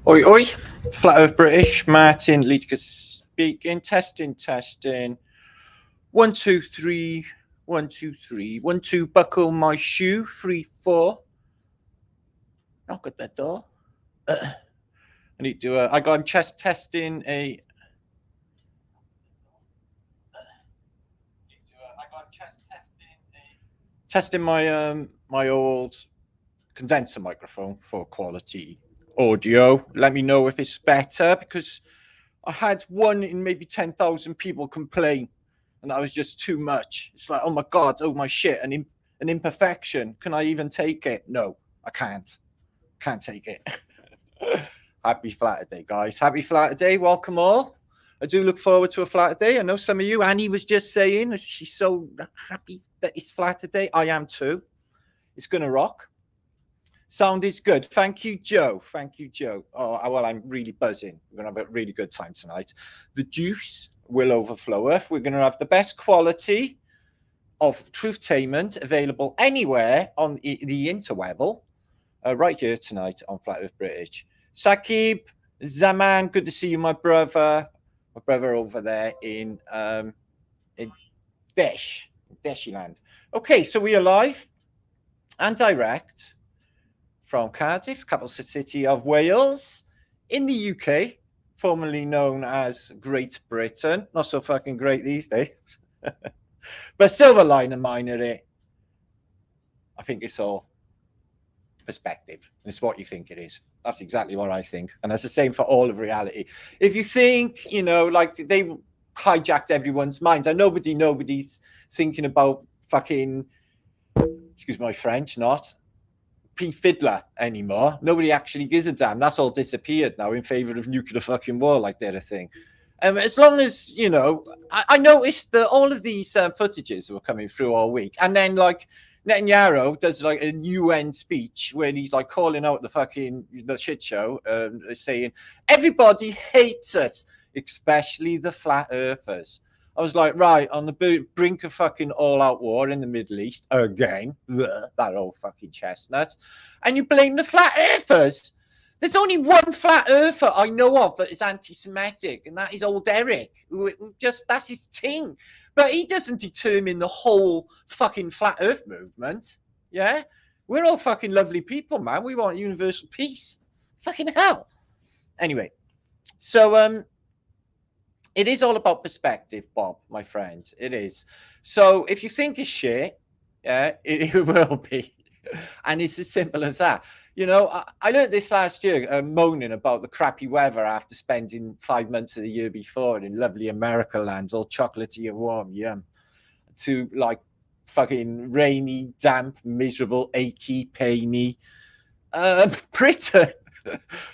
Oi, oi. Flat Earth British. Martin liedtkes speaking. Testing. 1, 2, 3. 1, 2, 3. 1, 2. Buckle my shoe. 3, 4. Knock at that door. I need to. I'm chest testing a. Testing my old condenser microphone for quality audio. Let me know if it's better, because I had one in maybe 10,000 people complain, and that was just too much. It's like, oh my God, oh my shit, an imperfection. Can I even take it? No, I can't. Can't take it. Happy Flaterday, guys. Happy Flaterday. Welcome all. I do look forward to a Flaterday. I know some of you, Annie was just saying, she's so happy that it's Flaterday. I am too. It's going to rock. Sound is good. Thank you, Joe. Thank you, Joe. Oh, well, I'm really buzzing. We're going to have a really good time tonight. The juice will overflow. We're going to have the best quality of truthtainment available anywhere on the interwebble, right here tonight on Flat Earth British. Sakib, Zaman, good to see you, my brother. My brother over there in Deshiland. Okay, so we are live and direct from Cardiff, capital city of Wales, in the UK, formerly known as Great Britain. Not so fucking great these days. But silver line and mine at it. I think it's all perspective. It's what you think it is. That's exactly what I think. And that's the same for all of reality. If you think, like they hijacked everyone's mind, and nobody's thinking about fucking, excuse my French, not P. Fiddler anymore. Nobody actually gives a damn. That's all disappeared now in favor of nuclear fucking war, like they're a thing. As long as, I noticed that all of these footages were coming through all week. And then, like, Netanyahu does, like, a UN speech where he's, like, calling out the shit show, saying, everybody hates us, especially the flat earthers. I was like, right, on the brink of fucking all-out war in the Middle East, again, that old fucking chestnut, and you blame the flat earthers. There's only one flat earther I know of that is anti-Semitic, and that is old Eric. That's his thing. But he doesn't determine the whole fucking flat earth movement. Yeah? We're all fucking lovely people, man. We want universal peace. Fucking hell. Anyway, so it is all about perspective, Bob, my friend. It is. So if you think it's shit, yeah, it will be. And it's as simple as that. I learned this last year, moaning about the crappy weather after spending 5 months of the year before in lovely America land, all chocolatey and warm, yum, to like fucking rainy, damp, miserable, achy, painy Britain.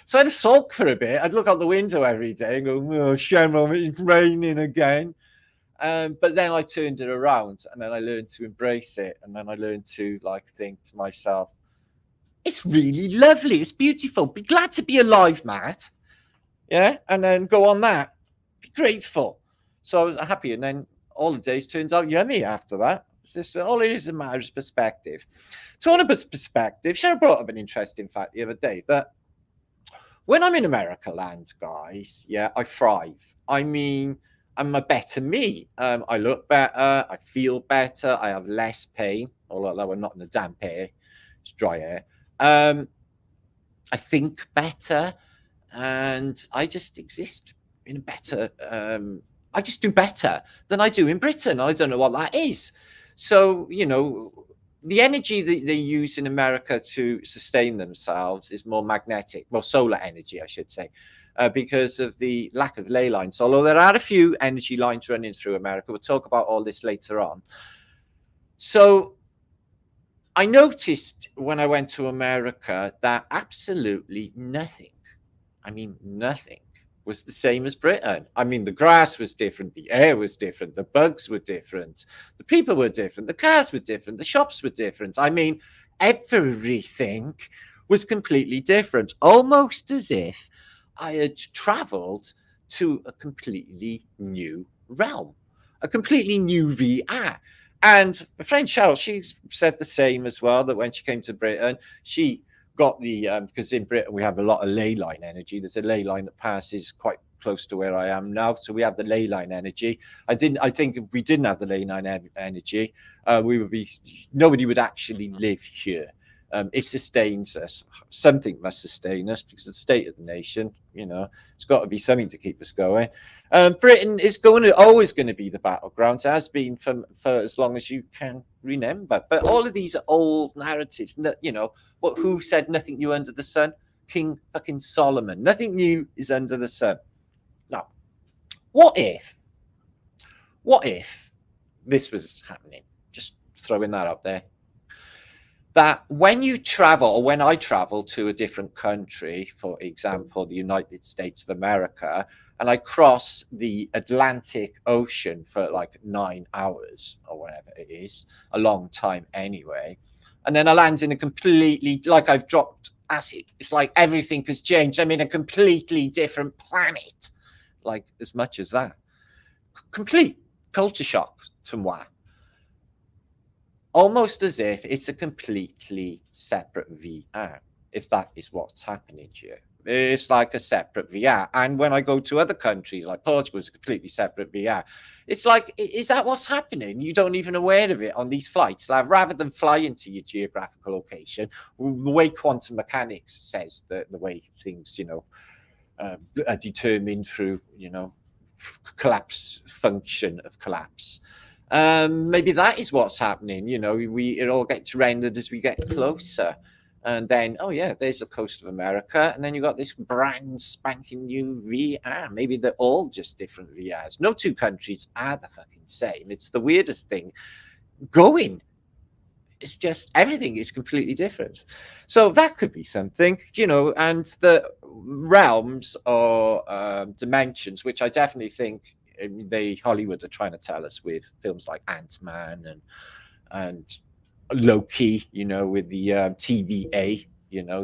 So I had to sulk for a bit. I'd look out the window every day and go, oh, Shamrock, it's raining again. But then I turned it around, and then I learned to embrace it. And then I learned to think to myself, it's really lovely. It's beautiful. Be glad to be alive, Matt. Yeah. And then go on that. Be grateful. So I was happy. And then all the days turned out yummy after that. It's just all it is a matter of perspective. Talking about perspective, Cheryl brought up an interesting fact the other day that when I'm in America land, guys, yeah, I thrive. I mean, I'm a better me. I look better. I feel better. I have less pain, although we're not in the damp air. It's dry air. I think better, and I just exist in a better. I just do better than I do in Britain. I don't know what that is. So the energy that they use in America to sustain themselves is more magnetic, more solar energy, I should say, because of the lack of ley lines. Although there are a few energy lines running through America. We'll talk about all this later on. So I noticed when I went to America that absolutely nothing, I mean nothing, was the same as Britain. I mean, the grass was different, the air was different, the bugs were different, the people were different, the cars were different, the shops were different. I mean, everything was completely different, almost as if I had traveled to a completely new realm, a completely new VR. And my friend Cheryl, she said the same as well, that when she came to Britain, she got the because in Britain we have a lot of ley line energy. There's a ley line that passes quite close to where I am now, so we have the ley line energy. I think if we didn't have the ley line energy, we would be nobody would actually live here. It sustains us. Something must sustain us because the state of the nation, it's got to be something to keep us going. Britain is always going to be the battleground. It has been for as long as you can remember. But all of these are old narratives. Who said nothing new under the sun? King fucking Solomon. Nothing new is under the sun. Now, what if this was happening? Just throwing that out there. That when you travel, or when I travel to a different country, for example, the United States of America, and I cross the Atlantic Ocean for like 9 hours or whatever it is, a long time anyway, and then I land in a completely, like I've dropped acid. It's like everything has changed. I'm in a completely different planet, like as much as that. Complete culture shock to moi. Almost as if it's a completely separate VR, if that is what's happening here. It's like a separate VR. And when I go to other countries, like Portugal, it's a completely separate VR. It's like, is that what's happening? You don't even aware of it on these flights. Like, rather than fly into your geographical location, the way quantum mechanics says that the way things, are determined through, collapse function of collapse. Maybe that is what's happening. It all gets rendered as we get closer, and then there's the coast of America, and then you got this brand spanking new VR. Maybe they're all just different VRs. No two countries are the fucking same. It's the weirdest thing going. It's just everything is completely different. So that could be something, and the realms or dimensions, which I definitely think Hollywood are trying to tell us with films like Ant-Man and Loki, with the TVA,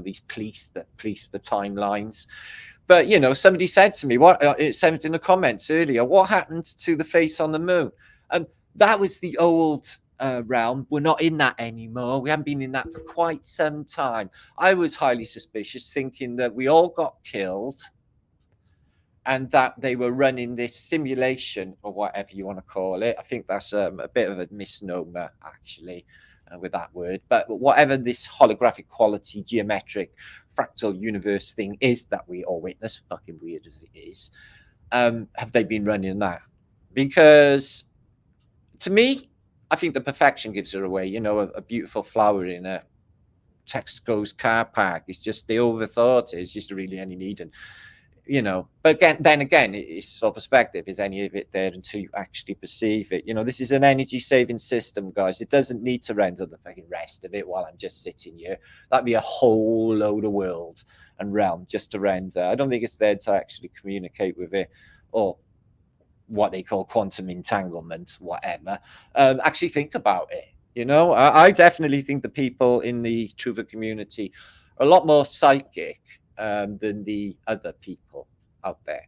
these police that police the timelines. But somebody said to me, it said in the comments earlier, what happened to the face on the moon? That was the old realm. We're not in that anymore. We haven't been in that for quite some time. I was highly suspicious, thinking that we all got killed and that they were running this simulation, or whatever you want to call it. I think that's a bit of a misnomer, actually, with that word. But whatever this holographic quality, geometric, fractal universe thing is that we all witness, fucking weird as it is, have they been running that? Because to me, I think the perfection gives her away. A beautiful flower in a Tesco's car park. It's just, they overthought it. It's just really any need. And but then again, it's all perspective. Is any of it there until you actually perceive it? This is an energy saving system, guys. It doesn't need to render the fucking rest of it while I'm just sitting here. That'd be a whole load of world and realm just to render. I don't think it's there to actually communicate with it, or what they call quantum entanglement, whatever. Actually think about it. I definitely think the people in the Truva community are a lot more psychic than the other people out there.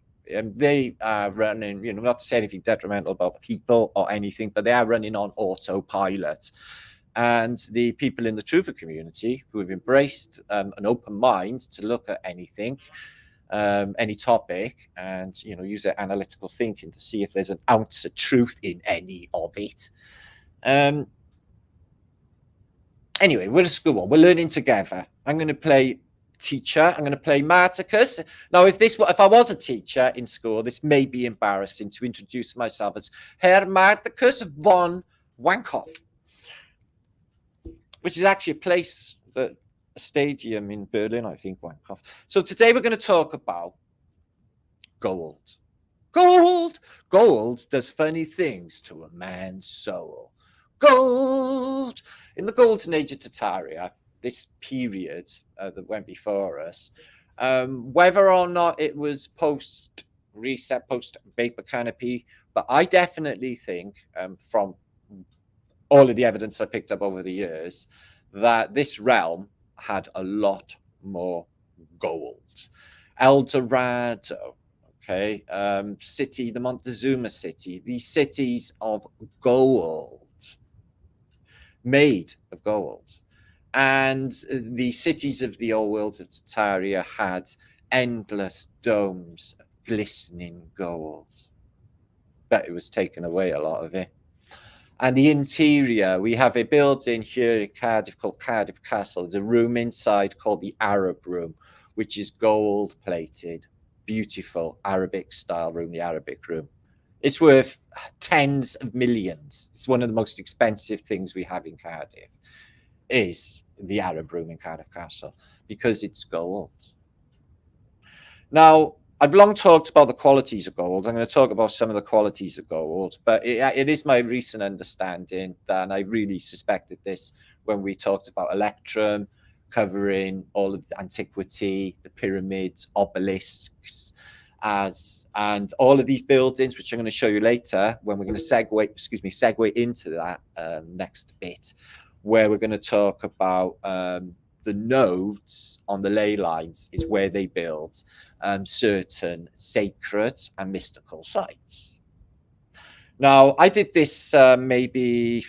They are running, not to say anything detrimental about people or anything, but they are running on autopilot. And the people in the Truva community who have embraced an open mind to look at anything, any topic, and use their analytical thinking to see if there's an ounce of truth in any of it. Anyway, we're at school. We're learning together. I'm going to play teacher. I'm going to play Marticus. Now, if I was a teacher in school, this may be embarrassing to introduce myself as Herr Marticus von Wankhoff, which is actually a place, a stadium in Berlin, I think, Wankhoff. So today we're going to talk about gold. Gold does funny things to a man's soul. Gold. In the golden age of Tartaria, this period that went before us, whether or not it was post-reset, post-Vapor Canopy, but I definitely think, from all of the evidence I picked up over the years, that this realm had a lot more gold. Eldorado, city, the Montezuma city, these cities of gold, made of gold. And the cities of the old world of Tartaria had endless domes of glistening gold. But it was taken away, a lot of it. And the interior, we have a building here in Cardiff called Cardiff Castle. There's a room inside called the Arab Room, which is gold plated, beautiful Arabic style room, the Arabic Room. It's worth tens of millions. It's one of the most expensive things we have in Cardiff, is the Arab Room in Cardiff Castle, because it's gold. Now, I've long talked about the qualities of gold. I'm going to talk about some of the qualities of gold, but it is my recent understanding that, and I really suspected this when we talked about Electrum, covering all of the antiquity, the pyramids, obelisks, and all of these buildings, which I'm going to show you later when we're going to segue into that next bit, where we're going to talk about the nodes on the ley lines is where they build certain sacred and mystical sites. Now, I did this maybe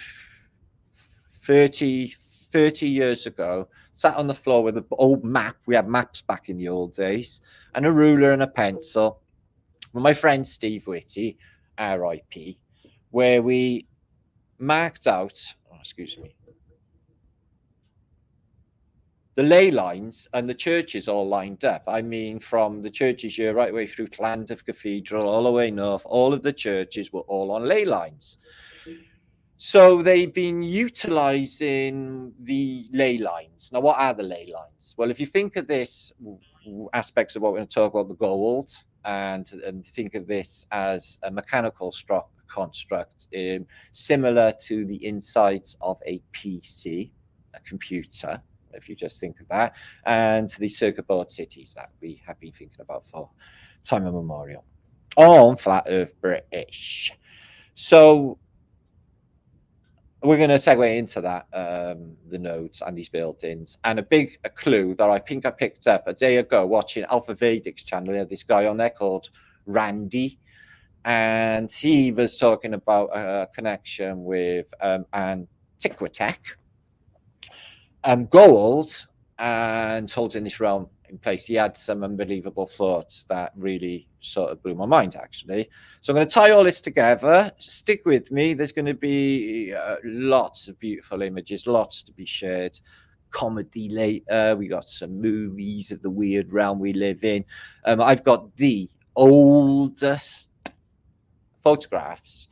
30 years ago, sat on the floor with an old map. We had maps back in the old days, and a ruler and a pencil with my friend Steve Whitty, RIP, where we marked out, the ley lines and the churches all lined up. I mean, from the churches here right away through Llandaff Cathedral, all the way north, all of the churches were all on ley lines. So they've been utilizing the ley lines. Now, what are the ley lines? Well, if you think of this aspects of what we're going to talk about, the gold, and think of this as a mechanical construct similar to the insides of a PC, a computer, if you just think of that, and the circuit board cities that we have been thinking about for time immemorial on Flat Earth British. So we're going to segue into that, the nodes and these buildings. And a clue that I think I picked up a day ago watching Alpha Vedic's channel. They had this guy on there called Randy, and he was talking about a connection with Antiquitech, gold, and holding this realm in place. He had some unbelievable thoughts that really sort of blew my mind, actually. So I'm going to tie all this together. Stick with me. There's going to be lots of beautiful images, lots to be shared. Comedy later. We got some movies of the weird realm we live in. I've got the oldest photographs,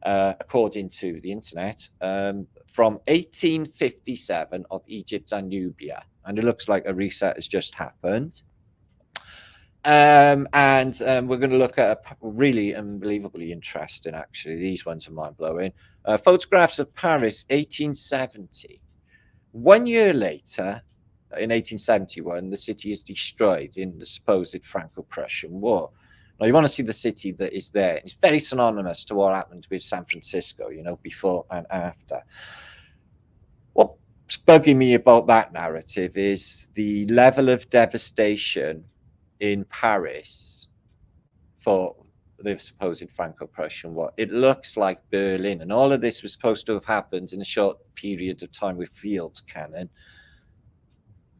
according to the internet, from 1857 of Egypt and Nubia. And it looks like a reset has just happened. And we're going to look at a really unbelievably interesting, actually. These ones are mind-blowing. Photographs of Paris, 1870. 1 year later, in 1871, the city is destroyed in the supposed Franco-Prussian War. Now, you want to see the city that is there. It's very synonymous to what happened with San Francisco, you know, before and after. What's bugging me about that narrative is the level of devastation in Paris for the supposed Franco-Prussian War. It looks like Berlin, and all of this was supposed to have happened in a short period of time with field cannon.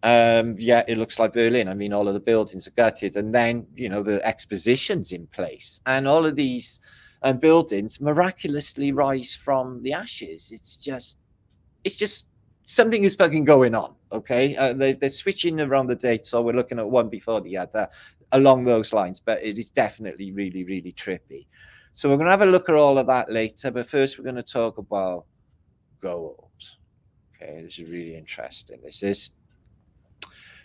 Yeah, it looks like Berlin. I mean, all of the buildings are gutted, and then, you know, the exposition's in place, and all of these buildings miraculously rise from the ashes. It's just something is fucking going on. Okay, they're switching around the dates, so we're looking at one before the other along those lines, but it is definitely really, really trippy. So we're going to have a look at all of that later, but first we're going to talk about gold. Okay, this is really interesting. This is.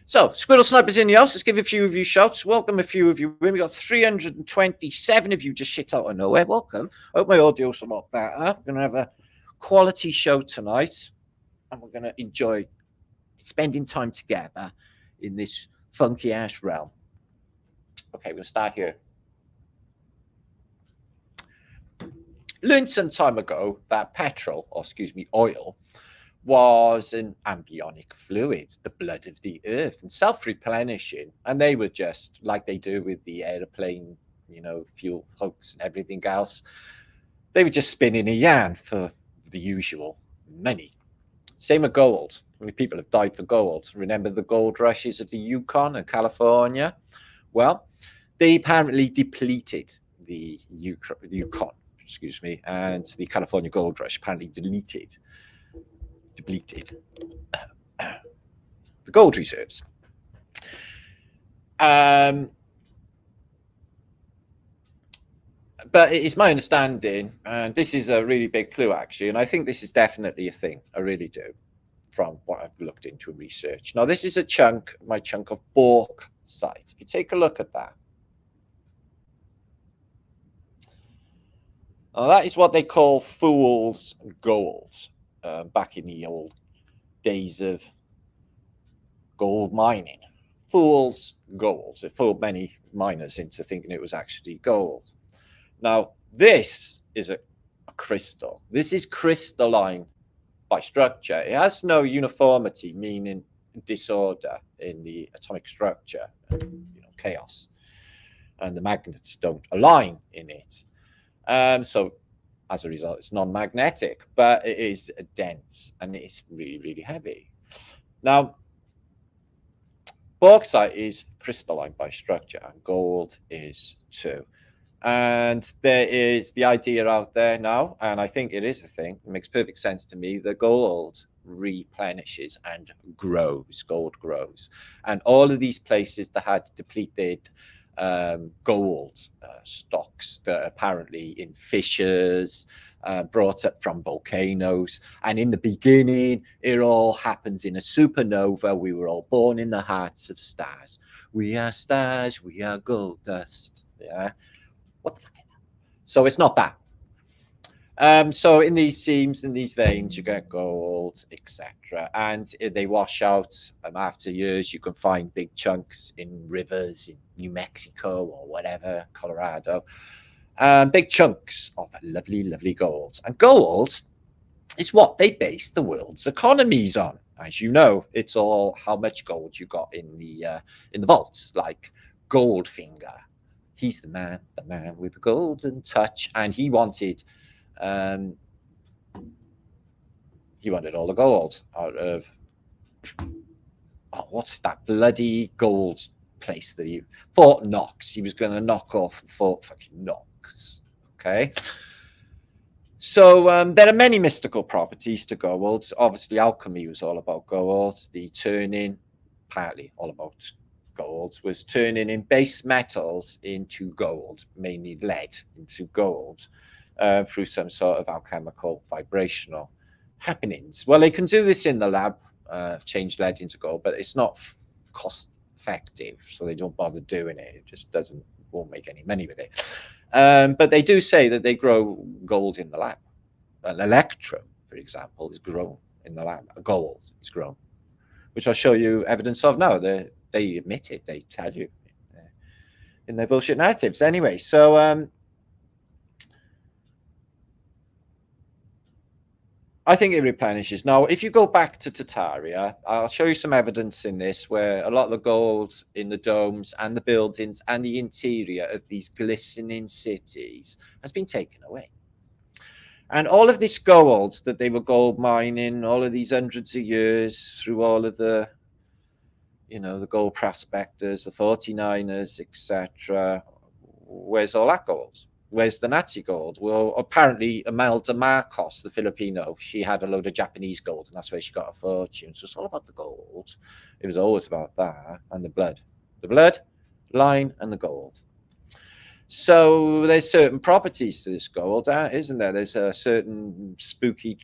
So, Squirrel Snipers in the house. Let's give a few of you shouts. Welcome a few of you in. We got 327 of you just shit out of nowhere. Welcome. I hope my audio's a lot better. We're going to have a quality show tonight, and we're going to enjoy spending time together in this funky ass realm. Okay, we're going to start here. Learned some time ago that petrol, or excuse me, oil, was an ambionic fluid, the blood of the earth, and self-replenishing. And they were just like they do with the airplane, you know, fuel hooks and everything else. They were just spinning a yarn for the usual money. Same with gold. many people have died for gold? Remember the gold rushes of the Yukon and California? Well, they apparently depleted the Yukon, excuse me, and the California gold rush apparently depleted the gold reserves. But it is my understanding, and this is a really big clue actually, and I think this is definitely a thing, I really do, from what I've looked into and researched. Now, this is a chunk, my chunk of bauxite. If you take a look at that, now that is what they call fool's gold, back in the old days of gold mining. Fool's gold. It fooled many miners into thinking it was actually gold. Now, this is a crystal. This is crystalline by structure. It has no uniformity, meaning disorder in the atomic structure, chaos. And the magnets don't align in it. So as a result, it's non-magnetic, but it is dense and it is really, really heavy. Now, bauxite is crystalline by structure, and gold is too. And there is the idea out there now, and I think it is a thing, it makes perfect sense to me, that gold replenishes and grows, gold grows. And all of these places that had depleted gold stocks that are apparently in fissures, brought up from volcanoes. And in the beginning, it all happened in a supernova. We were all born in the hearts of stars. We are stars, we are gold dust. Yeah. What the fuck is that? So it's not that. So in these seams, in these veins, you get gold, etc. And they wash out after years. You can find big chunks in rivers in New Mexico or whatever, Colorado. Big chunks of lovely, lovely gold. And gold is what they base the world's economies on. As you know, it's all how much gold you got in the vaults, like Goldfinger. He's the man with the golden touch, and he wanted all the gold out of what's that bloody gold place that he Fort Knox. He was going to knock off Fort fucking Knox. Okay. So there are many mystical properties to gold. Obviously, alchemy was all about gold. The turning, partly all about gold, was turning in base metals into gold, mainly lead into gold, through some sort of alchemical vibrational happenings. Well, they can do this in the lab, change lead into gold, but it's not cost effective, so they don't bother doing it. It just won't make any money with it. But they do say that they grow gold in the lab. An electrum, for example, is grown in the lab. Gold is grown, which I'll show you evidence of now. They admit it. They tell you in their bullshit narratives. Anyway, so I think it replenishes. Now, if you go back to Tartaria, I'll show you some evidence in this where a lot of the gold in the domes and the buildings and the interior of these glistening cities has been taken away. And all of this gold that they were gold mining, all of these hundreds of years through all of the, the gold prospectors, the 49ers, etc., where's all that gold? Where's the Nazi gold? Well, apparently Imelda Marcos, the Filipino, she had a load of Japanese gold, and that's where she got her fortune. So it's all about the gold. It was always about that, and the blood. The blood, line, and the gold. So there's certain properties to this gold, isn't there? There's a certain spooky,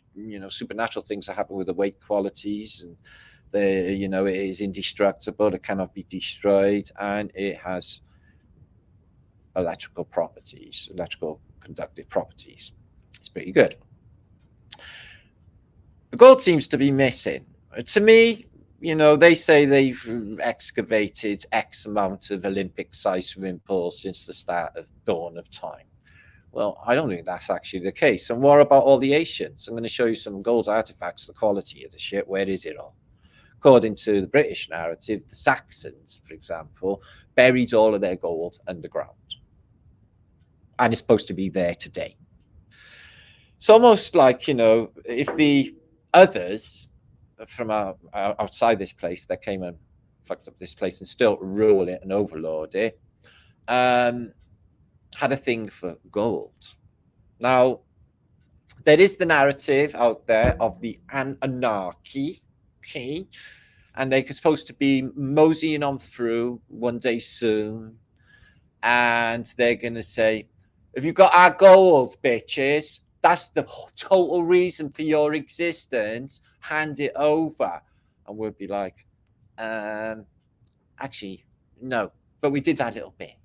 supernatural things that happen with the weight qualities, and it is indestructible. It cannot be destroyed, and it has electrical properties, electrical conductive properties. It's pretty good. The gold seems to be missing. To me, they say they've excavated X amount of Olympic-sized swimming pools since the start of dawn of time. Well, I don't think that's actually the case. And what about all the Asians? I'm going to show you some gold artifacts, the quality of the shit. Where is it all? According to the British narrative, the Saxons, for example, buried all of their gold underground. And it's supposed to be there today. It's almost like, if the others from outside this place that came and fucked up this place and still rule it and overlord it, had a thing for gold. Now, there is the narrative out there of the anarchy, okay? And they're supposed to be moseying on through one day soon. And they're going to say, "Have you got our gold, bitches? That's the total reason for your existence. Hand it over." And we'll be like, actually, no. But we did that little bit.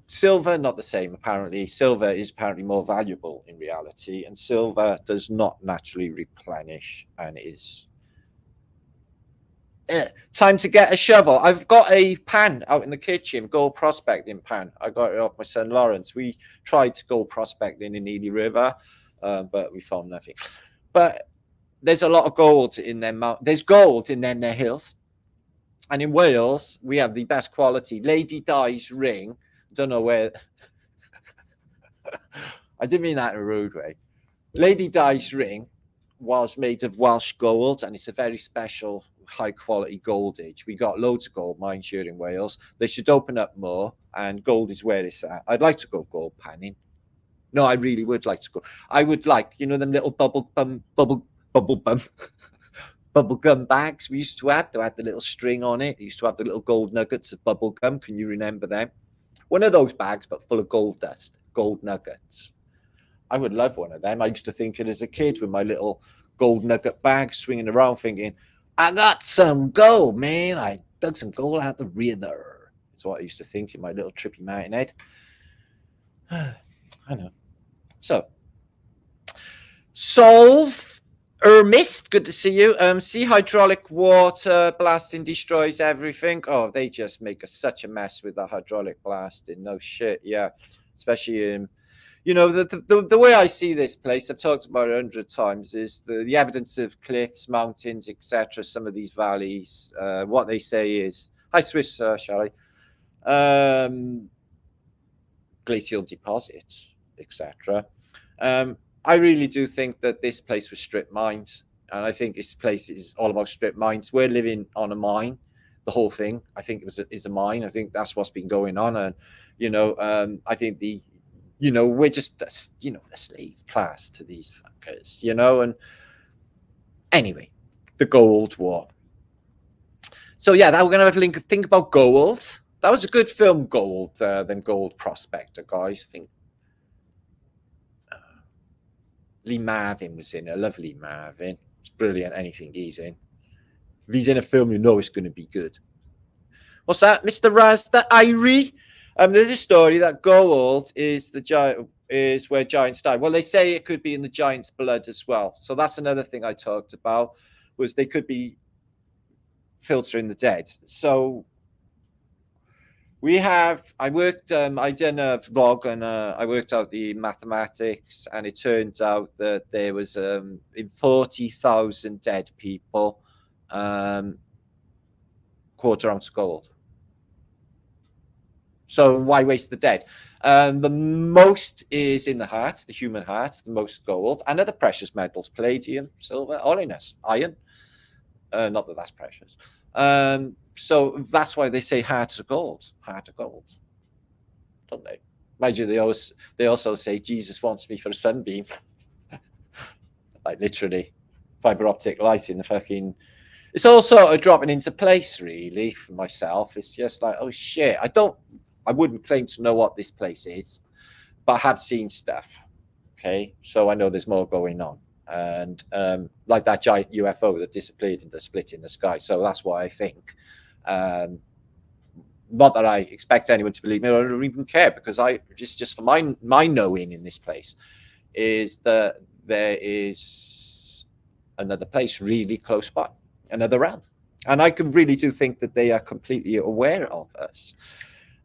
Silver, not the same, apparently. Silver is apparently more valuable in reality, and silver does not naturally replenish and is... Time to get a shovel. I've got a pan out in the kitchen, gold prospecting pan. I got it off my son Lawrence. We tried to go prospecting in Ely River, but we found nothing. But there's a lot of gold in them. There's gold in their hills. And in Wales, we have the best quality Lady Di's ring. Don't know where. I didn't mean that in a rude way. Lady Di's ring was made of Welsh gold, and it's a very special, high quality goldage. We got loads of gold mines here in Wales. They should open up more, and gold is where it's at. I'd like to go gold panning. No, I really would like to go. I would like, you know, them little bubble gum bags we used to have. They had the little string on it. They used to have the little gold nuggets of bubble gum. Can you remember them? One of those bags, but full of gold dust, gold nuggets. I would love one of them. I used to think it as a kid with my little gold nugget bag swinging around thinking, I got some gold, man. I dug some gold out the river. That's what I used to think in my little trippy mountain head. I know. So, Solve Mist, good to see you. See, hydraulic water blasting destroys everything. Oh, they just make such a mess with the hydraulic blasting. No shit, yeah. Especially in, you know, the way I see this place, I've talked about it 100 times, is the evidence of cliffs, mountains, etc. Some of these valleys. What they say is, hi Swiss, Shally, glacial deposits, etc. I really do think that this place was strip mines, and I think this place is all about strip mines. We're living on a mine, the whole thing. I think is a mine. I think that's what's been going on, and you know, I think we're just a slave class to these fuckers, you know. And anyway, the Gold War. So yeah, that we're gonna have to think about gold. That was a good film, Gold, than Gold Prospector, guys. I think. Lee Marvin was in. I love Lee Marvin. It's brilliant. Anything he's in. If he's in a film, you know it's going to be good. What's that, Mr. Razda Irie? There's a story that gold is where giants die. Well, they say it could be in the giant's blood as well. So that's another thing I talked about, was they could be filtering the dead. So I did a vlog and I worked out the mathematics, and it turns out that there was in 40,000 dead people, quarter ounce gold. So why waste the dead? The most is in the heart, the human heart, the most gold, and other precious metals, palladium, silver, all in us, iron. Not that that's precious. So that's why they say heart of gold, don't they? Mind you, they also say Jesus wants me for a sunbeam, like literally, fiber optic light in the fucking. It's all sort of dropping into place, really, for myself. It's just like, oh shit, I wouldn't claim to know what this place is, but I have seen stuff. Okay, so I know there's more going on. And like that giant UFO that disappeared in the split in the sky. So that's why I think. Not that I expect anyone to believe me, or I don't even care, because I just for my knowing in this place is that there is another place really close by, another realm, and I really do think that they are completely aware of us.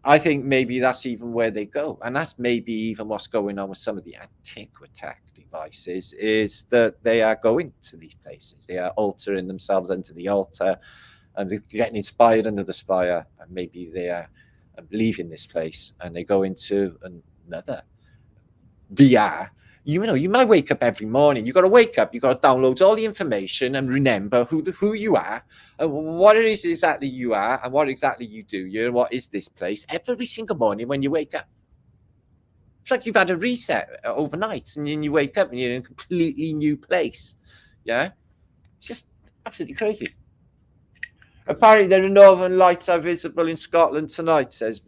I think maybe that's even where they go, and that's maybe even what's going on with some of the Antiquitech devices, is that they are going to these places. They are altering themselves into the altar, and they're getting inspired under the spire, and maybe they are leaving this place and they go into another VR You know, you might wake up every morning. You got to wake up. You got to download all the information and remember who you are, and what it is exactly you are, and what exactly you do. What is this place? Every single morning when you wake up, it's like you've had a reset overnight, and then you wake up and you're in a completely new place. Yeah, it's just absolutely crazy. Apparently, the northern lights are visible in Scotland tonight. Says,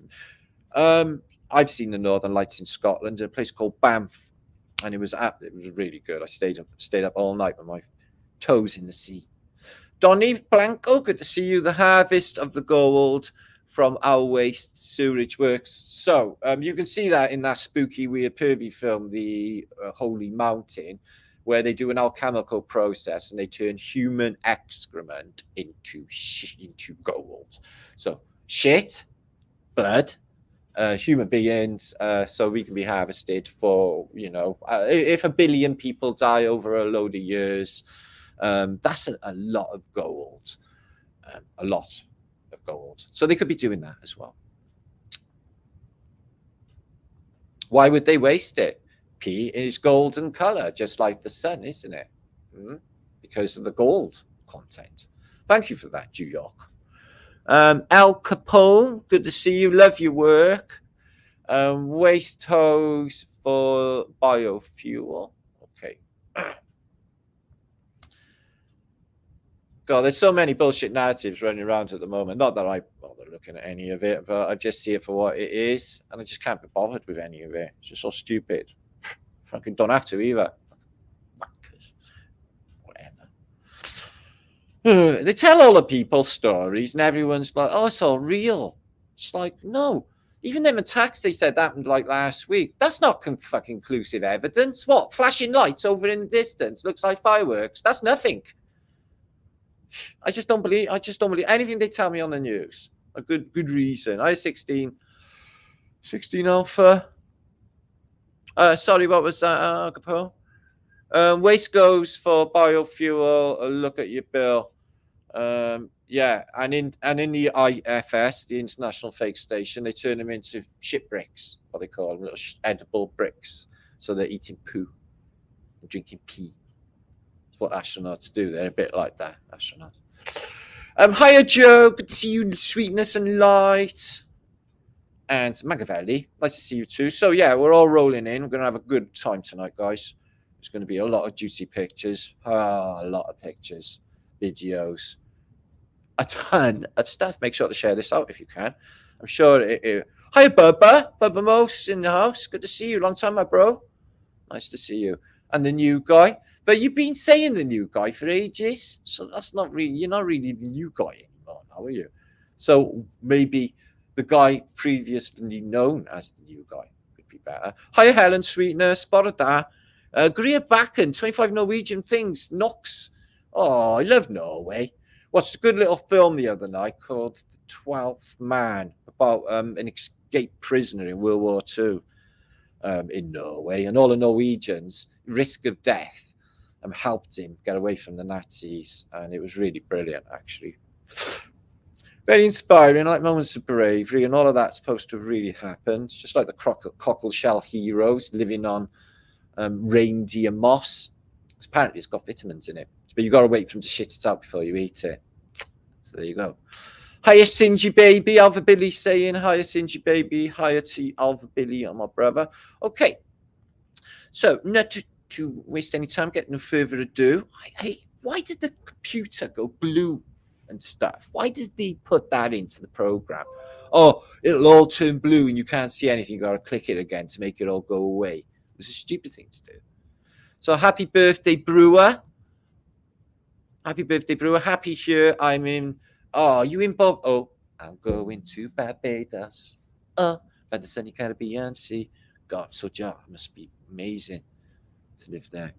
I've seen the northern lights in Scotland in a place called Banff, and it was really good. I stayed up all night with my toes in the sea. Donny Blanco, good to see you. The harvest of the gold from our waste sewerage works. So you can see that in that spooky, weird, pervy film, The Holy Mountain, where they do an alchemical process and they turn human excrement into gold. So shit, blood, human beings, so we can be harvested for, if 1 billion people die over a load of years, that's a lot of gold. A lot of gold. So they could be doing that as well. Why would they waste it? P is golden color, just like the sun, isn't it? Because of the gold content. Thank you for that, New York. Al Capone, good to see you. Love your work. Waste hose for biofuel. Okay. God, there's so many bullshit narratives running around at the moment. Not that I bother looking at any of it, but I just see it for what it is, and I just can't be bothered with any of it. It's just so stupid. Fucking don't have to either. Whatever. They tell all the people stories, and everyone's like, "Oh, it's all real." It's like, no. Even them attacks they said happened like last week. That's not fucking conclusive evidence. What? Flashing lights over in the distance looks like fireworks. That's nothing. I just don't believe anything they tell me on the news. A good reason. I 16 alpha. Sorry, what was that, Capone? Waste goes for biofuel. Look at your bill. Yeah, and in the IFS, the International Fake Station, they turn them into shit bricks, what they call them, little edible bricks. So they're eating poo and drinking pee. That's what astronauts do. They're a bit like that, astronauts. Hiya, Joe. Good to see you, Sweetness and Light. And Magavelli, nice to see you too. So yeah, we're all rolling in. We're going to have a good time tonight, guys. There's going to be a lot of juicy pictures. A lot of pictures, videos, a ton of stuff. Make sure to share this out if you can. I'm sure Hi, Bubba. Bubba Mose in the house. Good to see you. Long time, my bro. Nice to see you. And the new guy. But you've been saying the new guy for ages. So that's not really, you're not really the new guy anymore now, are you? So maybe the guy previously known as the new guy would be better. Hi, Helen Sweetness. Spotted that. Greer Bakken, 25 Norwegian things. Knox. Oh, I love Norway. Watched a good little film the other night called The 12th Man, about an escaped prisoner in World War II in Norway. And all the Norwegians, risk of death, helped him get away from the Nazis. And it was really brilliant, actually. Very inspiring, like moments of bravery, and all of that's supposed to have really happened. Just like the cockle shell heroes living on reindeer moss. Apparently, it's got vitamins in it, but you got to wait for them to shit it out before you eat it. So there you go. Hiya, Singy baby. Alva Billy saying hiya, Singy baby. Hiya to Alva Billy and my brother. Okay, so not to waste any time, get no further ado. Hey, why did the computer go blue and stuff? Why did they put that into the program? Oh, it'll all turn blue and you can't see anything. You got to click it again to make it all go away. It was a stupid thing to do. So happy birthday, Brewer. Happy birthday, Brewer. Happy here. I'm in. Oh, you in Bob? Oh, I'm going to Barbados. By the sunny Caribbean Sea. God, so it must be amazing to live there.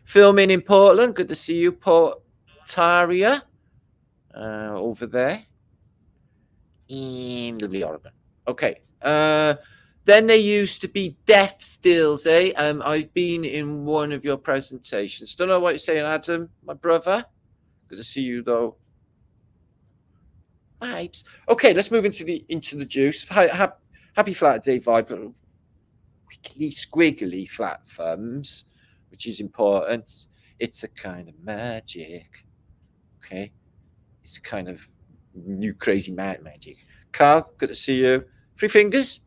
Filming in Portland. Good to see you, Tartaria. Over there in lovely Oregon. Okay. Then there used to be death stills, eh? I've been in one of your presentations. Don't know what you're saying, Adam, my brother. Good to see you, though. Vibes. Okay, let's move into the juice. Happy Flaterday vibe. wiggly, squiggly flat thumbs, which is important. It's a kind of magic. Okay, it's a kind of new crazy mad magic. Carl, good to see you. Three fingers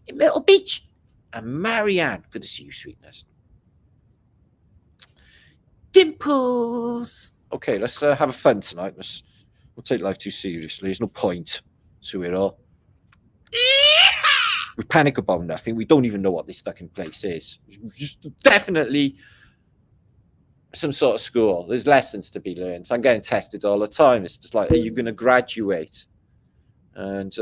in Myrtle Beach. And Marianne, good to see you, sweetness. Dimples. Okay, let's have a fun tonight. We'll take life too seriously. There's no point to it all. We panic about nothing. We don't even know what this fucking place is. Just definitely some sort of school. There's lessons to be learned. I'm getting tested all the time. It's just like, are you going to graduate? And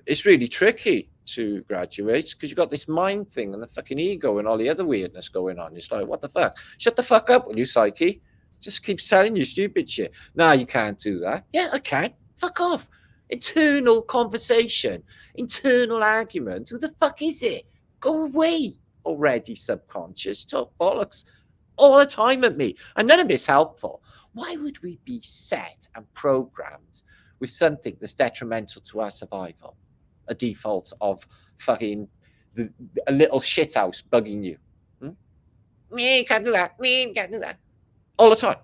it's really tricky to graduate because you've got this mind thing and the fucking ego and all the other weirdness going on. It's like, what the fuck? Shut the fuck up, will you, psyche? Just keeps telling you stupid shit. No, you can't do that. Yeah, I can. Fuck off. Internal conversation, internal argument. Who the fuck is it? Go away already, subconscious. Talk bollocks all the time at me. And none of it's helpful. Why would we be set and programmed with something that's detrimental to our survival? A default of fucking a little shithouse bugging you. Me can't do that. Me can't do that. All the time.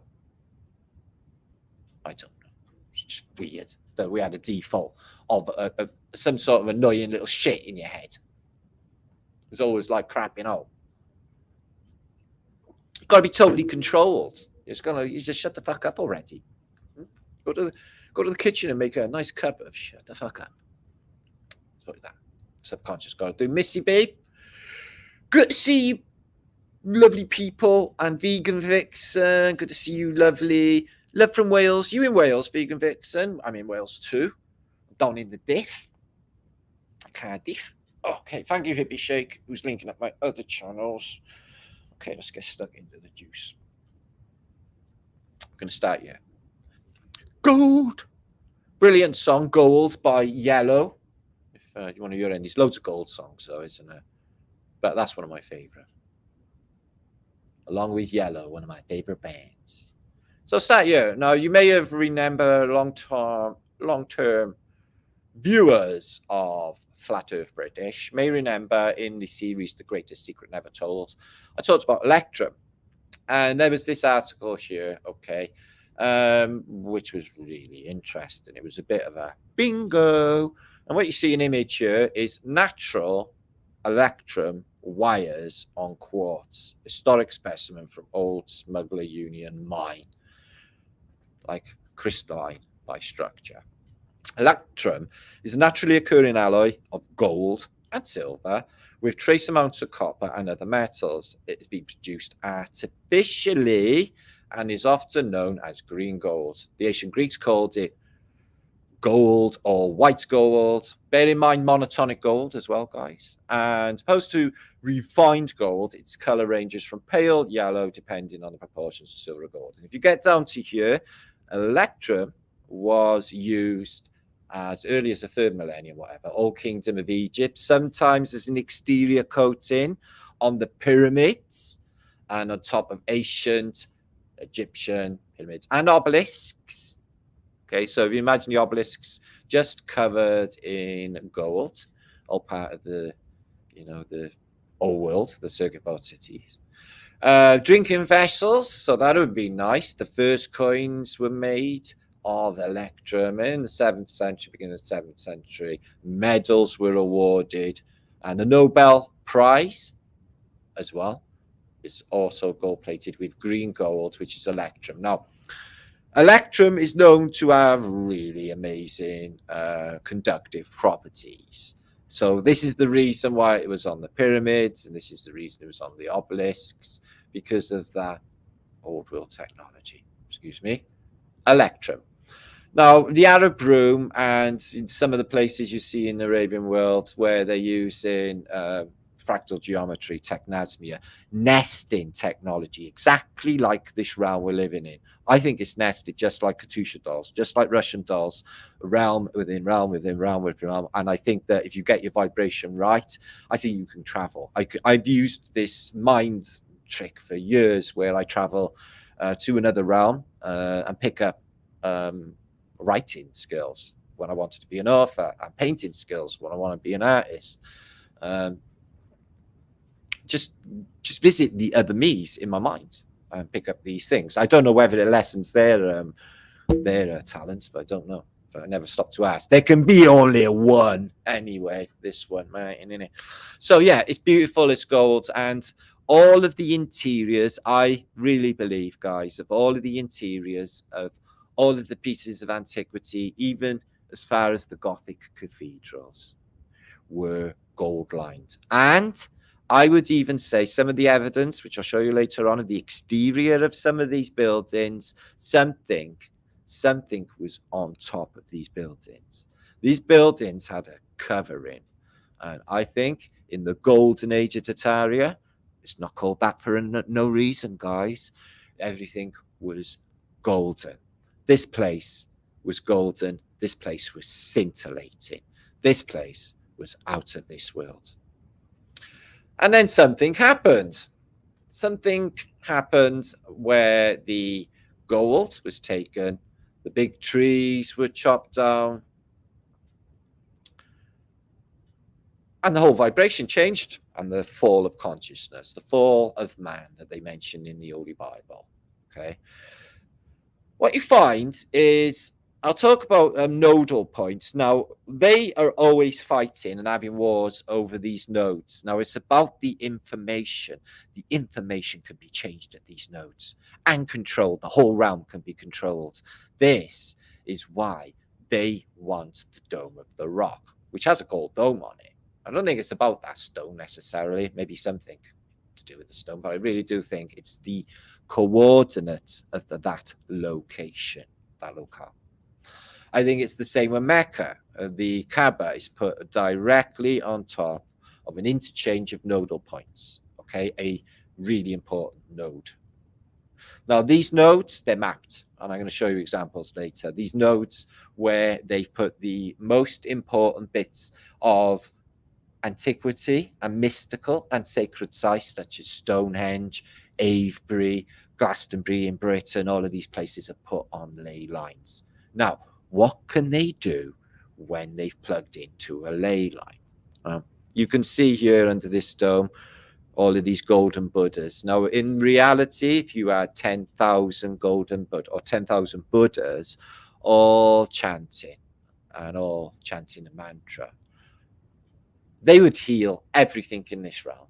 I don't know. It's just weird that we had a default of some sort of annoying little shit in your head. It's always like crapping out. You've got to be totally controlled. You just shut the fuck up already. Go to the kitchen and make a nice cup of shut the fuck up. Like that. Subconscious got to do. Missy, babe. Good to see you, lovely people. And Vegan Vixen. Good to see you, lovely. Love from Wales. You in Wales, Vegan Vixen? I'm in Wales too. Down in the diff. Cardiff. Okay, thank you, Hippie Shake, who's linking up my other channels. Okay, let's get stuck into the juice. I'm going to start here. Gold. Brilliant song, Gold by Yellow. If you want to hear any, there's loads of Gold songs, though, isn't there? But that's one of my favourite. Along with Yellow, one of my favourite bands. So start here. Now, you may have remember long-term viewers of Flat Earth British may remember in the series The Greatest Secret Never Told, I talked about Electrum. And there was this article here, okay, which was really interesting. It was a bit of a bingo. And what you see in image here is natural electrum wires on quartz, historic specimen from old Smuggler Union mine, like crystalline by structure. Electrum is a naturally occurring alloy of gold and silver with trace amounts of copper and other metals. It has been produced artificially and is often known as green gold. The ancient Greeks called it gold or white gold. Bear in mind monotonic gold as well, guys. And opposed to refined gold, its color ranges from pale yellow depending on the proportions of silver or gold. And if you get down to here, electrum was used as early as the 3rd millennium, whatever, Old Kingdom of Egypt, sometimes as an exterior coating on the pyramids and on top of ancient Egyptian pyramids and obelisks. Okay, so if you imagine the obelisks just covered in gold, all part of the, the old world, the circuit board cities. Drinking vessels, so that would be nice. The first coins were made of electrum in the 7th century, beginning of the 7th century. Medals were awarded, and the Nobel Prize as well is also gold-plated with green gold, which is electrum. Now, electrum is known to have really amazing conductive properties. So this is the reason why it was on the pyramids, and this is the reason it was on the obelisks, because of that old world technology. Excuse me. Electrum. Now, the Arab broom and in some of the places you see in the Arabian world where they're using fractal geometry, technasmia, nesting technology, exactly like this realm we're living in. I think it's nested just like Katusha dolls, just like Russian dolls, realm within realm within realm within realm. And I think that if you get your vibration right, I think you can travel. I've used this mind trick for years where I travel to another realm and pick up writing skills when I wanted to be an author, and painting skills when I want to be an artist. just visit the other me's in my mind and pick up these things. I don't know whether it lessens their talents, but I don't know. But I never stop to ask. There can be only one anyway. This one, right? So yeah, it's beautiful. It's gold, and all of the interiors. I really believe, guys, of all of the interiors of all of the pieces of antiquity, even as far as the Gothic cathedrals, were gold lined. And I would even say some of the evidence, which I'll show you later on, of the exterior of some of these buildings, something was on top of these buildings. These buildings had a covering. And I think in the golden age of Tartaria, it's not called that for no reason, guys. Everything was golden. This place was golden. This place was scintillating. This place was out of this world. And then something happened. Something happened where the gold was taken, the big trees were chopped down, and the whole vibration changed, and the fall of consciousness, the fall of man that they mention in the Holy Bible. Okay. What you find is, I'll talk about nodal points. Now, they are always fighting and having wars over these nodes. Now, it's about the information. The information can be changed at these nodes and controlled. The whole realm can be controlled. This is why they want the Dome of the Rock, which has a gold dome on it. I don't think it's about that stone necessarily, maybe something to do with the stone, but I really do think it's the coordinates of that location, that locale. I think it's the same with Mecca. The Kaaba is put directly on top of an interchange of nodal points, okay? A really important node. Now, these nodes, they're mapped, and I'm going to show you examples later. These nodes where they've put the most important bits of antiquity and mystical and sacred sites, such as Stonehenge, Avebury, Glastonbury in Britain, all of these places are put on ley lines. Now, what can they do when they've plugged into a ley line? You can see here under this dome all of these golden Buddhas. Now, in reality, if you had 10,000 golden Buddha or 10,000 Buddhas all chanting and all chanting a mantra, they would heal everything in this realm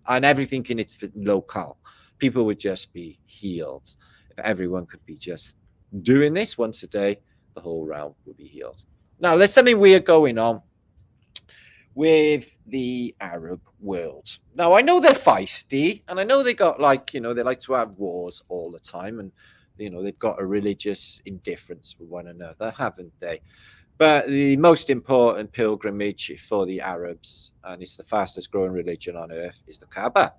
and everything in its locale. People would just be healed. If everyone could be just doing this once a day, the whole realm would be healed. Now, there's something weird going on with the Arab world. Now, I know they're feisty, and I know they got they like to have wars all the time, and they've got a religious indifference with one another, haven't they? But the most important pilgrimage for the Arabs, and it's the fastest growing religion on earth, is the Kaaba.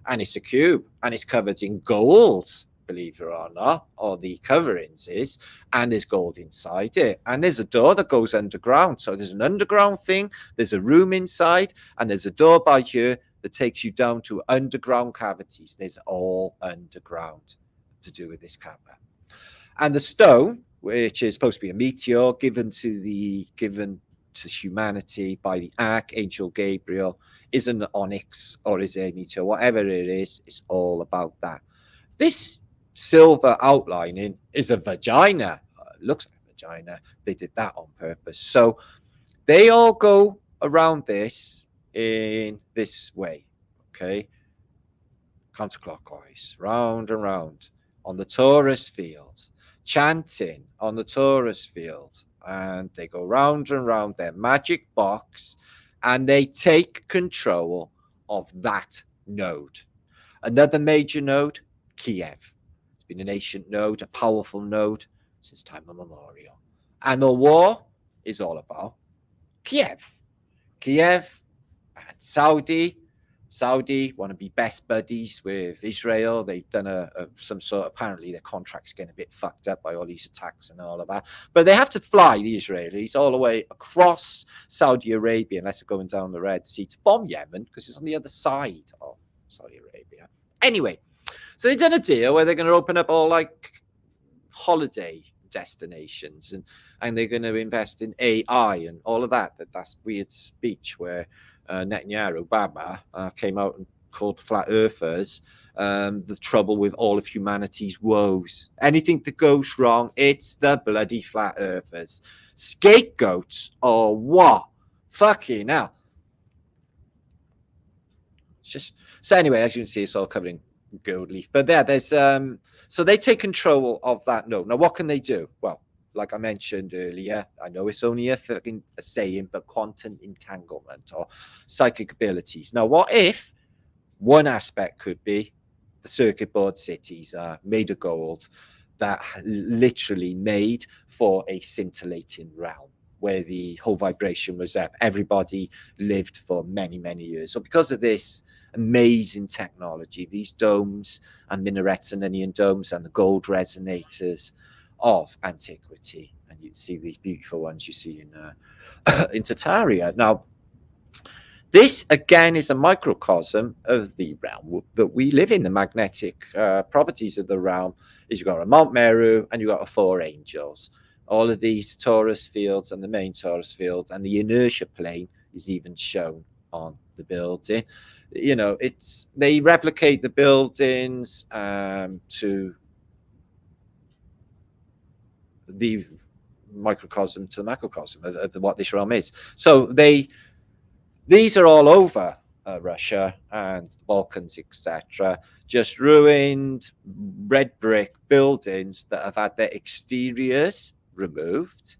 And it's a cube, and it's covered in gold, believe it or not, or the coverings is, and there's gold inside it. And there's a door that goes underground. So there's an underground thing, there's a room inside, and there's a door by here that takes you down to underground cavities. There's all underground to do with this Kaaba. And the stone, which is supposed to be a meteor given to humanity by the Archangel Gabriel, is an onyx or is a meteor, whatever it is, it's all about that. This silver outlining is a vagina. Looks like a vagina. They did that on purpose. So they all go around this in this way, okay? Counterclockwise, round and round on the Taurus field, chanting on the Taurus field, and they go round and round their magic box, and they take control of that node. Another major node, Kiev. It's been an ancient node, a powerful node since time immemorial. And the war is all about Kiev. Kiev and Saudi want to be best buddies with Israel. They've done some sort, apparently their contract's getting a bit fucked up by all these attacks and all of that. But they have to fly, the Israelis, all the way across Saudi Arabia, unless they're going down the Red Sea, to bomb Yemen, because it's on the other side of Saudi Arabia. Anyway, so they've done a deal where they're going to open up all holiday destinations, and they're going to invest in AI and all of that. That's weird speech where Netanyahu, Obama, came out and called flat earthers, the trouble with all of humanity's woes. Anything that goes wrong, it's the bloody flat earthers. Scapegoats or what? Fucking hell. It's just so anyway, as you can see, it's all covered in gold leaf. But there's so they take control of that node. Now, what can they do? Well, like I mentioned earlier, I know it's only a saying, but quantum entanglement or psychic abilities. Now, what if one aspect could be the circuit board cities are made of gold that literally made for a scintillating realm where the whole vibration was up. Everybody lived for many, many years. So because of this amazing technology, these domes and minarets and onion domes and the gold resonators of antiquity, and you see these beautiful ones you see in Tartaria. Now, this again is a microcosm of the realm that we live in. The magnetic properties of the realm is you've got a Mount Meru and you've got a four angels. All of these torus fields and the main torus field and the inertia plane is even shown on the building. You know, they replicate the buildings to the microcosm to the macrocosm of what this realm is. So these are all over Russia and the Balkans, etc. Just ruined red brick buildings that have had their exteriors removed.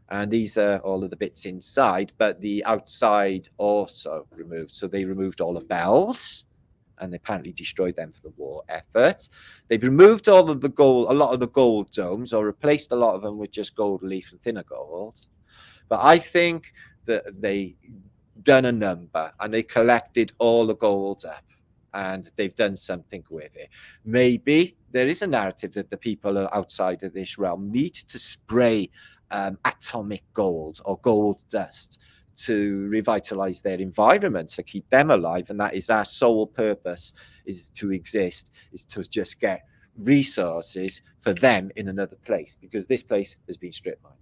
And these are all of the bits inside, but the outside also removed. So they removed all the bells and they apparently destroyed them for the war effort. They've removed all of the gold, a lot of the gold domes, or replaced a lot of them with just gold leaf and thinner gold. But I think that they done a number and they collected all the gold up and they've done something with it. Maybe there is a narrative that the people outside of this realm need to spray atomic gold or gold dust to revitalize their environment, to keep them alive. And that is our sole purpose, is to exist, is to just get resources for them in another place, because this place has been strip mined.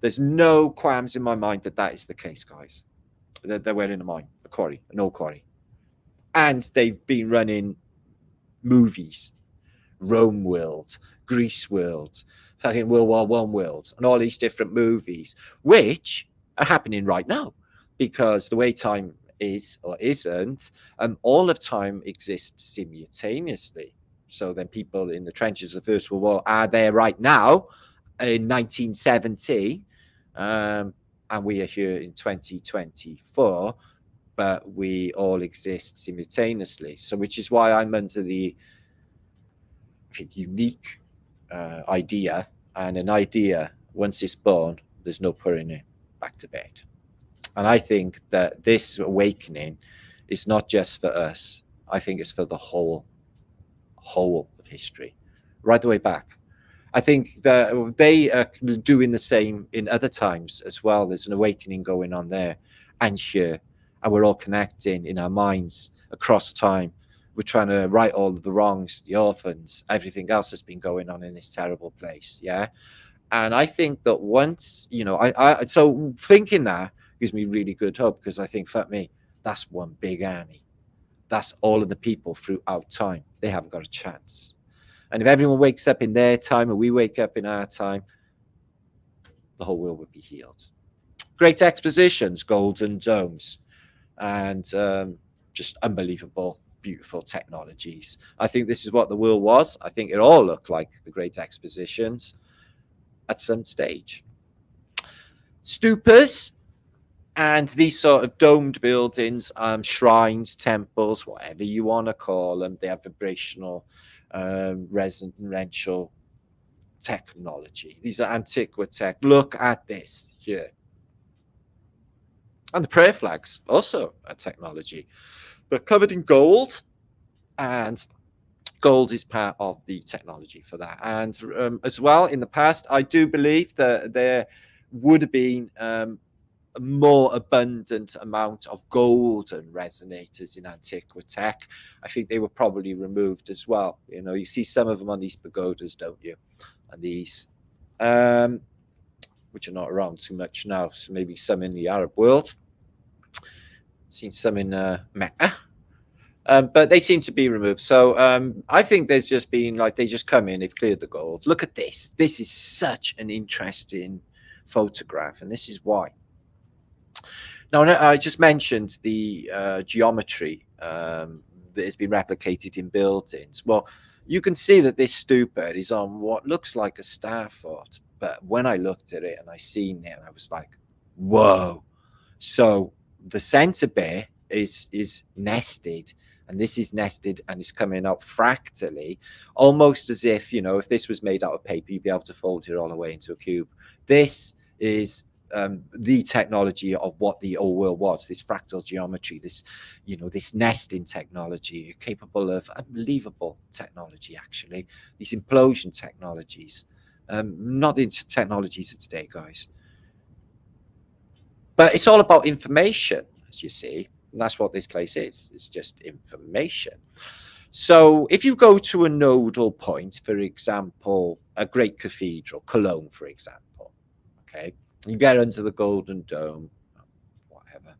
There's no qualms in my mind that that is the case, guys. They're wearing a mine, a quarry, an old quarry. And they've been running movies, Rome World, Greece World, fucking World War I World, and all these different movies, which are happening right now. Because the way time is or isn't, all of time exists simultaneously. So then people in the trenches of the First World War are there right now in 1970, and we are here in 2024, but we all exist simultaneously. So which is why I'm under the unique idea, and an idea, once it's born, there's no putting it back to bed. And I think that this awakening is not just for us. I think it's for the whole of history, right the way back. I think that they are doing the same in other times as well. There's an awakening going on there and here, and we're all connecting in our minds across time. We're trying to right all of the wrongs, the orphans, everything else that's been going on in this terrible place. Yeah. And I think that once, you know, so thinking that gives me really good hope, because I think, fuck me, that's one big army. That's all of the people throughout time. They haven't got a chance. And if everyone wakes up in their time and we wake up in our time, the whole world would be healed. Great expositions, golden domes, and just unbelievable, beautiful technologies. I think this is what the world was. I think it all looked like the great expositions at some stage. Stupas and these sort of domed buildings, shrines, temples, whatever you want to call them, they have vibrational resonantial technology. These are antiquitech. Look at this here. And the prayer flags, also a technology, but covered in gold, and gold is part of the technology for that. And as well, in the past, I do believe that there would have been a more abundant amount of golden resonators in antiquitech. I think they were probably removed as well. You know, you see some of them on these pagodas, don't you? And these, which are not around too much now, so maybe some in the Arab world. Seen some in Mecca. But they seem to be removed. So I think there's just been like they just come in, they've cleared the gold. Look at this. This is such an interesting photograph, and this is why. Now, I just mentioned the geometry that has been replicated in buildings. Well, you can see that this stupa is on what looks like a star fort. But when I looked at it and I seen it, I was like, whoa. So the center bit is nested, and this is nested and it's coming out fractally, almost as if, you know, if this was made out of paper, you'd be able to fold it all the way into a cube. This is the technology of what the old world was, this fractal geometry, this, you know, this nesting technology, capable of unbelievable technology, actually, these implosion technologies, not the technologies of today, guys. But it's all about information, as you see. And that's what this place is. It's just information. So if you go to a nodal point, for example, a great cathedral, Cologne, for example, okay, you get under the Golden Dome, whatever.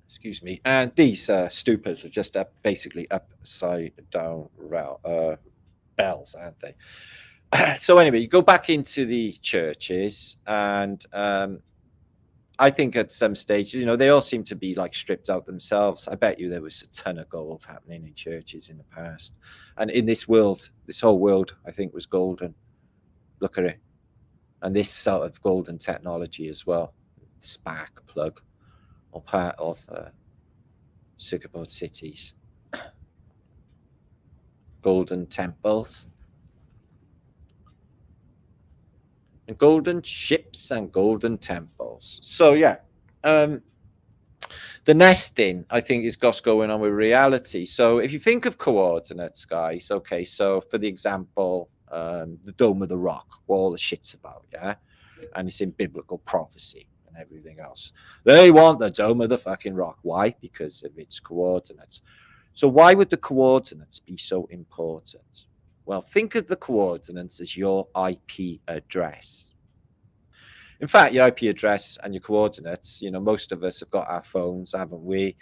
Excuse me. And these stupas are just basically upside down bells, aren't they? So anyway, you go back into the churches, and I think at some stages, you know, they all seem to be like stripped out themselves. I bet you there was a ton of gold happening in churches in the past. And in this world, this whole world, I think, was golden. Look at it. And this sort of golden technology as well. Spark plug, or part of circuit board cities. Golden temples. And golden ships and golden temples. So yeah, the nesting, I think, is what's going on with reality. So if you think of coordinates, guys, okay, so for the example, the Dome of the Rock, what all the shit's about, yeah, and it's in biblical prophecy and everything else. They want the Dome of the fucking Rock. Why? Because of its coordinates. So why would the coordinates be so important? Well, think of the coordinates as your IP address. In fact, your IP address and your coordinates, you know, most of us have got our phones, haven't we?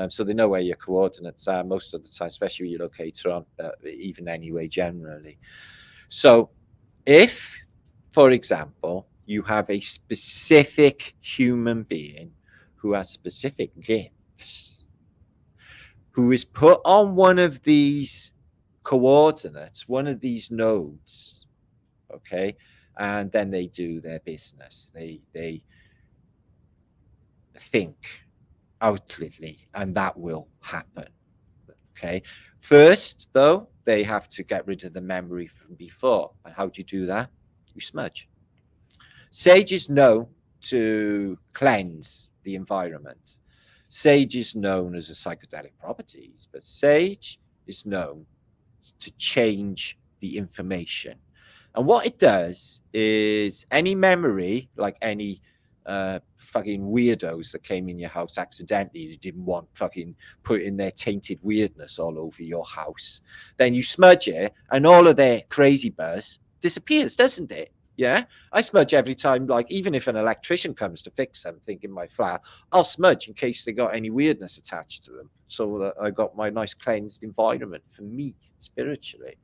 So they know where your coordinates are most of the time, especially with your locator on, even anyway, generally. So if, for example, you have a specific human being who has specific gifts, who is put on one of these coordinates, one of these nodes, okay, and then they do their business. They think outwardly, and that will happen. Okay. First, though, they have to get rid of the memory from before. And how do you do that? You smudge. Sage is known to cleanse the environment. Sage is known as a psychedelic properties, but sage is known to change the information. And what it does is any memory, like any fucking weirdos that came in your house accidentally, you didn't want fucking put in their tainted weirdness all over your house, then you smudge it and all of their crazy buzz disappears, doesn't it? Yeah, I smudge every time, like even if an electrician comes to fix something in my flat, I'll smudge in case they got any weirdness attached to them, so that I got my nice cleansed environment for me spiritually.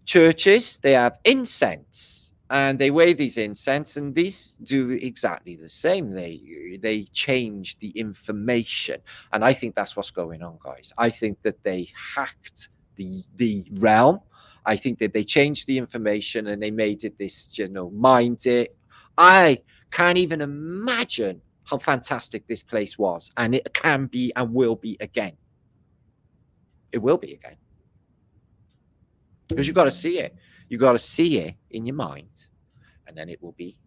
Churches, they have incense, and they weigh these incense, and these do exactly the same. They change the information, and I think that's what's going on, guys. I think that they hacked the realm. I think that they changed the information and they made it this, you know, mind it. I can't even imagine how fantastic this place was, and it can be and will be again. It will be again. Because you've got to see it. You've got to see it in your mind, and then it will be.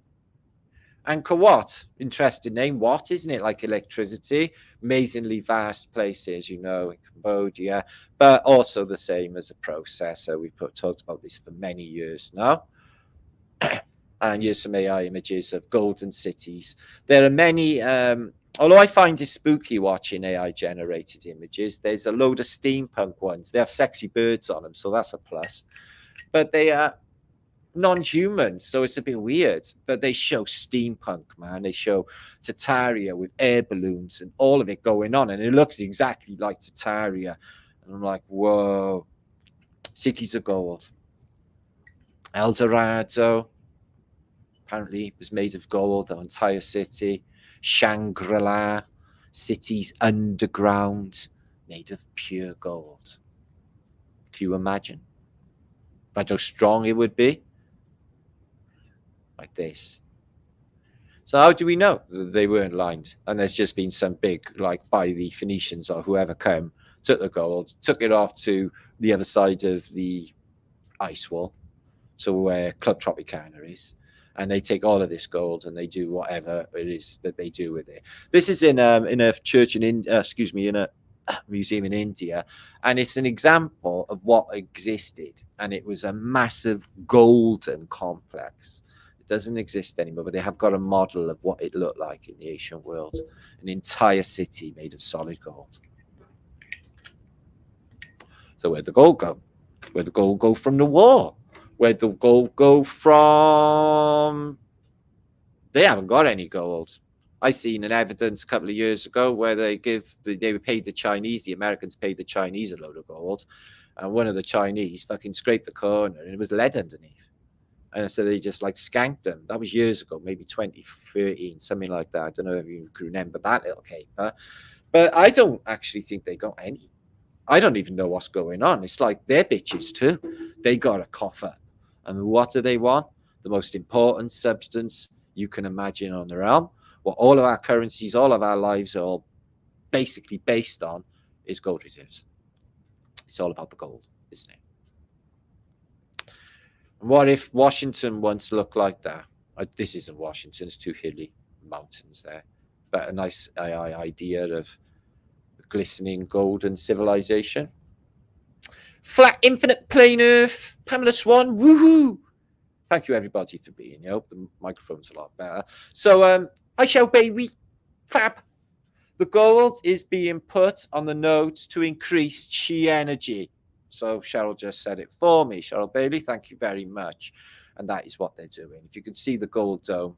Angkor Wat, interesting name. What, isn't it? Like electricity. Amazingly vast places, you know, in Cambodia, but also the same as a processor. We've talked about this for many years now. And here's some AI images of golden cities. There are many, although I find it spooky watching AI generated images, there's a load of steampunk ones. They have sexy birds on them, so that's a plus. But they are non-humans, so it's a bit weird. But they show steampunk, man. They show Tartaria with air balloons and all of it going on, and it looks exactly like Tartaria. And I'm like, whoa, cities of gold. Eldorado, apparently, was made of gold. The entire city. Shangri-La, cities underground, made of pure gold. Can you imagine? Imagine how strong it would be. Like this. So how do we know that they weren't lined? And there's just been some big, like by the Phoenicians or whoever came, took the gold, took it off to the other side of the ice wall, to where Club Tropicana is, and they take all of this gold and they do whatever it is that they do with it. This is in a church in in a museum in India, and it's an example of what existed, and it was a massive golden complex. It doesn't exist anymore, but they have got a model of what it looked like in the ancient world, an entire city made of solid gold. So where'd the gold go? Where'd the gold go from the war? Where'd the gold go from? They haven't got any gold. I seen an evidence a couple of years ago where they paid the Chinese, the Americans paid the Chinese a load of gold, and one of the Chinese fucking scraped the corner and it was lead underneath. And so they just like skanked them. That was years ago, maybe 2013, something like that. I don't know if you can remember that little caper. But I don't actually think they got any. I don't even know what's going on. It's like they're bitches too. They got a cough up. And what do they want? The most important substance you can imagine on the realm. What all of our currencies, all of our lives are all basically based on is gold reserves. It's all about the gold, isn't it? What if Washington once looked like that? This isn't Washington. It's too hilly mountains there. But a nice idea of glistening golden civilization. Flat, infinite plane Earth. Pamela Swan. Woohoo! Thank you, everybody, for being here. The microphone's a lot better. So, I shall baby. Fab. The gold is being put on the nodes to increase chi energy. So Cheryl just said it for me. Cheryl Bailey, thank you very much. And that is what they're doing. If you can see the gold dome,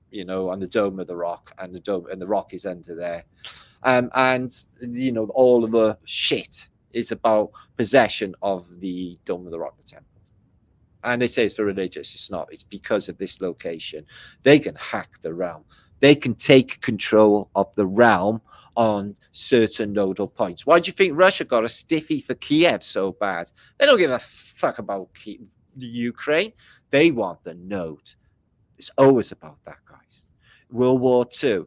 you know, on the dome of the rock, and the rock is under there. And, you know, all of the shit is about possession of the dome of the rock, the temple. And they say it's for religious. It's not. It's because of this location. They can hack the realm. They can take control of the realm on certain nodal points. Why do you think Russia got a stiffy for Kiev so bad? They don't give a fuck about the Ukraine. They want the node. It's always about that, guys. World War II.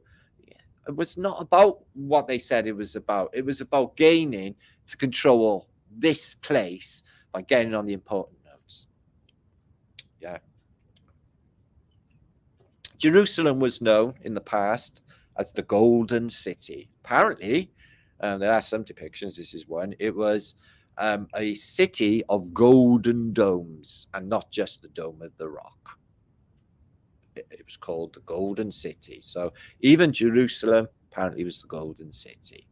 It was not about what they said it was about. It was about gaining to control this place by getting on the important nodes. Yeah. Jerusalem was known in the past as the Golden City. Apparently, there are some depictions. This is one. It was a city of golden domes, and not just the Dome of the Rock. It was called the Golden City. So even Jerusalem apparently was the Golden City.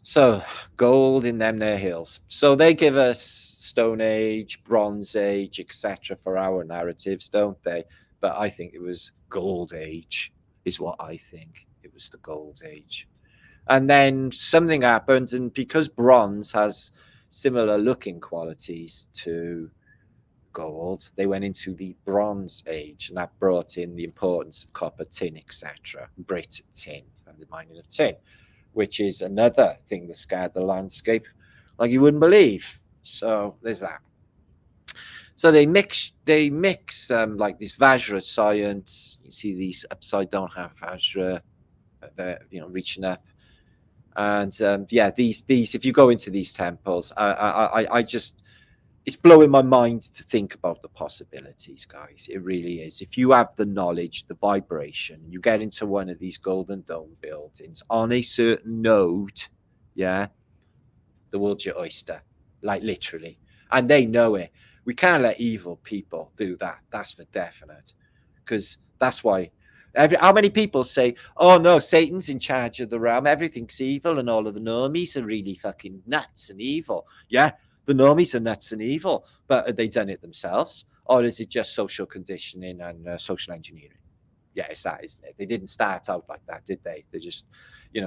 So gold in them their hills. So they give us Stone Age, Bronze Age, etc. for our narratives, don't they? But I think it was Gold Age is what I think. It was the Gold Age. And then something happened, and because bronze has similar looking qualities to gold, they went into the Bronze Age, and that brought in the importance of copper, tin, etc. Brit tin and the mining of tin, which is another thing that scarred the landscape like you wouldn't believe. So there's that. So they mix like this Vajra science. You see these upside down half Vajra, you know, reaching up. And yeah, these if you go into these temples, I just, it's blowing my mind to think about the possibilities, guys. It really is. If you have the knowledge, the vibration, you get into one of these golden dome buildings on a certain node, yeah, the world's your oyster, like literally. And they know it. We can't let evil people do that. That's for definite. Because that's why how many people say, oh no, Satan's in charge of the realm, everything's evil, and all of the normies are really fucking nuts and evil. Yeah, the normies are nuts and evil, but have they done it themselves? Or is it just social conditioning and social engineering? Yeah, it's that, isn't it? They didn't start out like that, did they? They just,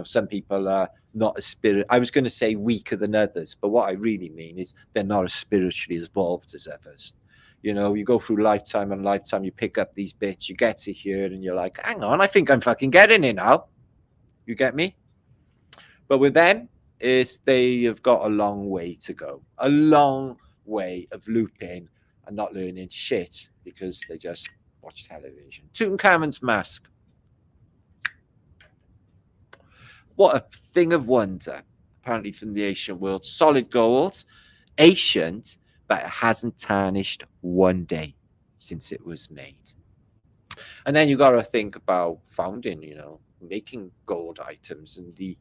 some people are not as I was going to say weaker than others, but what I really mean is they're not as spiritually evolved as others. You go through lifetime and lifetime, you pick up these bits, you get to here, and you're like, hang on, I think I'm fucking getting it now. You get me? But with them, they have got a long way to go. A long way of looping and not learning shit because they just watch television. Tutankhamun's mask. What a thing of wonder, apparently from the ancient world. Solid gold, ancient, but it hasn't tarnished one day since it was made. And then you got to think about founding, making gold items and the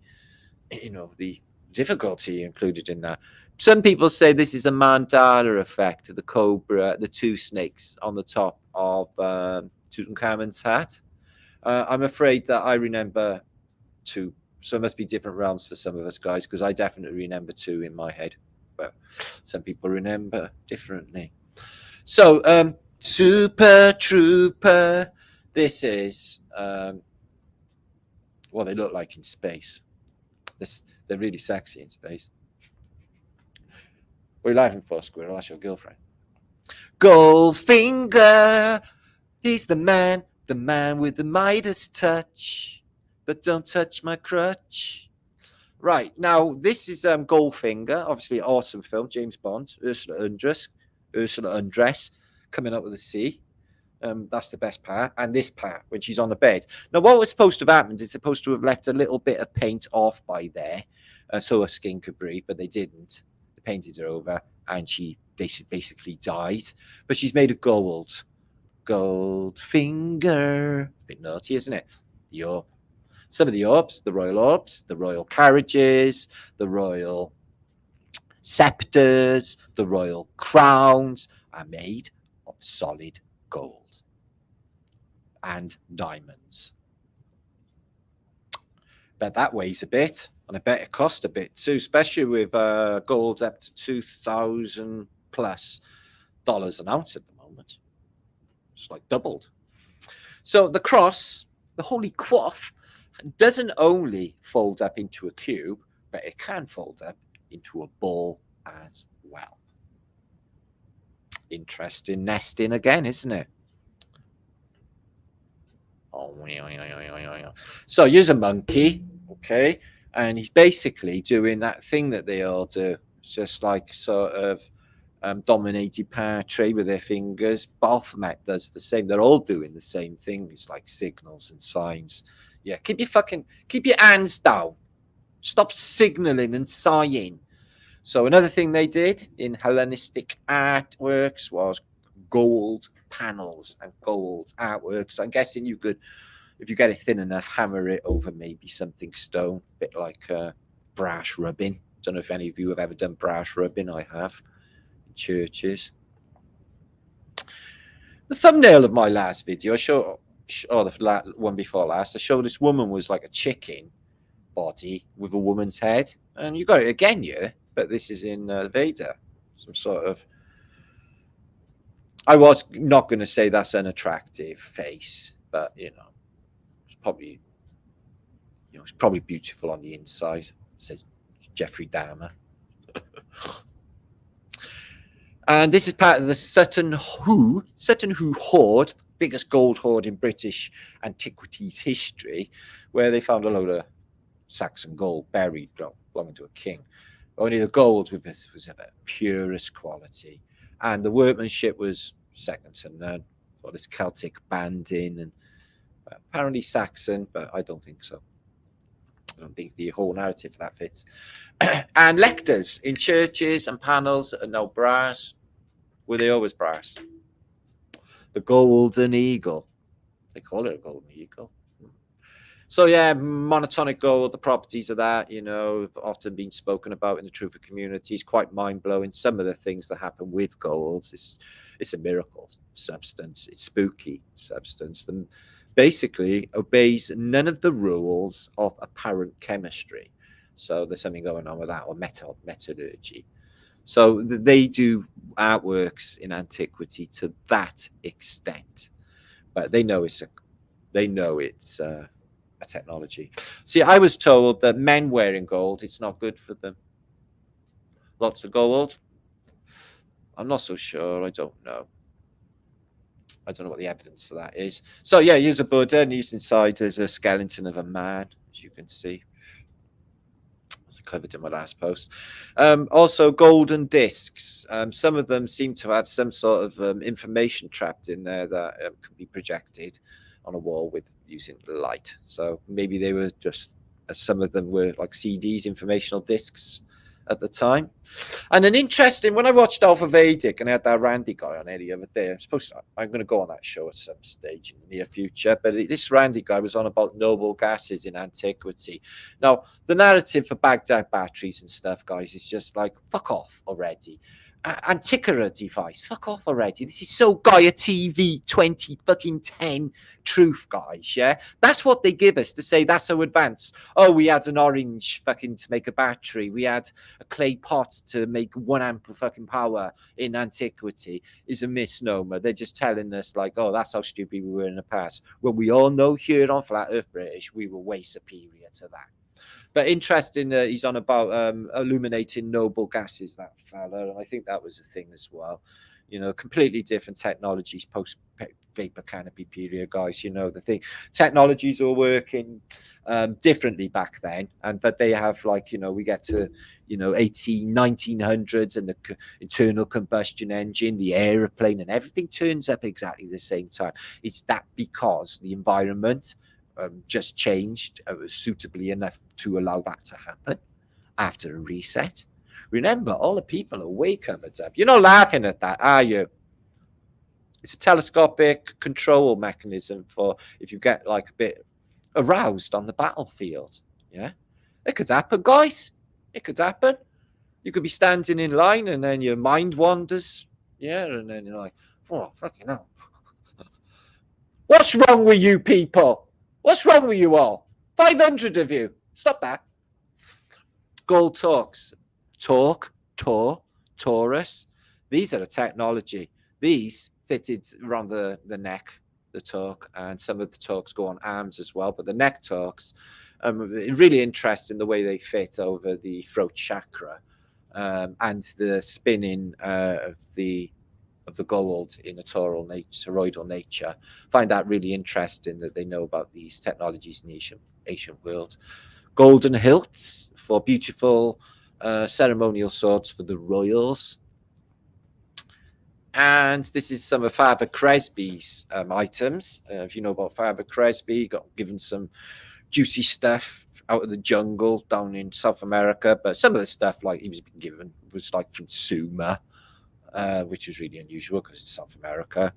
difficulty included in that. Some people say this is a Mandela effect, the cobra, the two snakes on the top of Tutankhamun's hat. I'm afraid that I remember two, so it must be different realms for some of us guys, because I definitely remember two in my head, but some people remember differently. So, Super Trooper, this is what they look like in space. They're really sexy in space. What are you laughing for, Squirrel? That's your girlfriend. Goldfinger, he's the man with the Midas touch. But don't touch my crutch. Right, now this is Goldfinger, obviously an awesome film, James Bond, Ursula Undress, coming up with a C. That's the best part. And this part, when she's on the bed. Now, what was supposed to have happened is supposed to have left a little bit of paint off by there so her skin could breathe, but they didn't. They painted her over and she basically died. But she's made of gold. Goldfinger. A bit naughty, isn't it? Yup. Some of the orbs, the royal carriages, the royal scepters, the royal crowns are made of solid gold and diamonds. Bet that weighs a bit, and I bet it costs a bit too, especially with gold up to $2,000 plus an ounce at the moment. It's like doubled. So the cross, the holy quaff, doesn't only fold up into a cube, but it can fold up into a ball as well. Interesting nesting again, isn't it? Oh, so here's a monkey, okay, and he's basically doing that thing that they all do. It's just like sort of dominated power trade with their fingers. Baphomet does the same. They're all doing the same thing. It's like signals and signs. Yeah, keep your hands down. Stop signaling and sighing. So another thing they did in Hellenistic artworks was gold panels and gold artworks. I'm guessing you could, if you get it thin enough, hammer it over maybe something stone, a bit like brass rubbing. Don't know if any of you have ever done brass rubbing. I have in churches. The thumbnail of my last video, the one before last, I showed this woman was like a chicken body with a woman's head, and you got it again, yeah. But this is in Vader, some sort of. I was not going to say that's an attractive face, but it's probably, it's probably beautiful on the inside. Says Jeffrey Dahmer. And this is part of the Sutton Hoo hoard, biggest gold hoard in British antiquities history, where they found a load of Saxon gold buried, belonging to a king. Only the gold with this was of a purest quality, and the workmanship was second to none. For this Celtic banding and apparently Saxon, but I don't think so. I don't think the whole narrative that fits. And lectors in churches and panels are now brass. Were they always brass? The golden eagle. They call it a golden eagle. So yeah, monotonic gold, the properties of that, have often been spoken about in the truther community. It's quite mind-blowing. Some of the things that happen with gold, it's a miracle substance. It's spooky substance. Basically obeys none of the rules of apparent chemistry. So there's something going on with that, or metallurgy. So they do artworks in antiquity to that extent, but they know it's a technology. See, I was told that men wearing gold, it's not good for them. Lots of gold. I'm not so sure. I don't know. I don't know what the evidence for that is. So yeah, here's a Buddha, and he's inside. There's a skeleton of a man, as you can see. As I covered in my last post. Also, golden discs. Some of them seem to have some sort of information trapped in there that can be projected on a wall with using the light. So maybe they were just, some of them were like CDs, informational discs at the time. And an interesting, when I watched Alpha Vedic and I had that Randy guy on there the other day, I'm going to go on that show at some stage in the near future, but this Randy guy was on about noble gases in antiquity. Now, the narrative for Baghdad batteries and stuff, guys, is just like, fuck off already. Antiquera device, fuck off already. This is so Gaia TV 2010 truth, guys. Yeah, that's what they give us to say that's so advanced. Oh, we had an orange fucking to make a battery. We had a clay pot to make 1 amp of fucking power in antiquity. Is a misnomer. They're just telling us like, oh, that's how stupid we were in the past. When we all know here on Flat Earth British, we were way superior to that. But interesting that he's on about illuminating noble gases, that fella, and I think that was a thing as well. You know, completely different technologies post vapor canopy period, guys. You know, the thing, technologies are working differently back then, but they have, like, you know, we get to, you know, 1900s and the internal combustion engine, the aeroplane, and everything turns up exactly the same time. Is that because the environment just changed suitably enough to allow that to happen after a reset? Remember, all the people awake on the top. You're not laughing at that, are you? It's a telescopic control mechanism for if you get like a bit aroused on the battlefield. Yeah, it could happen, guys. It could happen. You could be standing in line and then your mind wanders. Yeah, and then you're like, oh, fucking hell. What's wrong with you people? What's wrong with you all? 500 of you. Stop that. Gold talks. Taurus. These are a technology. These fitted around the neck, the talk, and some of the talks go on arms as well. But the neck talks, really interesting the way they fit over the throat chakra, and the spinning of the gold in a toroidal nature. Find that really interesting that they know about these technologies in the ancient world. Golden hilts for beautiful ceremonial swords for the royals. And this is some of Father Cresby's items. If you know about Father Cresby, got given some juicy stuff out of the jungle down in South America. But some of the stuff like he was being given was like from Sumer, which is really unusual because it's South America,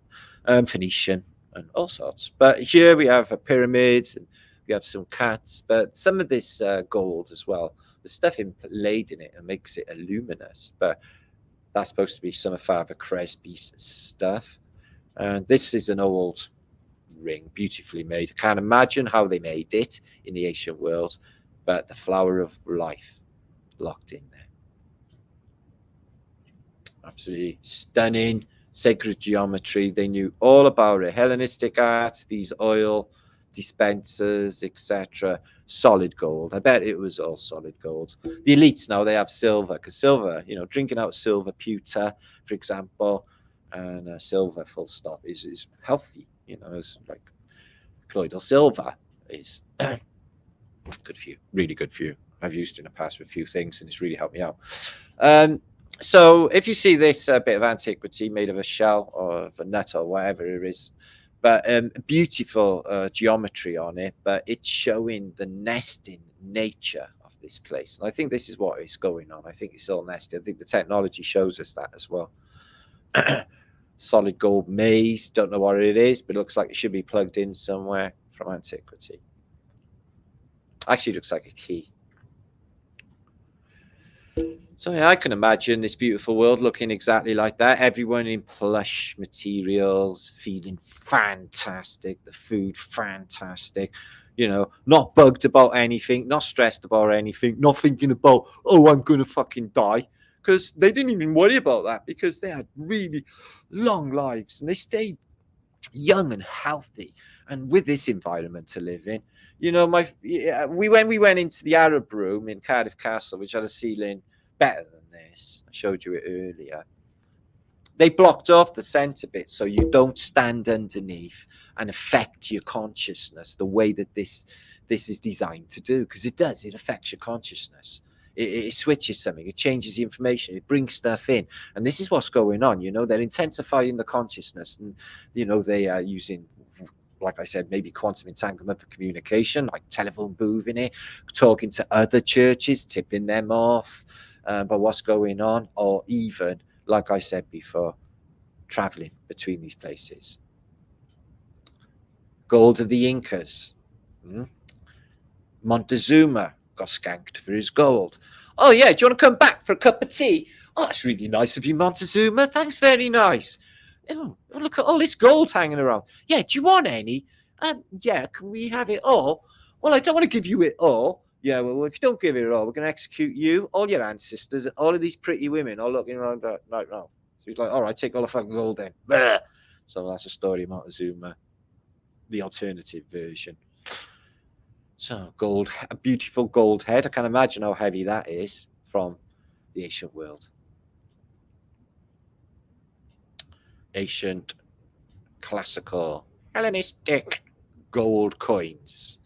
Phoenician, and all sorts. But here we have a pyramid, and we have some cats, but some of this gold as well, the stuff laid in it and makes it luminous. But that's supposed to be some of Father Cresby's stuff. And this is an old ring, beautifully made. I can't imagine how they made it in the ancient world, but the flower of life locked in there. Absolutely stunning, sacred geometry. They knew all about it. Hellenistic art, these oil dispensers, etc. Solid gold. I bet it was all solid gold. The elites now, they have silver, because silver, you know, drinking out silver pewter, for example, and silver full stop is healthy. You know, it's like colloidal silver is good for you, really good for you. I've used it in the past for a few things, and it's really helped me out. So if you see this bit of antiquity made of a shell or of a nut or whatever it is, but beautiful geometry on it, but it's showing the nesting nature of this place. And I think this is what is going on. I think it's all nested. I think the technology shows us that as well. Solid gold maze, don't know what it is, but it looks like it should be plugged in somewhere from antiquity. Actually, it looks like a key. So yeah, I can imagine this beautiful world looking exactly like that. Everyone in plush materials, feeling fantastic. The food, fantastic. You know, not bugged about anything, not stressed about anything, not thinking about, oh, I'm going to fucking die. because they didn't even worry about that because they had really long lives and they stayed young and healthy. And with this environment to live in, you know, when we went into the Arab room in Cardiff Castle, which had a ceiling better than this, I showed you it earlier. They blocked off the center bit so you don't stand underneath and affect your consciousness the way that this is designed to do, because it does. It affects your consciousness. It switches something. It changes the information. It brings stuff in, and this is what's going on. You know, they're intensifying the consciousness, and you know they are using, like I said, maybe quantum entanglement for communication, like telephone booth in it, talking to other churches, tipping them off about what's going on, or even, like I said before, traveling between these places. Gold of the Incas. Montezuma got skanked for his gold. Oh, yeah, do you want to come back for a cup of tea? Oh, that's really nice of you, Montezuma. Thanks, very nice. Oh, look at all this gold hanging around. Yeah, do you want any? Yeah, can we have it all? Well, I don't want to give you it all. Yeah, well, if you don't give it all, we're going to execute you, all your ancestors, all of these pretty women all looking around right now. So he's like, all right, take all the fucking gold then. Bleh. So that's the story of Montezuma, the alternative version. So gold, a beautiful gold head. I can imagine how heavy that is from the ancient world. Ancient, classical, Hellenistic gold coins.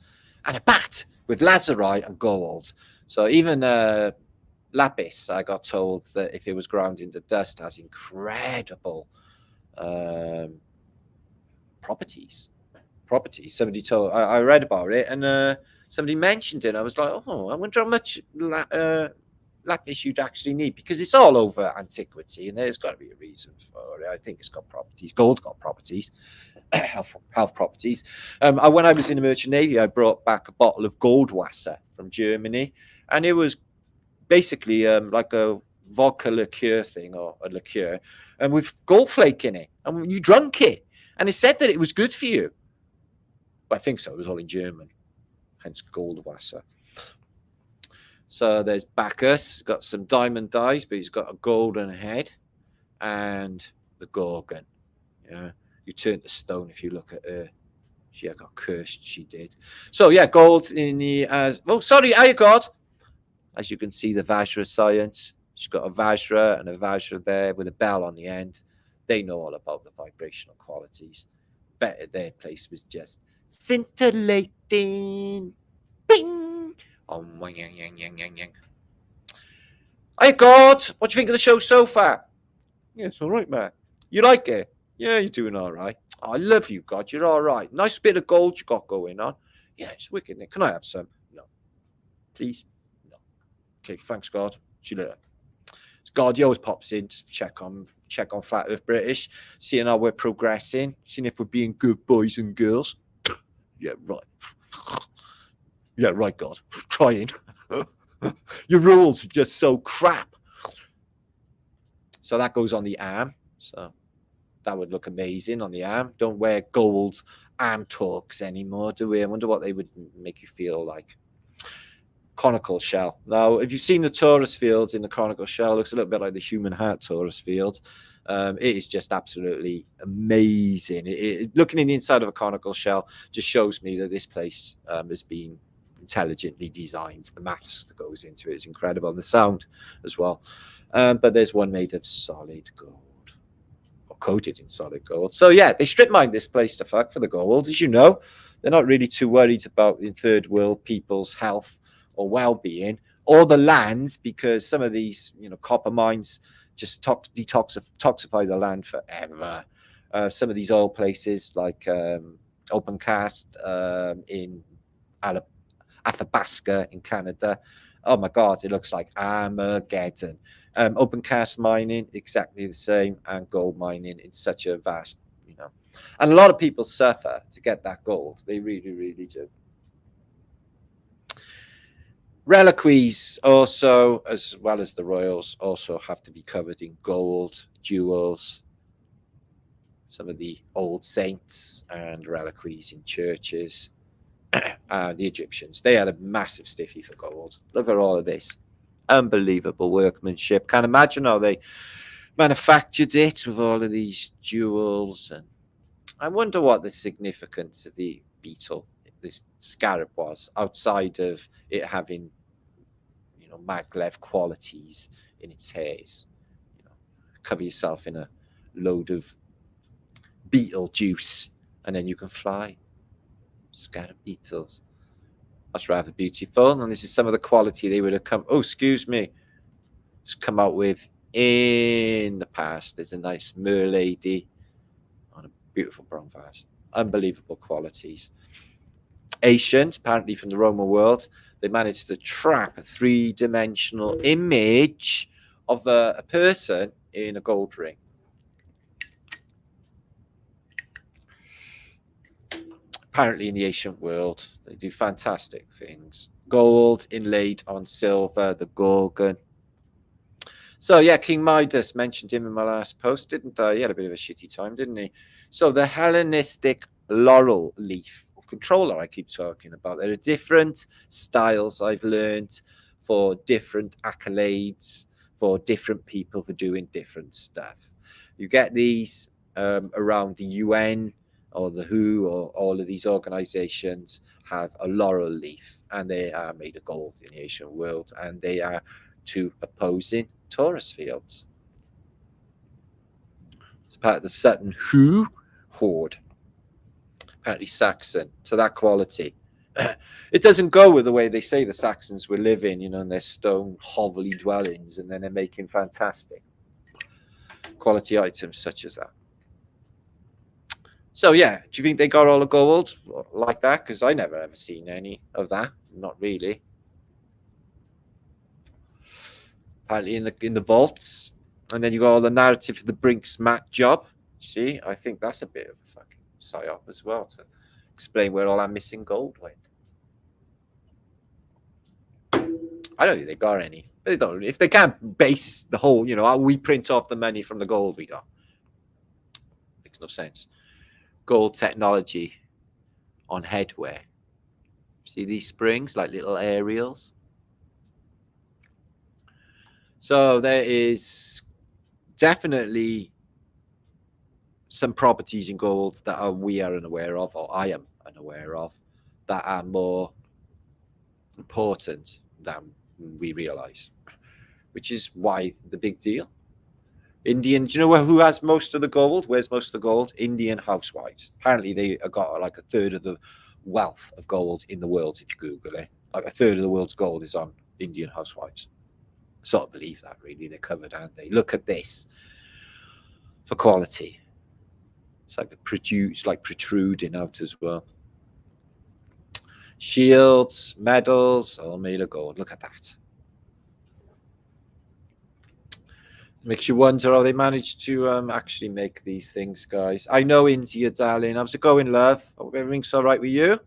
And a bat with lazurite and gold. So even lapis, I got told that if it was ground into dust, has incredible properties. Somebody told, I read about it, and somebody mentioned it. I was like, oh, I wonder how much lapis you'd actually need, because it's all over antiquity, and there's got to be a reason for it. I think it's got properties. Gold's got properties, health properties. When I was in the Merchant Navy, I brought back a bottle of Goldwasser from Germany, and it was basically like a vodka liqueur thing, or a liqueur, and with gold flake in it, and you drank it, and it said that it was good for you. I think so. It was all in German, hence Goldwasser. So there's Bacchus, got some diamond dies, but he's got a golden head, and the Gorgon. Yeah, you turn to stone if you look at her. She got cursed. She did. So yeah, gold in the. Oh, sorry, I got. As you can see, the Vajra science. She's got a Vajra and a Vajra there with a bell on the end. They know all about the vibrational qualities. Better their place was just scintillating. Bing! Oh, yang, yang, yang, yang, yang. Hey, God, what do you think of the show so far? Yeah, it's all right, man. You like it? Yeah, you're doing all right. Oh, I love you, God. You're all right. Nice bit of gold you got going on. Yeah, it's wicked. Can I have some? No. Please? No. Okay, thanks, God. See you later. God, he always pops in to check on Flat Earth British, seeing how we're progressing, seeing if we're being good boys and girls. Yeah, right. Yeah, right, God. Trying. Your rules are just so crap. So that goes on the arm. So that would look amazing on the arm. Don't wear gold arm talks anymore, do we? I wonder what they would make you feel like. Conical shell. Now, if you've seen the torus fields in the conical shell, it looks a little bit like the human heart torus field. It is just absolutely amazing. Looking in the inside of a conical shell just shows me that this place has been intelligently designed. The maths that goes into it is incredible, and the sound as well. But there's one made of solid gold, or coated in solid gold. So yeah, they strip mined this place to fuck for the gold. As you know, they're not really too worried about in third world people's health or well-being, or the lands, because some of these, copper mines just detoxify the land forever. Some of these oil places, like open cast in Athabasca in Canada, oh my God, it looks like Armageddon. Open cast mining, exactly the same, and gold mining in such a vast, and a lot of people suffer to get that gold. They really, really do. Reliquaries also, as well as the royals, also have to be covered in gold, jewels. Some of the old saints and reliquaries in churches. The Egyptians, they had a massive stiffy for gold. Look at all of this. Unbelievable workmanship. Can't imagine how they manufactured it with all of these jewels. And I wonder what the significance of the beetle, this scarab, was, outside of it having, maglev qualities in its hairs. Cover yourself in a load of beetle juice and then you can fly. Scarab beetles. That's rather beautiful. And this is some of the quality they would have come out with in the past. There's a nice mer lady on a beautiful brown vase. Unbelievable qualities. Ancient, apparently from the Roman world, they managed to trap a three-dimensional image of a person in a gold ring. Apparently in the ancient world, they do fantastic things. Gold inlaid on silver, the Gorgon. So yeah, King Midas, mentioned him in my last post, didn't I? He had a bit of a shitty time, didn't he? So the Hellenistic laurel leaf controller I keep talking about. There are different styles I've learned for different accolades, for different people for doing different stuff. You get these around the UN or the WHO, or all of these organizations have a laurel leaf, and they are made of gold in the ancient world, and they are to opposing torus fields. It's part of the Sutton Hoo hoard. Apparently Saxon, so that quality. It doesn't go with the way they say the Saxons were living, in their stone hovelly dwellings, and then they're making fantastic quality items such as that. So yeah, do you think they got all the gold like that? Because I never ever seen any of that. Not really. Apparently in the vaults, and then you got all the narrative for the Brinks Mac job. See, I think that's a bit of a fucking psyop as well to explain where all that missing gold went. I don't think they got any. But they don't. If they can't base the whole, we print off the money from the gold we got. Makes no sense. Gold technology on headwear. See these springs like little aerials? So there is definitely some properties in gold that we are unaware of, or I am unaware of, that are more important than we realize, which is why the big deal. Indian, do you know who has most of the gold? Where's most of the gold? Indian housewives. Apparently they got like a third of the wealth of gold in the world, if you Google it. Like a third of the world's gold is on Indian housewives. I sort of believe that, really. They're covered, aren't they? Look at this for quality. It's like protruding out as well. Shields, medals, all made of gold. Look at that. Makes you wonder how they managed to actually make these things, guys. I know India, darling. How's it going, love? Hope everything's all right with you.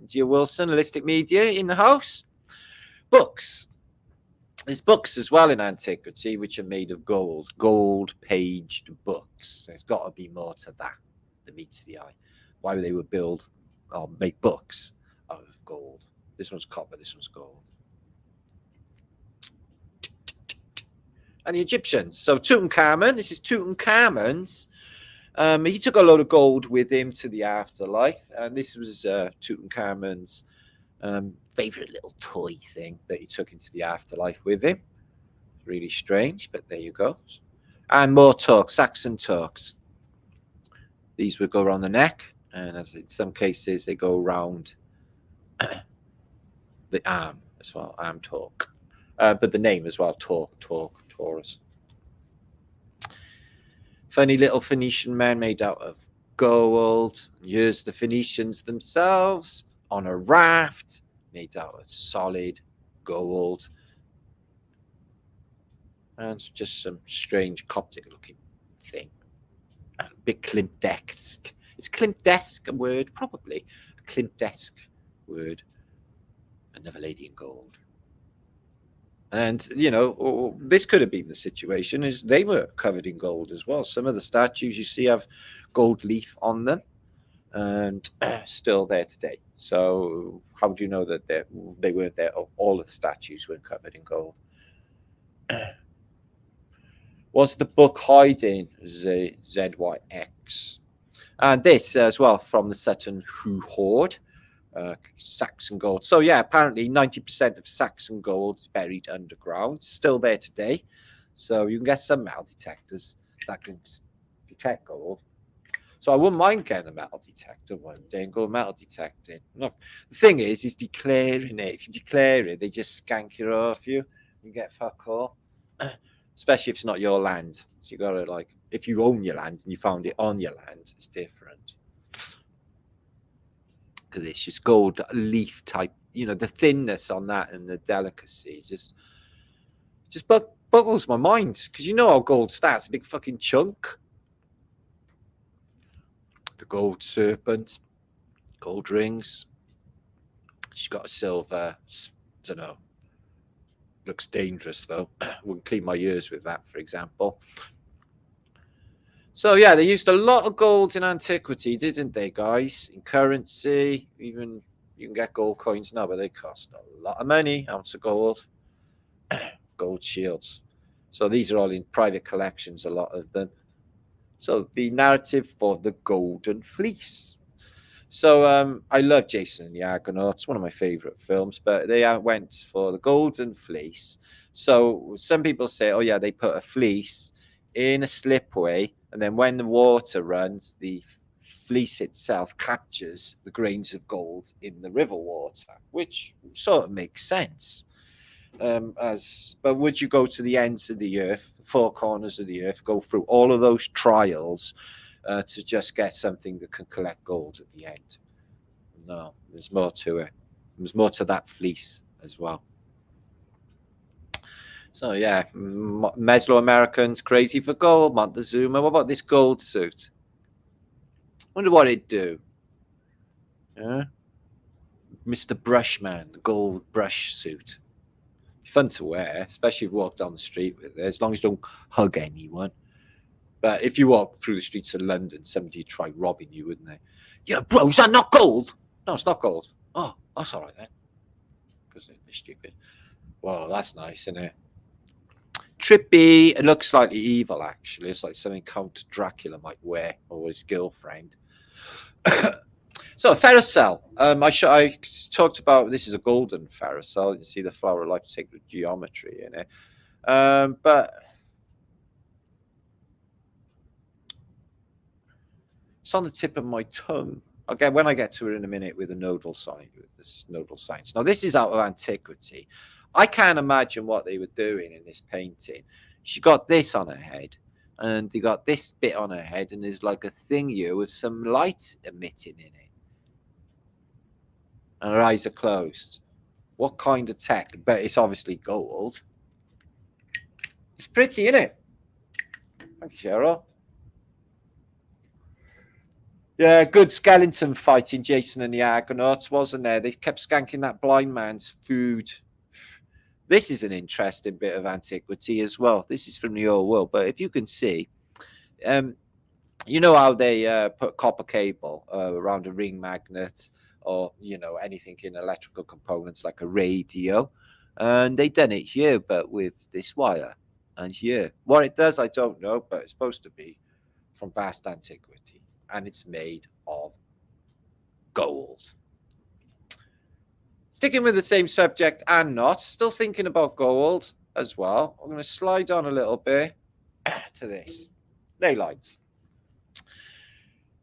India Wilson, Holistic Media in the house. Books. There's books as well in antiquity which are made of gold-paged books. There's got to be more to that than meets the eye. Why they would build or make books out of gold. This one's copper, this one's gold. And the Egyptians. So Tutankhamun, this is Tutankhamun's. He took a load of gold with him to the afterlife. And this was Tutankhamun's favorite little toy thing that he took into the afterlife with him. Really strange, but there you go. And more talks, Saxon talks. These would go around the neck, and as in some cases they go around the arm as well, arm talk. But the name as well, Taurus. Funny little Phoenician man made out of gold. Here's the Phoenicians themselves on a raft made out of solid gold. And just some strange Coptic looking thing. A bit Klimt-esque. Is Klimt-esque a word? Probably. A Klimt-esque word. Another lady in gold. And, this could have been the situation, is they were covered in gold as well. Some of the statues you see have gold leaf on them and still there today. So how do you know that they weren't there? All of the statues were covered in gold. Was the book hiding ZYX? And this as well from the Sutton Hoo Hoard, Saxon gold. So yeah, apparently 90% of Saxon gold is buried underground, still there today. So you can get some metal detectors that can detect gold. So I wouldn't mind getting a metal detector one day and go metal detecting. Look, the thing is declaring it. If you declare it, they just skank it off you. You get fuck all. Especially if it's not your land. So you gotta like, if you own your land and you found it on your land, it's different. Because it's just gold leaf type, you know, the thinness on that and the delicacy just boggles my mind. Because you know how gold starts, a big fucking chunk. The gold serpent, gold rings. She's got a silver, don't know. Looks dangerous though. Wouldn't clean my ears with that, for example. So yeah, they used a lot of gold in antiquity, didn't they, guys? In currency, even you can get gold coins now, but they cost a lot of money. Ounce of gold, gold shields. So these are all in private collections, a lot of them. So the narrative for the Golden Fleece. So I love Jason and the Argonauts, one of my favorite films, but they went for the Golden Fleece. So some people say, oh yeah, they put a fleece in a slipway, and then when the water runs, the fleece itself captures the grains of gold in the river water, which sort of makes sense. But would you go to the ends of the earth, four corners of the earth, go through all of those trials to just get something that can collect gold at the end? No, there's more to it. There's more to that fleece as well. So yeah, Mesoamericans crazy for gold. Montezuma. What about this gold suit? Wonder what it'd do. Yeah, Mr. Brushman, the gold brush suit. Fun to wear, especially if you walk down the street with it, as long as you don't hug anyone. But if you walk through the streets of London, somebody would try robbing you, wouldn't they? Yeah, bro, is that not gold? No, it's not gold. Oh, that's all right then. Because they're stupid. Well, that's nice, isn't it? Trippy. It looks slightly evil, actually. It's like something Count Dracula might wear, or his girlfriend. So, Ferrocell. I talked about this is a golden Ferrocell. You see the flower of life sacred geometry in it. But it's on the tip of my tongue. Okay, when I get to it in a minute with a nodal sign, with this nodal signs. Now, this is out of antiquity. I can't imagine what they were doing in this painting. She got this on her head, and they got this bit on her head, and there's like a thing here with some light emitting in it. And her eyes are closed. What kind of tech? But it's obviously gold. It's pretty, isn't it? Thank you, Cheryl. Yeah, good skeleton fight in Jason and the Argonauts, wasn't there? They kept skanking that blind man's food. This is an interesting bit of antiquity as well. This is from the old world, but if you can see, you know how they put copper cable around a ring magnet, or you know anything in electrical components like a radio, and they done it here, but with this wire. And here, what it does, I don't know, but it's supposed to be from vast antiquity, and it's made of gold. Sticking with the same subject and not, still thinking about gold as well. I'm going to slide on a little bit to this. Leylines.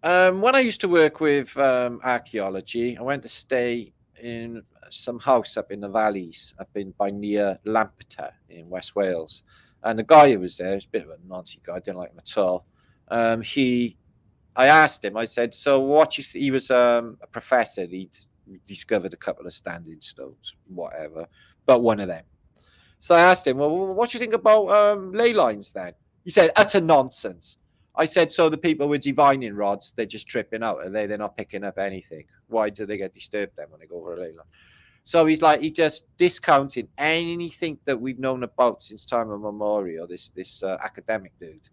When I used to work with archaeology, I went to stay in some house up in the valleys, up in by near Lampeter in West Wales. And the guy who was there was a bit of a naughty guy. I didn't like him at all. I asked him, I said, so what you see? He was a professor. He'd discovered a couple of standing stones, whatever, but one of them. So I asked him, well, what do you think about ley lines then? He said, utter nonsense. I said, so the people with divining rods, they're just tripping out, are they? They're not picking up anything. Why do they get disturbed then when they go over a ley line? So he's like, he just discounting anything that we've known about since time immemorial, this academic dude.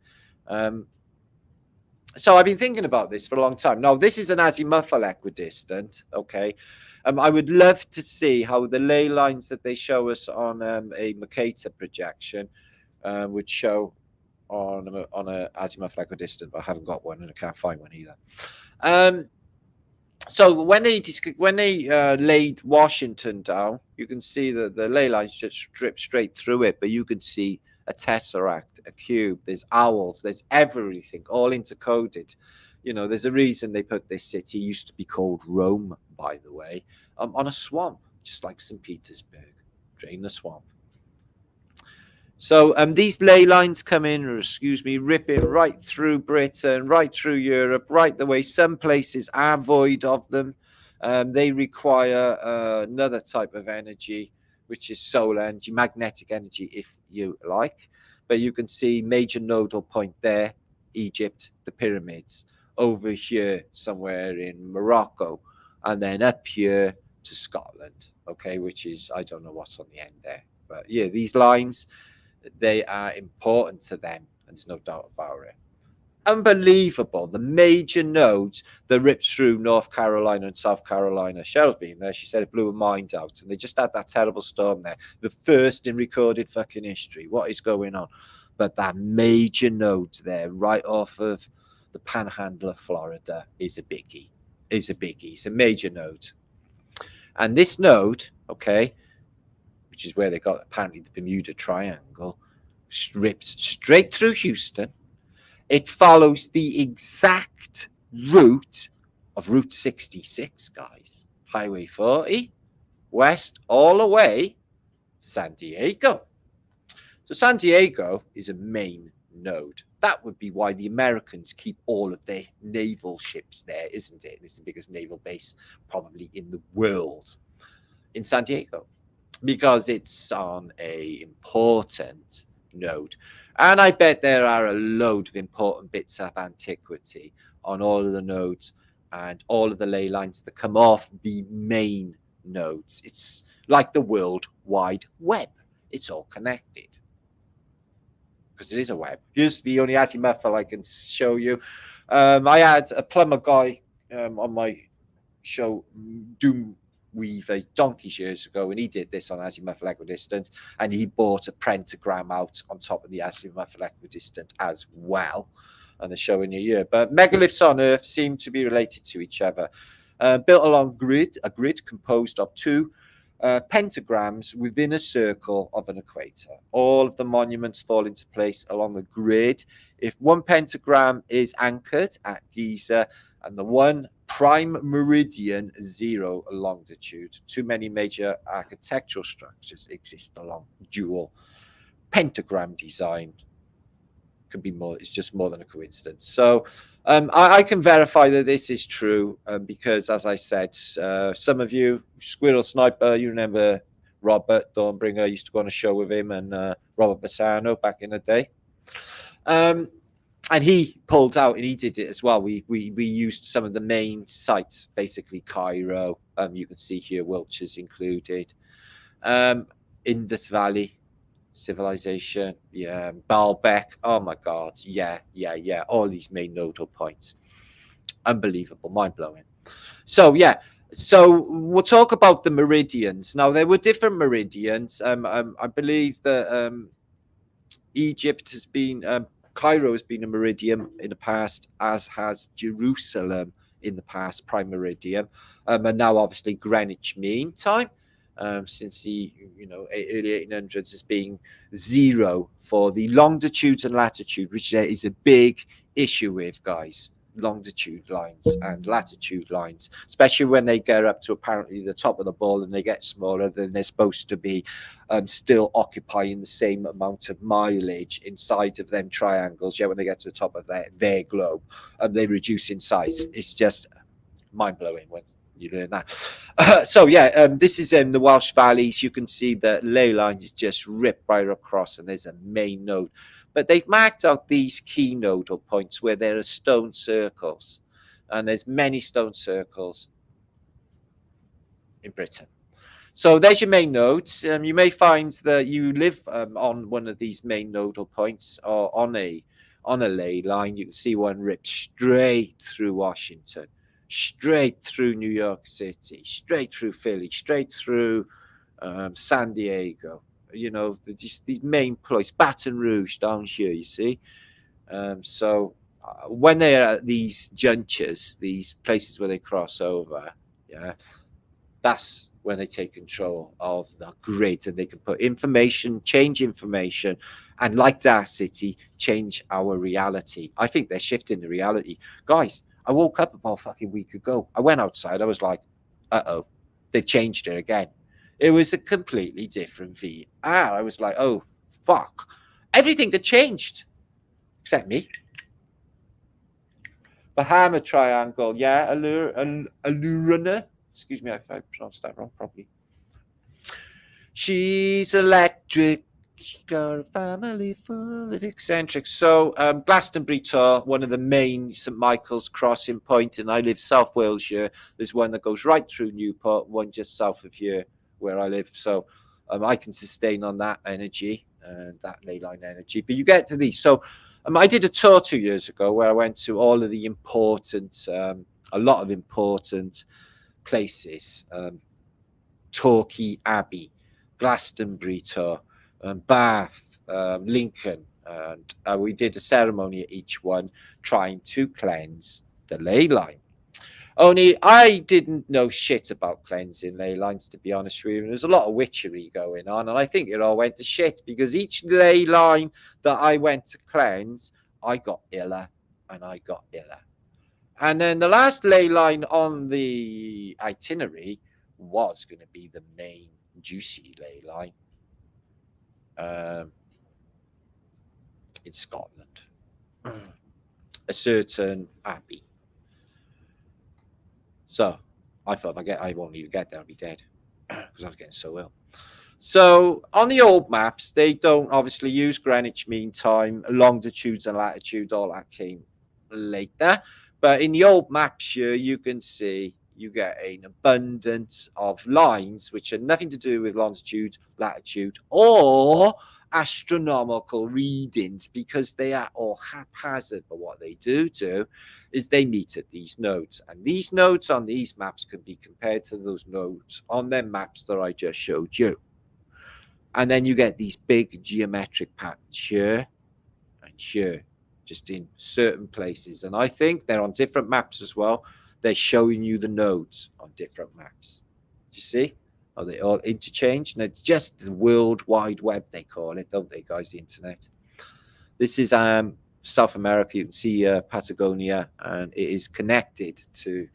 So I've been thinking about this for a long time. Now, this is an azimuthal equidistant, okay? I would love to see how the ley lines that they show us on a Mercator projection would show on a azimuth equidistant, but I haven't got one and I can't find one either. So when they laid Washington down, you can see that the ley lines just strip straight through it, but you can see a tesseract, a cube, there's owls, there's everything all intercoded. You know, there's a reason they put this city, used to be called Rome, by the way, on a swamp, just like St. Petersburg, drain the swamp. So these ley lines come in, or excuse me, ripping right through Britain, right through Europe, right the way. Some places are void of them. They require another type of energy, which is solar energy, magnetic energy, if you like. But you can see major nodal point there, Egypt, the pyramids. Over here, somewhere in Morocco, and then up here to Scotland, okay, which is, I don't know what's on the end there. But yeah, these lines, they are important to them, and there's no doubt about it. Unbelievable. The major nodes that rips through North Carolina and South Carolina. Cheryl's been there. She said it blew her mind out. And they just had that terrible storm there. The first in recorded fucking history. What is going on? But that major node there, right off of the panhandle of Florida, is a biggie. It's a major node. And this node, okay, which is where they got apparently the Bermuda Triangle, rips straight through Houston. It follows the exact route of Route 66, guys. Highway 40, west all the way to San Diego. So San Diego is a main node. That would be why the Americans keep all of their naval ships there, isn't it? It's the biggest naval base probably in the world, in San Diego, because it's on a important node. And I bet there are a load of important bits of antiquity on all of the nodes and all of the ley lines that come off the main nodes. It's like the World Wide Web. It's all connected, because it is a web. Here's the only azimuth I can show you. I had a plumber guy on my show, Doom Weaver, donkeys years ago, and he did this on azimuth equidistant, and he bought a pentagram out on top of the azimuth equidistant as well. And they're showing you here. But megaliths on Earth seem to be related to each other. Built along a grid composed of two pentagrams within a circle of an equator. All of the monuments fall into place along the grid. If one pentagram is anchored at Giza and the one prime meridian 0 longitude, too many major architectural structures exist along dual pentagram design. Could be more, it's just more than a coincidence. So I can verify that this is true because, as I said, some of you, Squirrel Sniper, you remember Robert Dornbringer, used to go on a show with him, and Robert Bassano back in the day. And he pulled out, and he did it as well. We used some of the main sites, basically Cairo. You can see here Wiltshire's included. Indus Valley civilization, yeah, Baalbek, oh my god, yeah, all these main nodal points. Unbelievable, mind-blowing. So yeah, so we'll talk about the meridians. Now, there were different meridians. I believe that Egypt has been, Cairo has been a meridian in the past, as has Jerusalem in the past, prime meridian, and now obviously Greenwich Mean Time. Since the early 1800s as being 0 for the longitude and latitude, which there is a big issue with, guys. Longitude lines and latitude lines, especially when they get up to apparently the top of the ball and they get smaller, then they're supposed to be still occupying the same amount of mileage inside of them triangles. Yeah, when they get to the top of their globe, they reduce in size. It's just mind-blowing when you learn that. So yeah, this is in the Welsh valleys. You can see the ley lines is just ripped right across, and there's a main node. But they've marked out these key nodal points where there are stone circles, and there's many stone circles in Britain. So there's your main nodes. You may find that you live on one of these main nodal points or on a ley line. You can see one ripped straight through Washington. straight through New York City, straight through Philly, straight through San Diego. You know, these main places, Baton Rouge down here, you see. So when they are at these junctures, these places where they cross over, yeah, that's when they take control of the grid, and they can put information, change information, and like Dark City, change our reality. I think they're shifting the reality. Guys, I woke up about a fucking week ago. I went outside. I was like, uh-oh, they've changed it again. It was a completely different VR. I was like, oh, fuck. Everything had changed, except me. Bahama Triangle, yeah, Allurana. Excuse me if I pronounced that wrong properly. She's electric. She got a family full of eccentrics. So Glastonbury Tor, one of the main St Michael's crossing point, and I live South Wales here. There's one that goes right through Newport, one just south of here where I live. So I can sustain on that energy and that ley line energy. But you get to these. So I did a tour 2 years ago where I went to all of the important, a lot of important places. Torquay Abbey, Glastonbury Tor, Bath, Lincoln, and we did a ceremony at each one trying to cleanse the ley line. Only I didn't know shit about cleansing ley lines, to be honest with you. There's a lot of witchery going on, and I think it all went to shit because each ley line that I went to cleanse, I got iller and I got iller. And then the last ley line on the itinerary was going to be the main juicy ley line in Scotland, a certain abbey. So I thought I won't even get there, I'll be dead because I was getting so ill. So on the old maps, they don't obviously use Greenwich Mean Time, longitudes and latitude, all that came later. But in the old maps here, you can see you get an abundance of lines which are nothing to do with longitude, latitude, or astronomical readings, because they are all haphazard. But what they do is they meet at these nodes, and these nodes on these maps can be compared to those nodes on their maps that I just showed you. And then you get these big geometric patterns here and here, just in certain places. And I think they're on different maps as well. They're showing you the nodes on different maps. Do you see? Are they all interchanged? And it's just the World Wide Web, they call it, don't they, guys? The internet. This is South America. You can see Patagonia, and it is connected to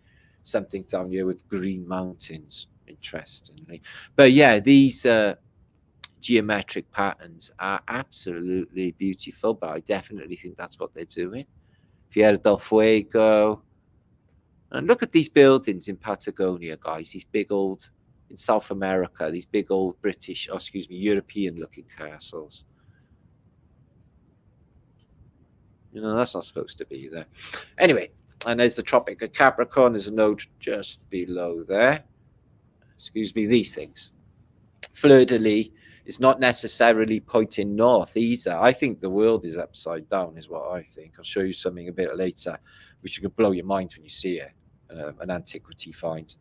something down here with green mountains, interestingly. But yeah, these geometric patterns are absolutely beautiful, but I definitely think that's what they're doing. Tierra del Fuego. And look at these buildings in Patagonia, guys. These big old, in South America, these big old British, or excuse me, European-looking castles. You know, that's not supposed to be there. Anyway, and there's the Tropic of Capricorn. There's a node just below there. Excuse me, these things. Fleur-de-lis is not necessarily pointing north either. I think the world is upside down, is what I think. I'll show you something a bit later, which could blow your mind when you see it. An antiquity find.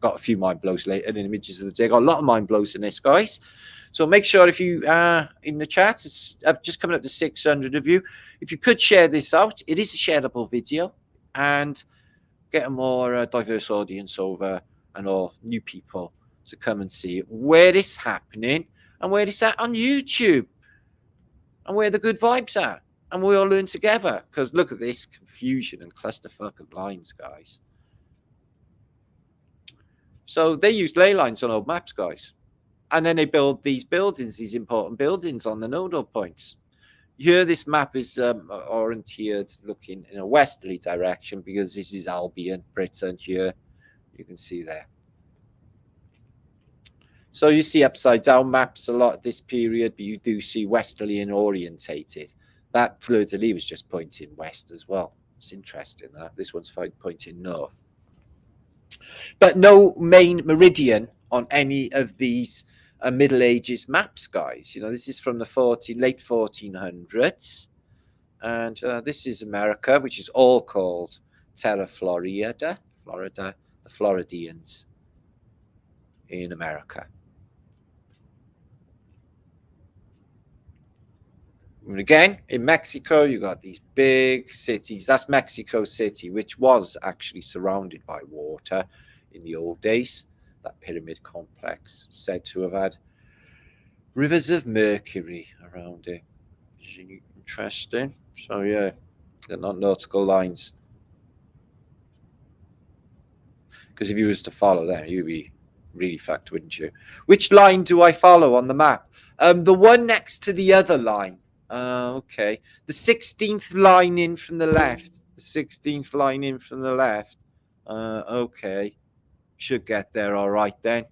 Got a few mind blows later in images of the day. Got a lot of mind blows in this, guys. So make sure if you are in the chat, I've just coming up to 600 of you. If you could share this out, it is a shareable video, and get a more diverse audience over, and all new people to come and see where it's happening and where it's at on YouTube and where the good vibes are. And we all learn together, because look at this confusion and clusterfuck of lines, guys. So they use ley lines on old maps, guys. And then they build these buildings, these important buildings on the nodal points. Here, this map is oriented looking in a westerly direction, because this is Albion, Britain here. You can see there. So you see upside down maps a lot at this period, but you do see westerly and orientated. That fleur-de-lis was just pointing west as well. It's interesting that this one's pointing north. But no main meridian on any of these Middle Ages maps, guys. You know, this is from the late 1400s. And this is America, which is all called Terra Florida. Florida, the Floridians in America. And again, in Mexico, you got these big cities. That's Mexico City, which was actually surrounded by water in the old days. That pyramid complex said to have had rivers of mercury around it. Interesting. So yeah, they're not nautical lines. Because if you was to follow them, you'd be really fucked, wouldn't you? Which line do I follow on the map? The one next to the other line. Okay. The 16th line in from the left. The 16th line in from the left. Okay. Should get there all right then.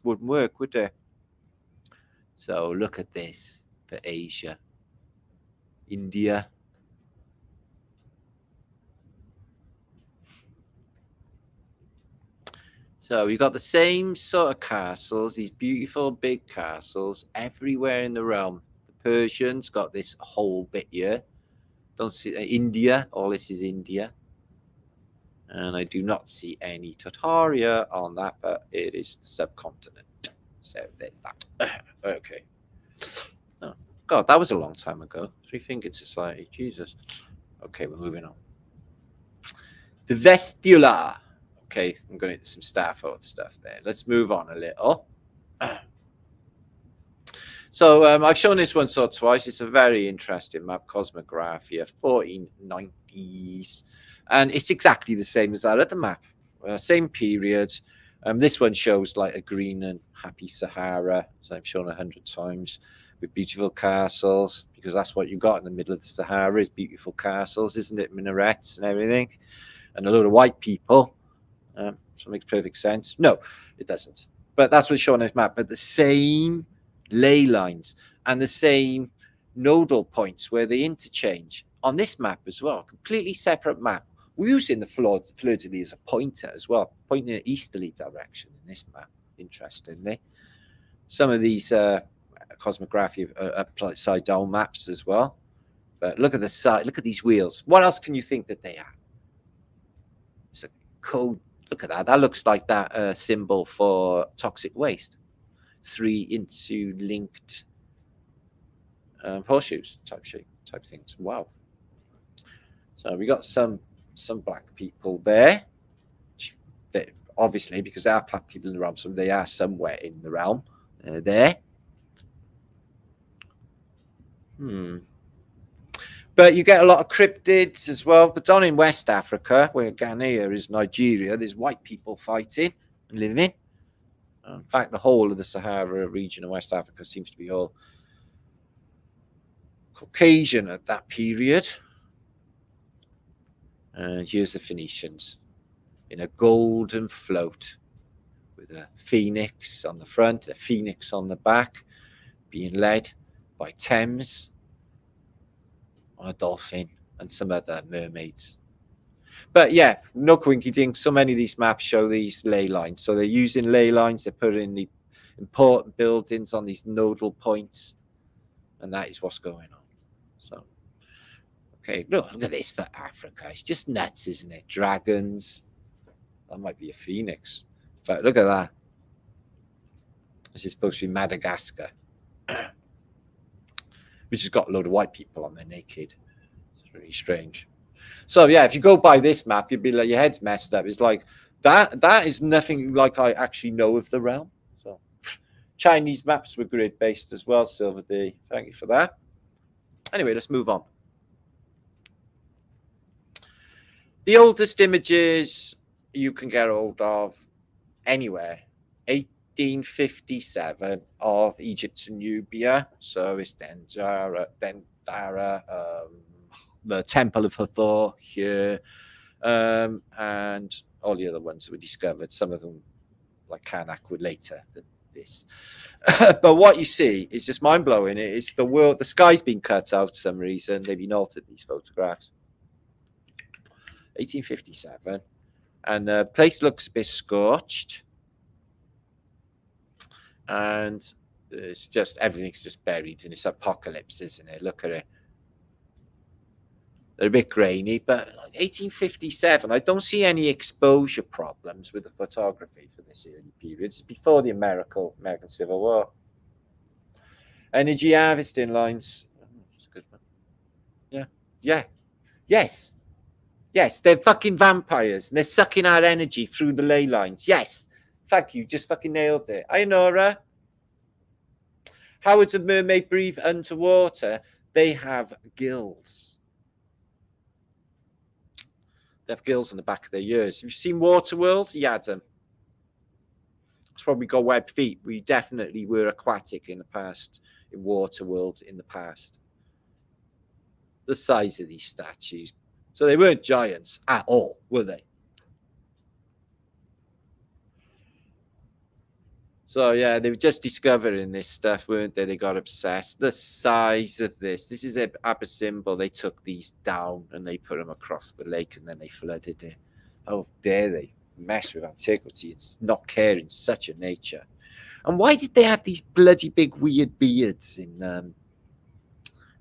Wouldn't work, would it? So look at this for Asia. India. So we've got the same sort of castles, these beautiful big castles everywhere in the realm. The Persians got this whole bit here. Don't see India. All this is India. And I do not see any Tartaria on that, but it is the subcontinent. So there's that. Okay. Oh, God, that was a long time ago. Three-fingered society. Jesus. Okay, we're moving on. The Vestula. Okay, I'm going to some Stafford stuff there. Let's move on a little. So I've shown this one sort of twice. It's a very interesting map, Cosmographia, 1490s. And it's exactly the same as that other map. Same period. This one shows like a green and happy Sahara, as I've shown 100 times, with beautiful castles, because that's what you got in the middle of the Sahara is beautiful castles, isn't it? Minarets and everything. And a load of white people. So it makes perfect sense. No, it doesn't. But that's what's shown on this map. But the same ley lines and the same nodal points where they interchange on this map as well. Completely separate map. We're using the Flaterday as a pointer as well, pointing in an easterly direction in this map, interestingly. Some of these Cosmography are upside down maps as well. But look at the side, look at these wheels. What else can you think that they are? It's a code. Look at that. That looks like that symbol for toxic waste. 3 interlinked horseshoes type things. Wow. So we got some black people there. Obviously, because there are black people in the realm, so they are somewhere in the realm. There. But you get a lot of cryptids as well. But down in West Africa, where Ghanaian is Nigeria, there's white people fighting and living. In fact, the whole of the Sahara region of West Africa seems to be all Caucasian at that period. And here's the Phoenicians in a golden float with a phoenix on the front, a phoenix on the back, being led by Thames on a dolphin and some other mermaids. But yeah, no quinky dink. So many of these maps show these ley lines. So they're using ley lines. They're putting the important buildings on these nodal points. And that is what's going on. So, okay, look at this for Africa. It's just nuts, isn't it? Dragons. That might be a phoenix. But look at that. This is supposed to be Madagascar. Which has got a load of white people on there naked. It's really strange. So yeah, if you go by this map, you'd be like, your head's messed up. It's like that is nothing like I actually know of the realm. So Chinese maps were grid based as well, Silver D. Thank you for that. Anyway, let's move on. The oldest images you can get hold of anywhere, 1857 of Egypt and Nubia. So it's Dendara, the Temple of Hathor here, and all the other ones that were discovered. Some of them, like Karnak, were later than this. But what you see is just mind-blowing. It's the world. The sky's been cut out for some reason. They've been altered, these photographs. 1857. And the place looks a bit scorched. And it's just, everything's just buried in this apocalypse, isn't it? Look at it. They're a bit grainy, but like 1857, I don't see any exposure problems with the photography for this early period. It's before the American Civil War. Energy harvesting lines. That's a good one. Yeah. Yeah. Yes. Yes. They're fucking vampires and they're sucking our energy through the ley lines. Yes. Thank you. Just fucking nailed it. Hi, Nora. How would a mermaid breathe underwater? They have gills. They have gills on the back of their ears. Have you seen Waterworld? Yeah, Adam. That's why we got web feet. We definitely were aquatic in the past, in Waterworld in the past. The size of these statues. So they weren't giants at all, were they? So yeah, they were just discovering this stuff, weren't they? They got obsessed. The size of this. This is Abyssinian. They took these down and they put them across the lake and then they flooded it. How dare they mess with antiquity? It's not caring such a nature. And why did they have these bloody big weird beards in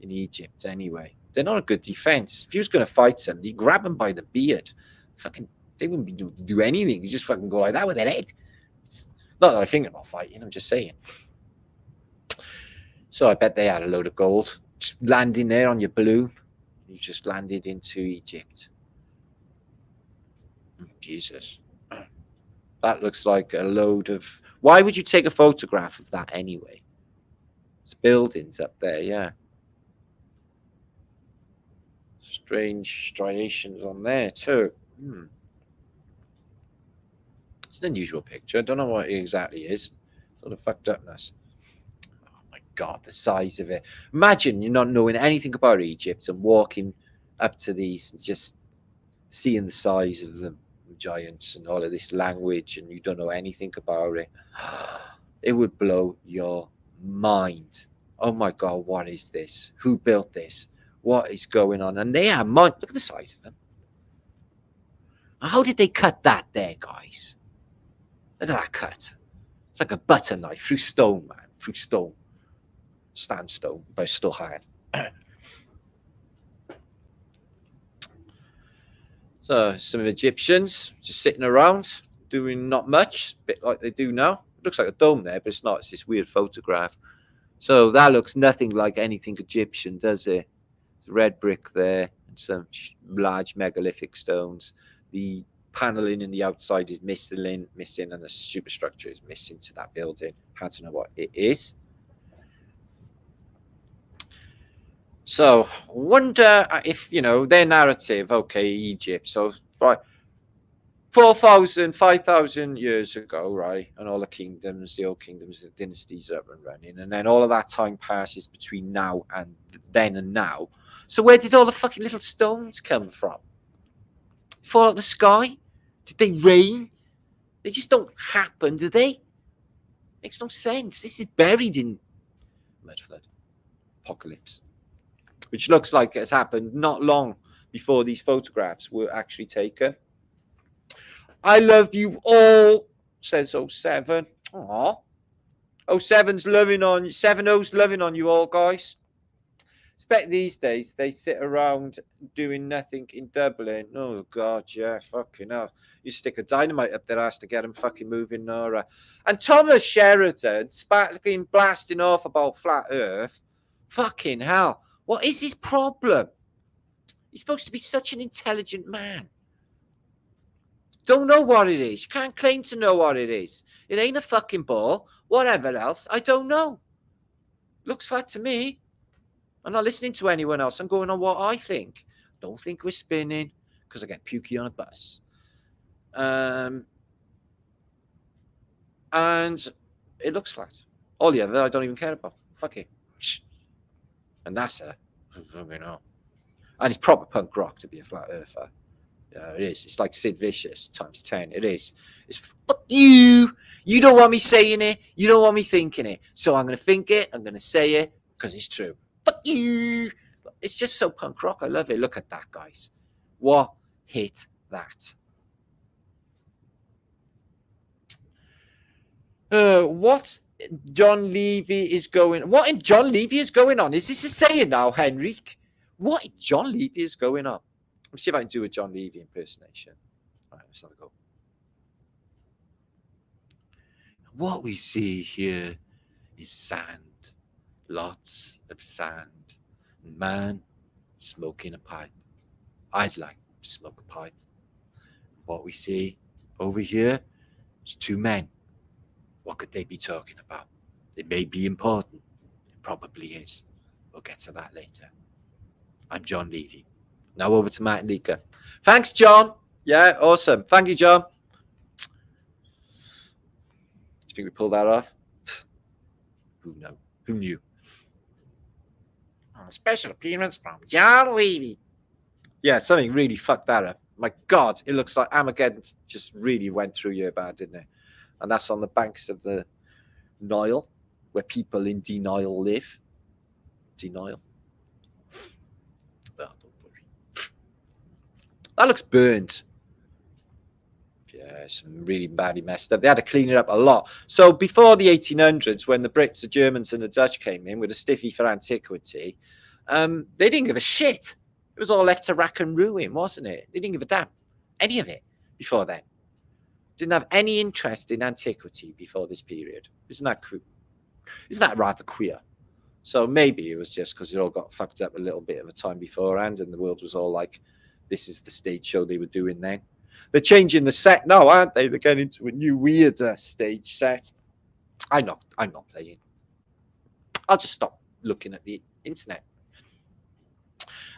Egypt anyway? They're not a good defense. If you was going to fight them, you grab them by the beard. Fucking, they wouldn't be do anything. You just fucking go like that with their head. Not that I think about fighting, I'm just saying. So I bet they had a load of gold. Just landing there on your balloon. You just landed into Egypt. Jesus. That looks like a load of... Why would you take a photograph of that anyway? There's buildings up there, yeah. Strange striations on there too. It's an unusual picture. I don't know what it exactly is. Sort of fucked upness. Oh my God, the size of it. Imagine you're not knowing anything about Egypt and walking up to these and just seeing the size of them, the giants and all of this language, and you don't know anything about it. It would blow your mind. Oh my God, what is this? Who built this? What is going on? And they are look at the size of them. How did they cut that there, guys? Look at that cut. It's like a butter knife through stone, man. Through stone. Sandstone, but it's still hard. So some Egyptians just sitting around doing not much, a bit like they do now. It looks like a dome there, but it's not. It's this weird photograph. So that looks nothing like anything Egyptian, does it? There's a red brick there and some large megalithic stones. The paneling in the outside is missing, and the superstructure is missing to that building. Hard to know what it is. So wonder if, you know, their narrative, okay, Egypt. So right, 4,000, 5,000 years ago, right, and all the kingdoms, the old kingdoms, the dynasties are up and running, and then all of that time passes between now and then and now. So where did all the fucking little stones come from? Fall out of the sky? Did they rain? They just don't happen, do they? Makes no sense. This is buried in mud flood, apocalypse, which looks like it's happened not long before these photographs were actually taken. I love you all, says 07. Aw. 07's loving on you. 70's loving on you all, guys. Expect these days they sit around doing nothing in Dublin. Oh God, yeah, fucking hell. You stick a dynamite up their ass to get them fucking moving, Nora. And Thomas Sheridan fucking blasting off about flat Earth. Fucking hell. What is his problem? He's supposed to be such an intelligent man. Don't know what it is. You can't claim to know what it is. It ain't a fucking ball. Whatever else, I don't know. Looks flat to me. I'm not listening to anyone else. I'm going on what I think. Don't think we're spinning because I get pukey on a bus. And it looks flat. All the other I don't even care about. Fuck it. And NASA, you know. And it's proper punk rock to be a flat earther. Yeah, it is. It's like Sid Vicious times 10. It is. It's fuck you. You don't want me saying it. You don't want me thinking it. So I'm going to think it. I'm going to say it because it's true. Fuck you. It's just so punk rock. I love it. Look at that, guys. What hit that? What John Levy is going? What in John Levy is going on? Is this a saying now, Henrik? What John Levy is going on? Let's see if I can do a John Levy impersonation. All right, let's have a go. What we see here is sand, lots of sand, and man smoking a pipe. I'd like to smoke a pipe. What we see over here is two men. What could they be talking about? It may be important. It probably is. We'll get to that later. I'm John Levy. Now over to Matt and Lika. Thanks, John. Yeah, awesome. Thank you, John. Do you think we pulled that off? Who knew? Who knew? A special appearance from John Levy. Yeah, something really fucked that up. My God, it looks like Armageddon just really went through your bad, didn't it? And that's on the banks of the Nile, where people in denial live. Denial. Oh, don't worry. That looks burned. Yeah, some really badly messed up. They had to clean it up a lot. So before the 1800s, when the Brits, the Germans, and the Dutch came in with a stiffy for antiquity, they didn't give a shit. It was all left to rack and ruin, wasn't it? They didn't give a damn. Any of it before then. Didn't have any interest in antiquity before this period. Isn't that rather queer? So maybe it was just because it all got fucked up a little bit of a time beforehand, and the world was all like, this is the stage show they were doing then. They're changing the set now, aren't they? They're getting into a new weirder stage set. I'm not playing. I'll just stop looking at the internet.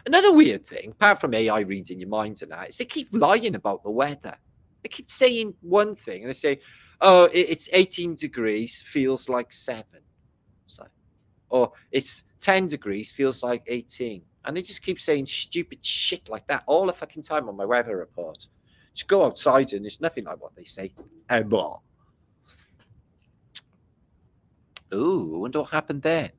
Another weird thing, apart from AI reading your mind and that, is they keep lying about the weather. They keep saying one thing, and they say, oh, it's 18 degrees, feels like 7. So, or it's 10 degrees, feels like 18. And they just keep saying stupid shit like that all the fucking time on my weather report. Just go outside and it's nothing like what they say. Ooh, I wonder what happened there.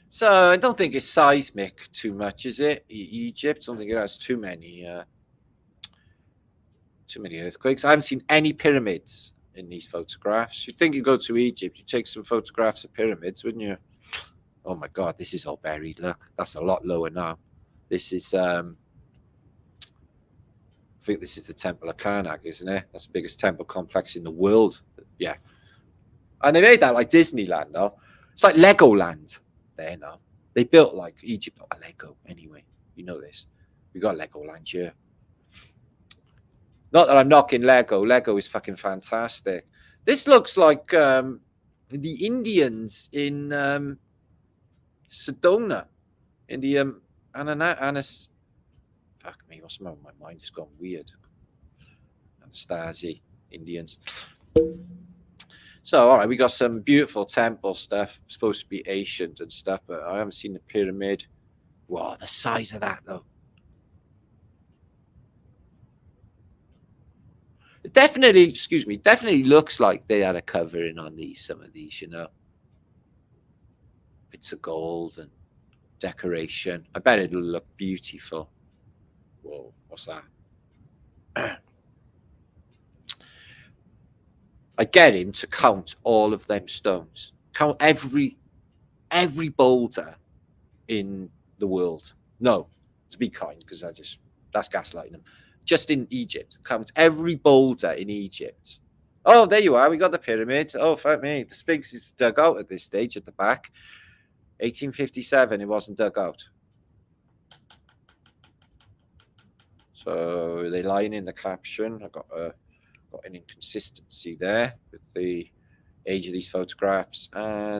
So I don't think it's seismic too much, is it? Egypt, I don't think it has too many earthquakes. I haven't seen any pyramids in these photographs. You'd think you go to Egypt, you take some photographs of pyramids, wouldn't you? Oh my God, this is all buried. Look, that's a lot lower now. This is I think this is the Temple of Karnak, isn't it? That's the biggest temple complex in the world. Yeah. And they made that like Disneyland now. It's like Legoland there now. They built like Egypt, not a Lego anyway. You know this. We got Legoland here. Not that I'm knocking Lego. Lego is fucking fantastic. This looks like the Indians in Sedona, in the Ananas. Fuck me, what's my mind? It's gone weird. Anastasi, Indians. So, all right, we got some beautiful temple stuff. It's supposed to be ancient and stuff, but I haven't seen the pyramid. Wow, the size of that, though. It definitely, definitely looks like they had a covering on some of these, you know. Bits of gold and decoration. I bet it'll look beautiful. Whoa, what's that? I get him to count all of them stones. Count every boulder in the world. No, to be kind, because that's gaslighting them. Just in Egypt. Count every boulder in Egypt. Oh, there you are. We got the pyramid. Oh, fuck me. The Sphinx is dug out at this stage at the back. 1857, it wasn't dug out. So they line in the caption. I got an inconsistency there with the age of these photographs.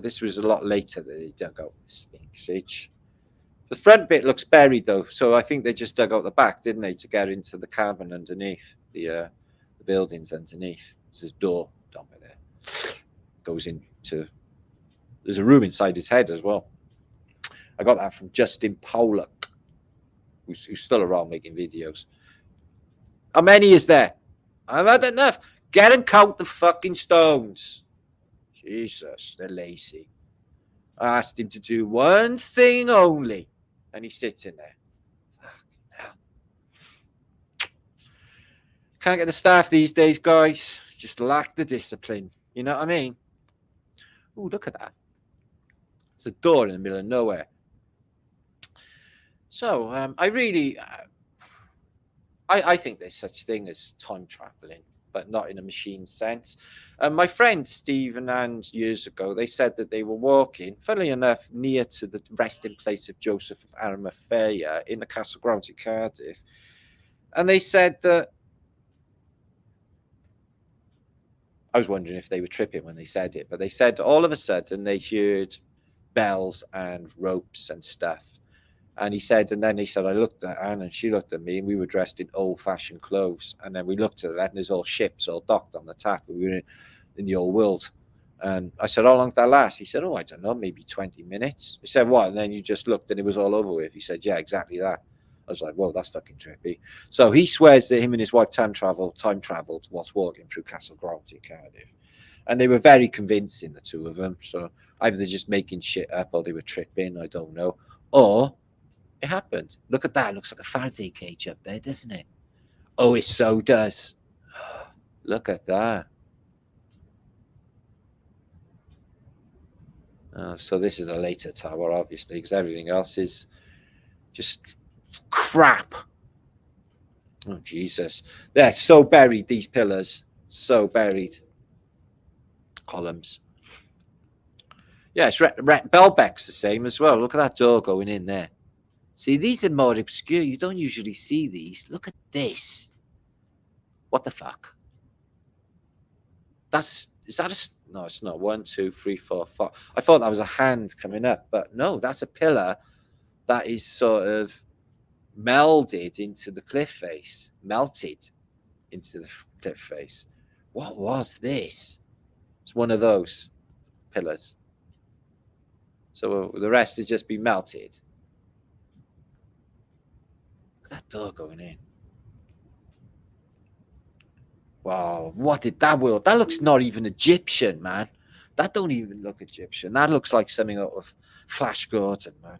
This was a lot later that they dug out the Sphinx. The front bit looks buried though, so I think they just dug out the back, didn't they, to get into the cavern underneath the buildings underneath. There's a door down by there. Goes into. There's a room inside his head as well. I got that from Justin Pollock, who's still around making videos. How many is there? I've had enough. Get and count the fucking stones. Jesus, they're lazy. I asked him to do one thing only, and he's sitting there. Fucking hell. Can't get the staff these days, guys. Just lack the discipline. You know what I mean? Oh, look at that. It's a door in the middle of nowhere. So I really, I think there's such thing as time traveling, but not in a machine sense. My friend Stephen and years ago, they said that they were walking, funnily enough, near to the resting place of Joseph of Arimathea in the castle grounds in Cardiff. And they said that, I was wondering if they were tripping when they said it, but they said all of a sudden they heard bells and ropes and stuff. And he said, and then he said, I looked at Anne and she looked at me, and we were dressed in old fashioned clothes. And then we looked at that, and there's all ships all docked on the Taff. We were in the old world. And I said, how long did that last? He said, oh, I don't know, maybe 20 minutes. He said, what? And then you just looked and it was all over with. He said, yeah, exactly that. I was like, whoa, that's fucking trippy. So he swears that him and his wife time traveled whilst walking through Castle Grounds in Cardiff. And they were very convincing, the two of them. So either they're just making shit up or they were tripping, I don't know. Or it happened. Look at that. It looks like a Faraday cage up there, doesn't it? Oh, it so does. Look at that. So this is a later tower, obviously, because everything else is just crap. Oh, Jesus. They're so buried, these pillars. So buried. Columns. Yeah, it's Belbeck's the same as well. Look at that door going in there. See, these are more obscure. You don't usually see these. Look at this. What the fuck? Is that a... No, it's not. 1, 2, 3, 4, 5. I thought that was a hand coming up, but no, that's a pillar that is sort of melded into the cliff face, melted into the cliff face. What was this? It's one of those pillars. So the rest has just been melted. Look at that door going in. Wow, what did that world? That looks not even Egyptian, man. That don't even look Egyptian. That looks like something out of Flash Gordon, man.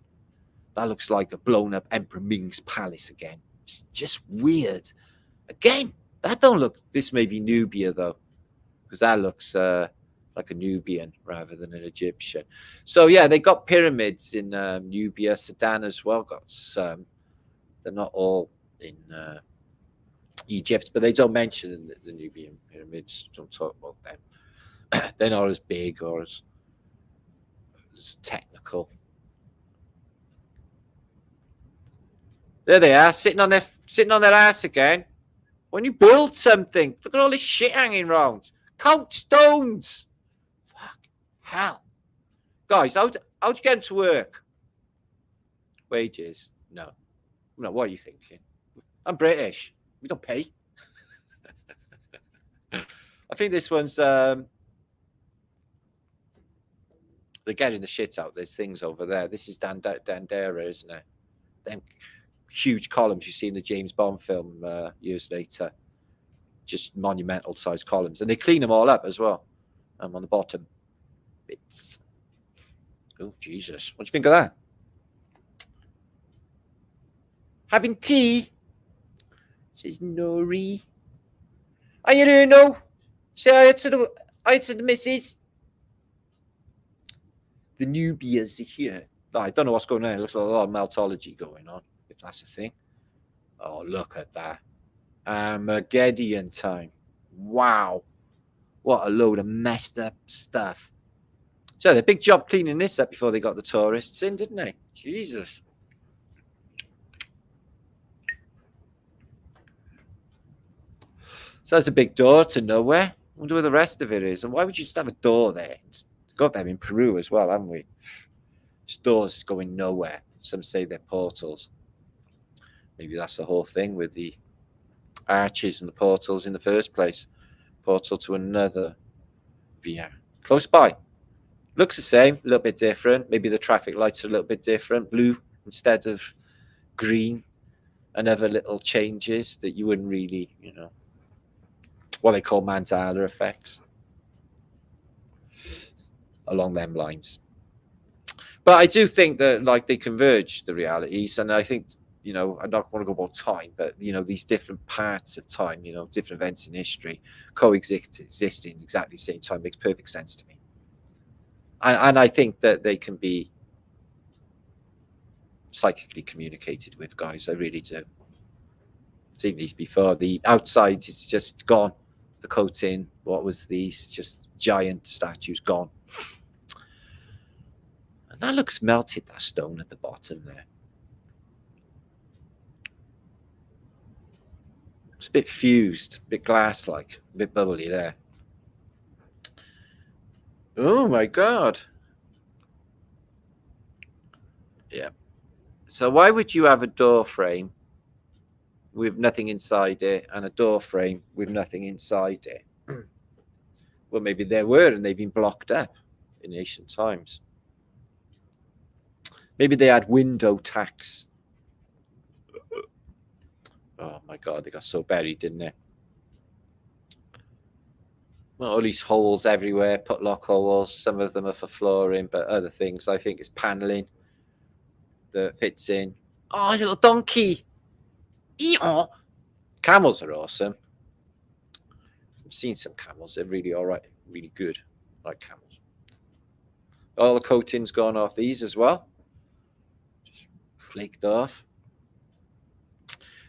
That looks like a blown up Emperor Ming's palace again. It's just weird. Again, that don't look... This may be Nubia, though, because that looks like a Nubian rather than an Egyptian. So, yeah, they got pyramids in Nubia. Sudan as well got some. They're not all in Egypt, but they don't mention the Nubian pyramids. Don't talk about them. They're not as big or as technical. There they are, sitting on their ass again. When you build something, look at all this shit hanging around. Count stones. Fuck hell, guys. How'd you get to work? Wages? No. What are you thinking? I'm British. We don't pay. I think this one's they're getting the shit out. There's things over there. This is Dandera, isn't it? Them huge columns you see in the James Bond film years later. Just monumental size columns. And they clean them all up as well. On the bottom bits. Oh, Jesus. What do you think of that? Having tea? Says Nori. How you doing, no? Say hi to the missus. The Nubians are here. Oh, I don't know what's going on. It looks like a lot of meltology going on, if that's a thing. Oh, look at that. Armageddon time. Wow. What a load of messed up stuff. So they did a big job cleaning this up before they got the tourists in, didn't they? Jesus. So that's a big door to nowhere. I wonder where the rest of it is. And why would you just have a door there? It's got them in Peru as well, haven't we? It's doors going nowhere. Some say they're portals. Maybe that's the whole thing with the arches and the portals in the first place. Portal to another via close by. Looks the same, a little bit different. Maybe the traffic lights are a little bit different. Blue instead of green. And other little changes that you wouldn't really, what they call Mandela effects. Along them lines. But I do think that they converge, the realities. And I think, I don't want to go about time, but, these different parts of time, different events in history existing exactly the same time makes perfect sense to me. And I think that they can be psychically communicated with, guys. I really do. Seen these before. The outside is just gone. The coating, what was these? Just giant statues gone. And that looks melted, that stone at the bottom there. It's a bit fused, a bit glass-like, a bit bubbly there. Oh my God. Yeah. So why would you have a door frame with nothing inside it and a door frame with nothing inside it? Well, maybe there were and they've been blocked up in ancient times. Maybe they had window tacks. Oh my God, they got so buried, didn't they? Well, all these holes everywhere, put-lock holes. Some of them are for flooring, but other things, I think, is paneling that fits in. Oh, it's a little donkey. Eeyore. Camels are awesome. I've seen some camels. They're really all right, really good. I like camels. All the coating's gone off these as well. Just flaked off.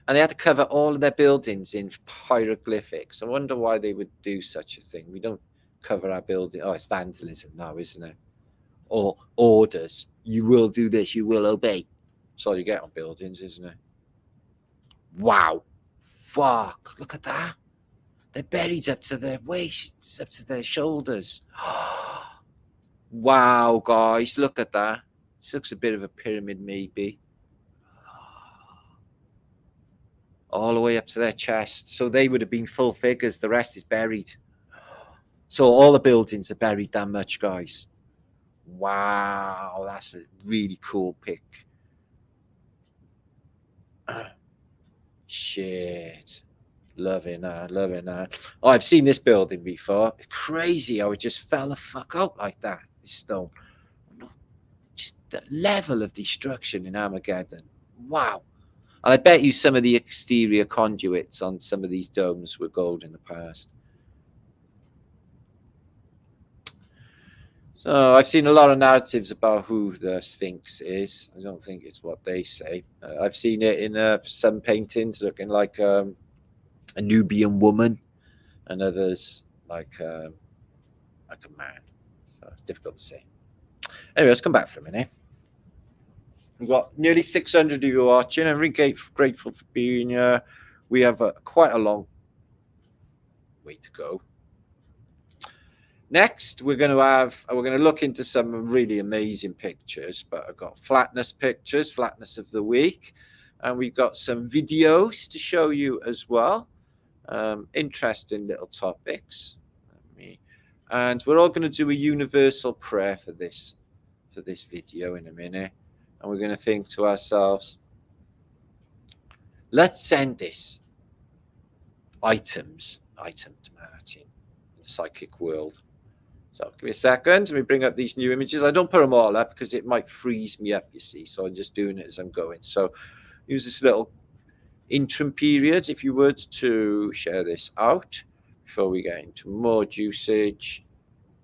And they had to cover all of their buildings in hieroglyphics. I wonder why they would do such a thing. We don't cover our building. Oh, it's vandalism now, isn't it? Or orders. You will do this. You will obey. That's all you get on buildings, isn't it? Wow. Fuck. Look at that. They're buried up to their waists, up to their shoulders. Wow, guys. Look at that. This looks a bit of a pyramid, maybe. All the way up to their chest. So they would have been full figures. The rest is buried. So all the buildings are buried that much, guys. Wow, that's a really cool pic. Shit. Loving that, loving that. Oh, I've seen this building before. It's crazy how it just fell the fuck out like that. This stone. Just the level of destruction in Armageddon. Wow. And I bet you some of the exterior conduits on some of these domes were gold in the past. So I've seen a lot of narratives about who the Sphinx is. I don't think it's what they say. I've seen it in some paintings looking like a Nubian woman, and others like a man. So it's difficult to say. Anyway, let's come back for a minute. We've got nearly 600 of you watching. I'm really grateful for being here. We have quite a long way to go. Next, we're going to look into some really amazing pictures, but I've got flatness pictures, flatness of the week, and we've got some videos to show you as well. Interesting little topics. And we're all going to do a universal prayer for this video in a minute. And we're going to think to ourselves, let's send this item to Martin in the psychic world. So give me a second. Let me bring up these new images. I don't put them all up because it might freeze me up, you see. So I'm just doing it as I'm going. So use this little interim period, if you would, to share this out before we get into more usage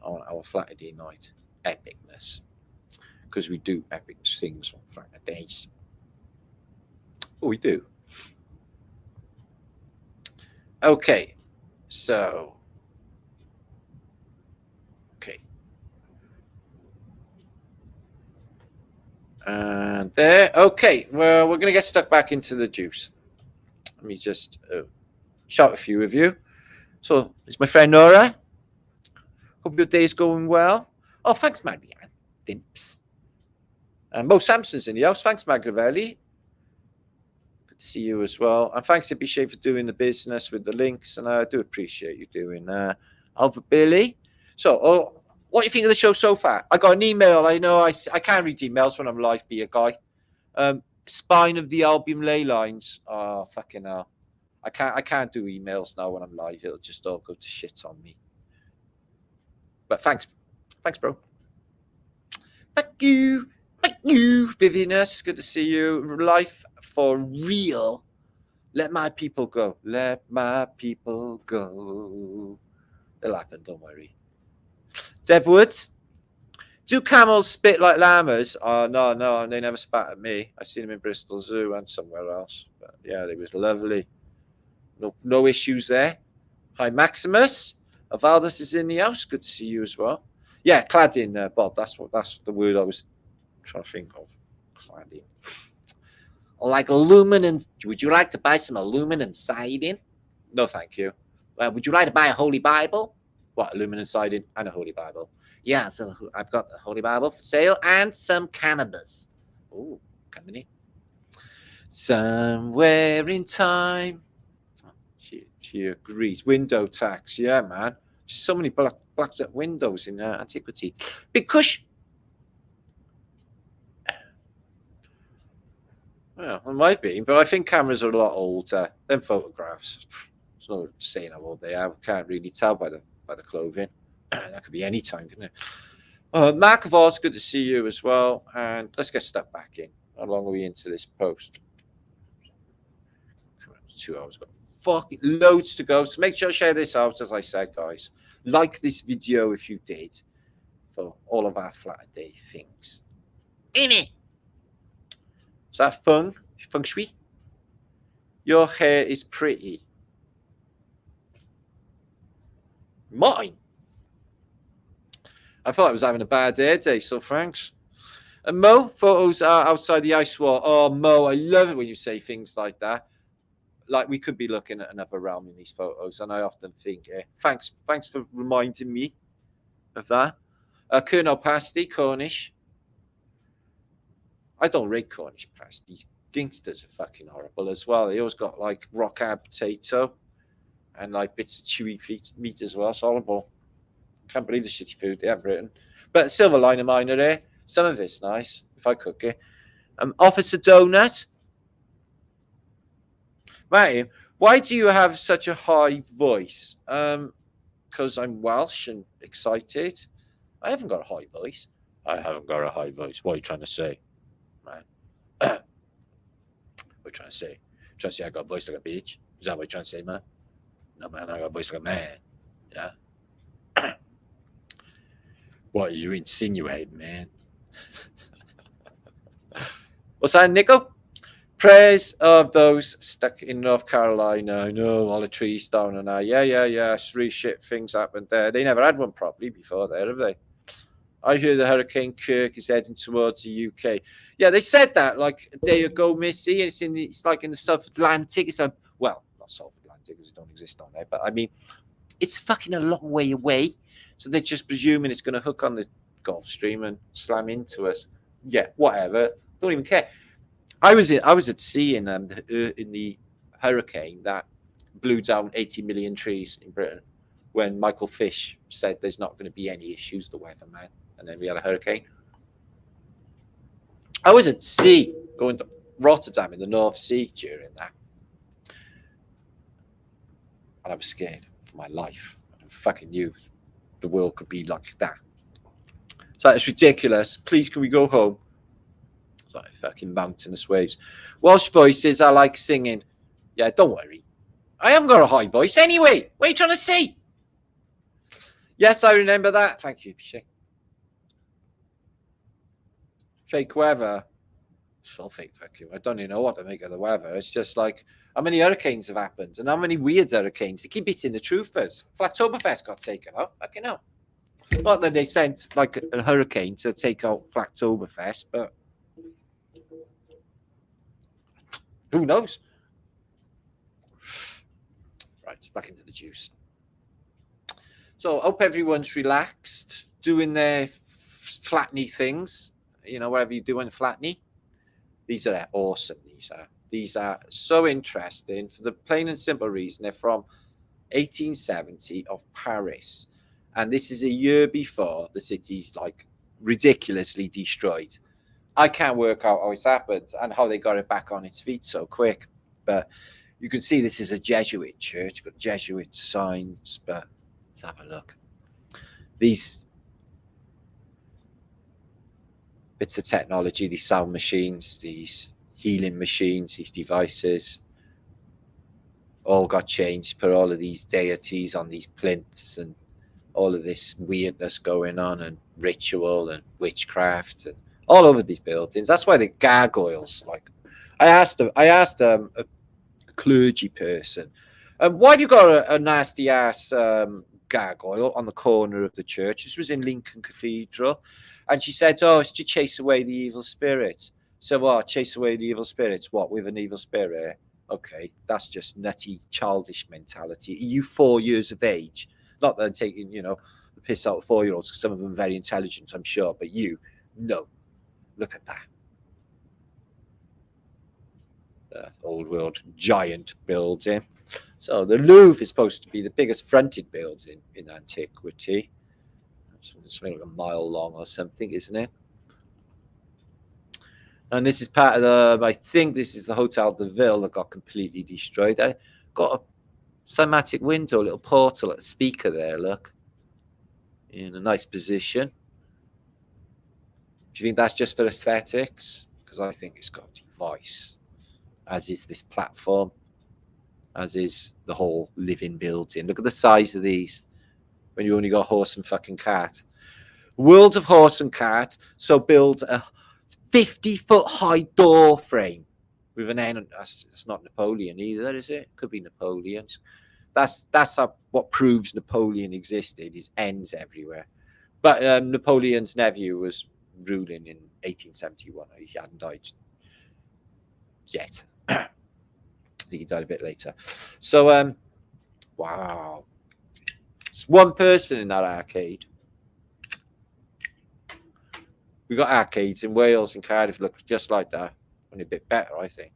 on our Flaterday night epicness. Because we do epic things on Flaterdays. Oh, we do. Okay, so and there. Okay, well, we're going to get stuck back into the juice. Let me just shout a few of you. So it's my friend Nora. Hope your day is going well. Oh, thanks, Marianne. Dimps. And Mo Sampson's in the house. Thanks, Magravelli. Good to see you as well. And thanks to Bichet for doing the business with the links. And I do appreciate you doing that. Alpha Billy. So, what do you think of the show so far? I got an email. I know I can't read emails when I'm live, be a guy. Spine of the album Leylines. Oh, fucking hell. I can't do emails now when I'm live. It'll just all go to shit on me. But thanks, bro. Thank you, Vivianus. Good to see you. Life for real. Let my people go. Let my people go. It'll happen. Don't worry. Deb Woods. Do camels spit like llamas? Oh, no, they never spat at me. I seen them in Bristol Zoo and somewhere else. But yeah, they was lovely. No issues there. Hi, Maximus. Valdis is in the house. Good to see you as well. Yeah, cladding, Bob. That's the word I was trying to think of. Cladding. Like aluminum. Would you like to buy some aluminum siding? No, thank you. Would you like to buy a Holy Bible? What, aluminum siding and a Holy Bible? Yeah, so I've got the Holy Bible for sale and some cannabis. Oh, coming in. Somewhere in time. She agrees. Window tax. Yeah, man. Just so many blacked up windows in antiquity. Because... Yeah, it might be, but I think cameras are a lot older than photographs. There's no saying how old they are. We can't really tell by the clothing. That could be any time, couldn't it? Mark of Oz, good to see you as well. And let's get stuck back in. How long are we into this post? 2 hours ago. Fucking loads to go. So make sure to share this out, as I said, guys. Like this video if you did, for all of our Flaterday things. Amy! Is that feng shui? Your hair is pretty. Mine? I thought I was having a bad hair day, so thanks. And Mo, photos are outside the ice wall. Oh, Mo, I love it when you say things like that. Like we could be looking at another realm in these photos, and I often think, thanks for reminding me of that. Colonel Pasty, Cornish. I don't rate Cornish pasties. Gangsters are fucking horrible as well. They always got like rock ab potato and like bits of chewy meat as well. It's horrible. Can't believe the shitty food they have written. But silver liner miner there. Some of it's nice if I cook it. Officer Donut. Matthew, why do you have such a high voice? Because I'm Welsh and excited. I haven't got a high voice. I haven't got a high voice. What are you trying to say? Man. What are you trying to say? Trying to say I got a voice like a bitch? Is that what you're trying to say, man? No, man, I got a voice like a man. Yeah. What are you insinuating, man? What's that, Nico? Prayers of those stuck in North Carolina. I know, all the trees down and that. Yeah. 3 shit things happened there. They never had one properly before there, have they? I hear the Hurricane Kirk is heading towards the UK. Yeah, they said that like a day ago, Missy. It's like in the South Atlantic. It's well, not South Atlantic because it don't exist on there, but I mean, it's fucking a long way away. So they're just presuming it's going to hook on the Gulf Stream and slam into us. Yeah, whatever. Don't even care. I was at sea in the hurricane that blew down 80 million trees in Britain when Michael Fish said there's not going to be any issues, the weatherman, and then we had a hurricane. I was at sea going to Rotterdam in the North Sea during that, and I was scared for my life. I fucking knew the world could be like that. So it's ridiculous. Please, can we go home? It's like fucking mountainous waves. Welsh voices, I like singing. Yeah, don't worry. I haven't got a high voice anyway. What are you trying to say? Yes, I remember that. Thank you, Piché. Fake weather. It's all fake, thank you. I don't even know what to make of the weather. It's just like, how many hurricanes have happened? And how many weird hurricanes? They keep hitting the truthers. Flattoberfest got taken out. Fucking hell. Not that they sent like a hurricane to take out Flattoberfest, but who knows? Right, back into the juice. So, hope everyone's relaxed, doing their flatney things. You know, whatever you do in flatney. These are awesome. These are so interesting for the plain and simple reason they're from 1870 of Paris. And this is a year before the city's like ridiculously destroyed. I can't work out how it's happened and how they got it back on its feet so quick. But you can see this is a Jesuit church, got Jesuit signs, but let's have a look. These bits of technology, these sound machines, these healing machines, these devices, all got changed, put all of these deities on these plinths and all of this weirdness going on. And ritual and witchcraft and all over these buildings. That's why the gargoyles. Like, I asked a clergy person, why have you got a nasty ass gargoyle on the corner of the church? This was in Lincoln Cathedral, and she said, "Oh, it's to chase away the evil spirits." So what? Chase away the evil spirits? What, with an evil spirit? Okay, that's just nutty, childish mentality. Are you 4 years of age? Not that I'm taking, the piss out of 4-year-olds, because some of them are very intelligent, I'm sure, but no. Look at that. Old world giant building. So the Louvre is supposed to be the biggest fronted building in antiquity. It's like a mile long or something, isn't it? And this is part of I think this is the Hotel de Ville that got completely destroyed. I got a cymatic window, a little portal, a speaker there, look. In a nice position. Do you think that's just for aesthetics? Because I think it's got device, as is this platform, as is the whole living building. Look at the size of these when you only got horse and fucking cart. World of horse and cart, so build a 50-foot high door frame with an end. That's not Napoleon either, is it? Could be Napoleon's. That's what proves Napoleon existed, is ends everywhere. But Napoleon's nephew was ruling in 1871. He hadn't died yet. I think he died a bit later. So, wow. It's one person in that arcade. We got arcades in Wales and Cardiff, look just like that. Only a bit better, I think.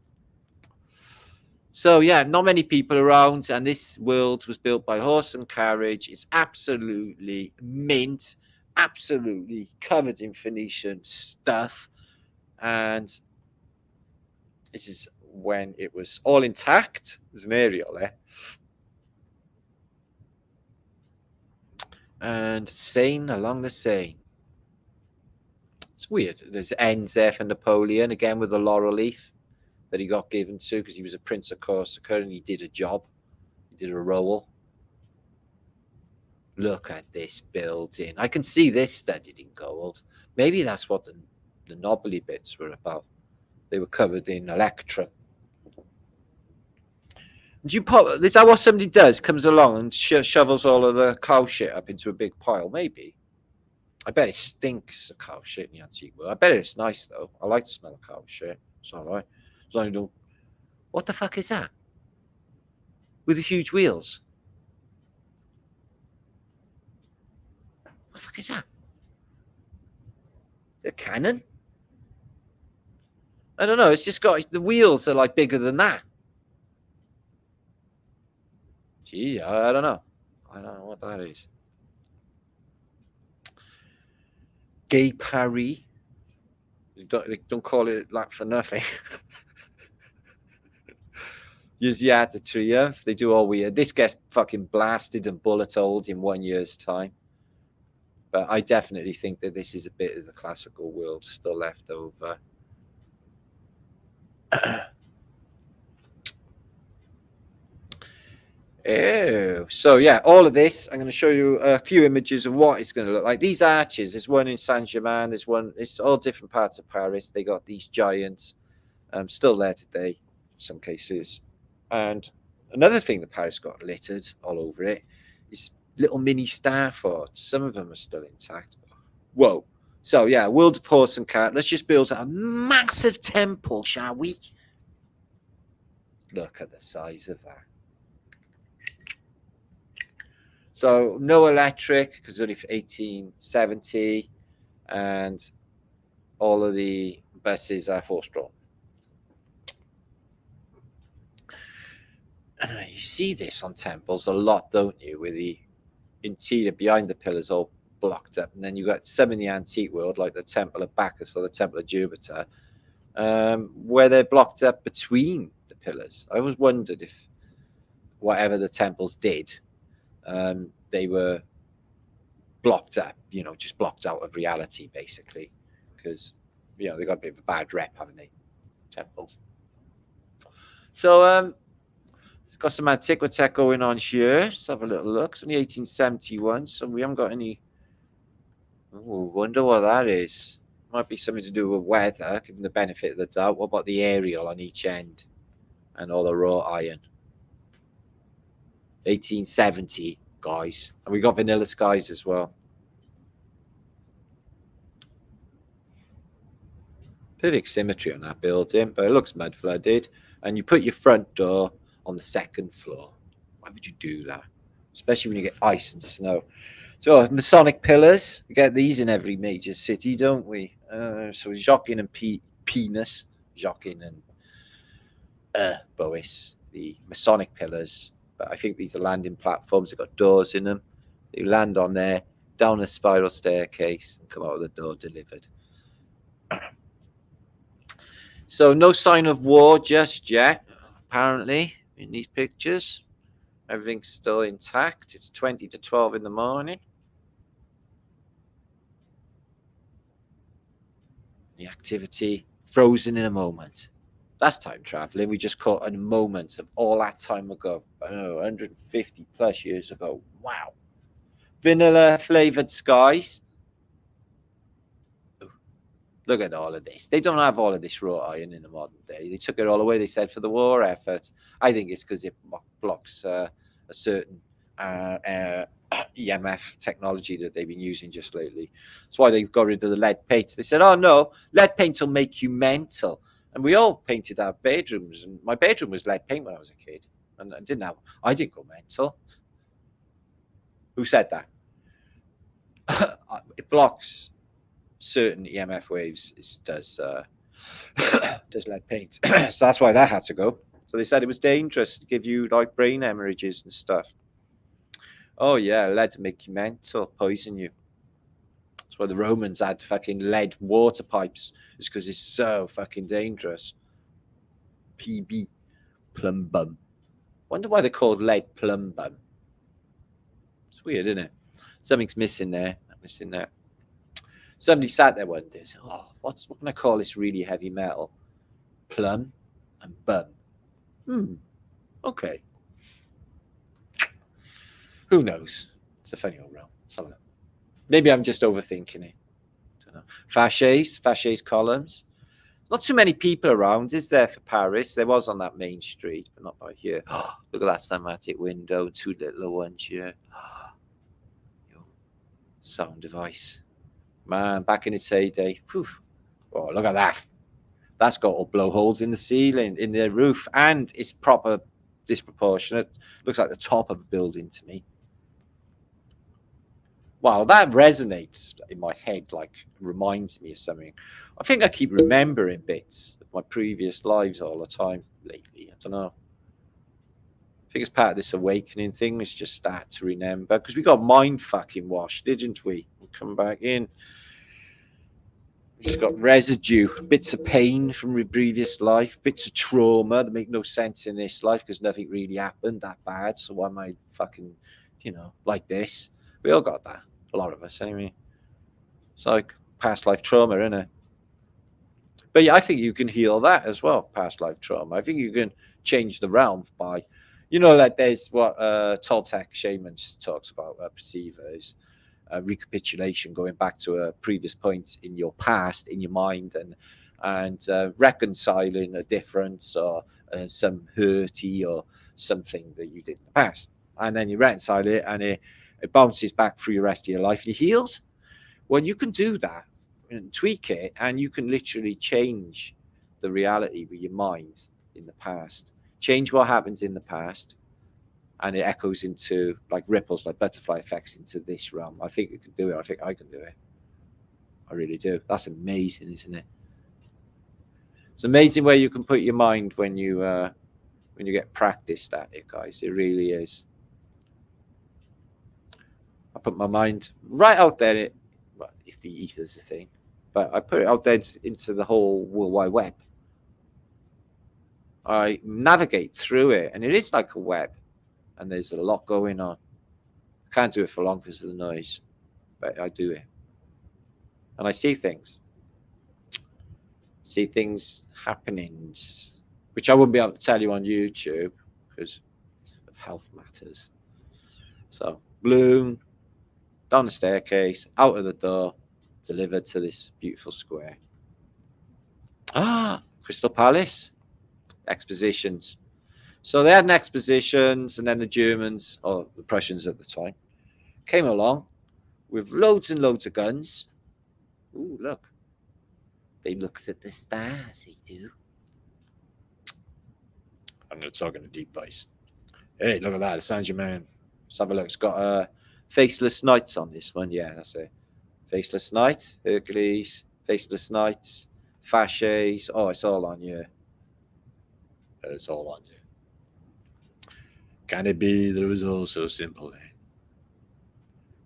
So, yeah, not many people around. And this world was built by horse and carriage. It's absolutely mint. Absolutely covered in Phoenician stuff. And this is when it was all intact. There's an aerial there. And Seine along the Seine. It's weird. There's ends there for Napoleon, again with the laurel leaf that he got given to because he was a Prince of Corsica and he did a job. He did a role. Look at this building. I can see this studded in gold. Maybe that's what the knobbly bits were about. They were covered in electrum. Do you pop? Is that what somebody does? Comes along and shovels all of the cow shit up into a big pile? Maybe. I bet it stinks of cow shit in the antique world. I bet it's nice though. I like the smell of cow shit. It's all right. As long as you don't. What the fuck is that? With the huge wheels. What the fuck is that? Is it a cannon? I don't know. It's just got the wheels are like bigger than that. Gee, I don't know. I don't know what that is. Gay Paris. They don't call it that for nothing. Use the Art of Triumph. They do all weird. This gets fucking blasted and bullet-holed in 1 year's time. But I definitely think that this is a bit of the classical world still left over. Oh, so yeah, all of this, I'm going to show you a few images of what it's going to look like. These arches, there's one in Saint-Germain, there's one, it's all different parts of Paris. They got these giants, still there today, in some cases. And another thing that Paris got littered all over it is little mini star forts. Some of them are still intact. Whoa. So yeah, world of horse and cart. Let's just build a massive temple, shall we? Look at the size of that. So no electric because only for 1870, and all of the buses are horse-drawn. You see this on temples a lot, don't you? With the interior behind the pillars all blocked up, and then you got some in the antique world, like the Temple of Bacchus or the Temple of Jupiter, where they're blocked up between the pillars. I always wondered if whatever the temples did, they were blocked up, just blocked out of reality, basically, because they got a bit of a bad rep, haven't they, temples? So it's got some antiquitech going on here. Let's have a little look. It's only 1871, so we haven't got any Oh, wonder what that is. Might be something to do with weather, given the benefit of the doubt. What about the aerial on each end? And all the wrought iron. 1870, guys. And we got vanilla skies as well. Perfect symmetry on that building, but it looks mud flooded. And you put your front door on the second floor. Why would you do that? Especially when you get ice and snow. So Masonic pillars, we get these in every major city, don't we? So Jockin and Penis, Jockin and Bois, the Masonic pillars. But I think these are landing platforms. They've got doors in them. You land on there, down a spiral staircase, and come out with the door delivered. So no sign of war just yet, apparently, in these pictures. Everything's still intact. It's 20 to 12 in the morning. The activity frozen in a moment. That's time traveling. We just caught a moment of all that time ago. I don't know, 150 plus years ago. Wow. Vanilla flavored skies. Look at all of this. They don't have all of this wrought iron in the modern day. They took it all away, they said, for the war effort. I think it's because it blocks a certain EMF technology that they've been using just lately. That's why they got rid of the lead paint. They said, oh, no, lead paint will make you mental. And we all painted our bedrooms. And my bedroom was lead paint when I was a kid. And I didn't go mental. Who said that? It blocks certain EMF waves. It does lead paint. So that's why that had to go. So they said it was dangerous to give you like brain hemorrhages and stuff. Oh yeah, lead to make you mental, poison you. That's why the Romans had fucking lead water pipes. It's because it's so fucking dangerous. PB, plumbum. Wonder why they're called lead plumbum. It's weird, isn't it? Something's missing there. Missing there. Somebody sat there one day and said, oh, what can I call this really heavy metal? Plum and bum. Okay. Who knows? It's a funny old realm. Maybe I'm just overthinking it. I don't know. Faches columns. Not too many people around, is there, for Paris? There was on that main street, but not by here. Oh, look at that cinematic window, two little ones here. Sound device. Man, back in its heyday. Whew. Oh, look at that. That's got all blowholes in the ceiling, in the roof, and it's proper disproportionate. Looks like the top of a building to me. Wow, that resonates in my head, like reminds me of something. I think I keep remembering bits of my previous lives all the time lately. I don't know. I think it's part of this awakening thing. It's just start to remember because we got mind fucking washed, didn't we? We'll come back in. We just got residue, bits of pain from your previous life, bits of trauma that make no sense in this life because nothing really happened that bad. So why am I fucking, like this? We all got that. A lot of us, anyway. It's like past life trauma, isn't it? But yeah, I think you can heal that as well, past life trauma. I think you can change the realm by, like there's what Toltec shamans talks about, perceivers, recapitulation, going back to a previous point in your past, in your mind, and reconciling a difference or some hurty or something that you did in the past. And then you reconcile it and it bounces back through the rest of your life. You healed. Well, you can do that and tweak it, and you can literally change the reality with your mind in the past. Change what happened in the past, and it echoes into like ripples, like butterfly effects into this realm. I think you can do it. I think I can do it. I really do. That's amazing, isn't it? It's amazing where you can put your mind when you get practiced at it, guys. It really is. I put my mind right out there. Well, if the ether's a thing, but I put it out there into the whole World Wide Web. I navigate through it, and it is like a web, and there's a lot going on. I can't do it for long because of the noise, but I do it, and I see things. See things happening, which I wouldn't be able to tell you on YouTube because of health matters. So, bloom, down the staircase, out of the door, delivered to this beautiful square. Ah, Crystal Palace expositions. So they had an expositions, and then the Germans, or the Prussians at the time, came along with loads and loads of guns. Ooh, look. They looks at the stars, they do. I'm going to talk in a deep voice. Hey, look at that. It sounds your man. Let's have a look. It's got Faceless Knights on this one. Yeah, that's it. Faceless Knight, Hercules, Faceless Knights, Fasces. Oh, it's all on you. It's all on you. Can it be that it was all so simple then?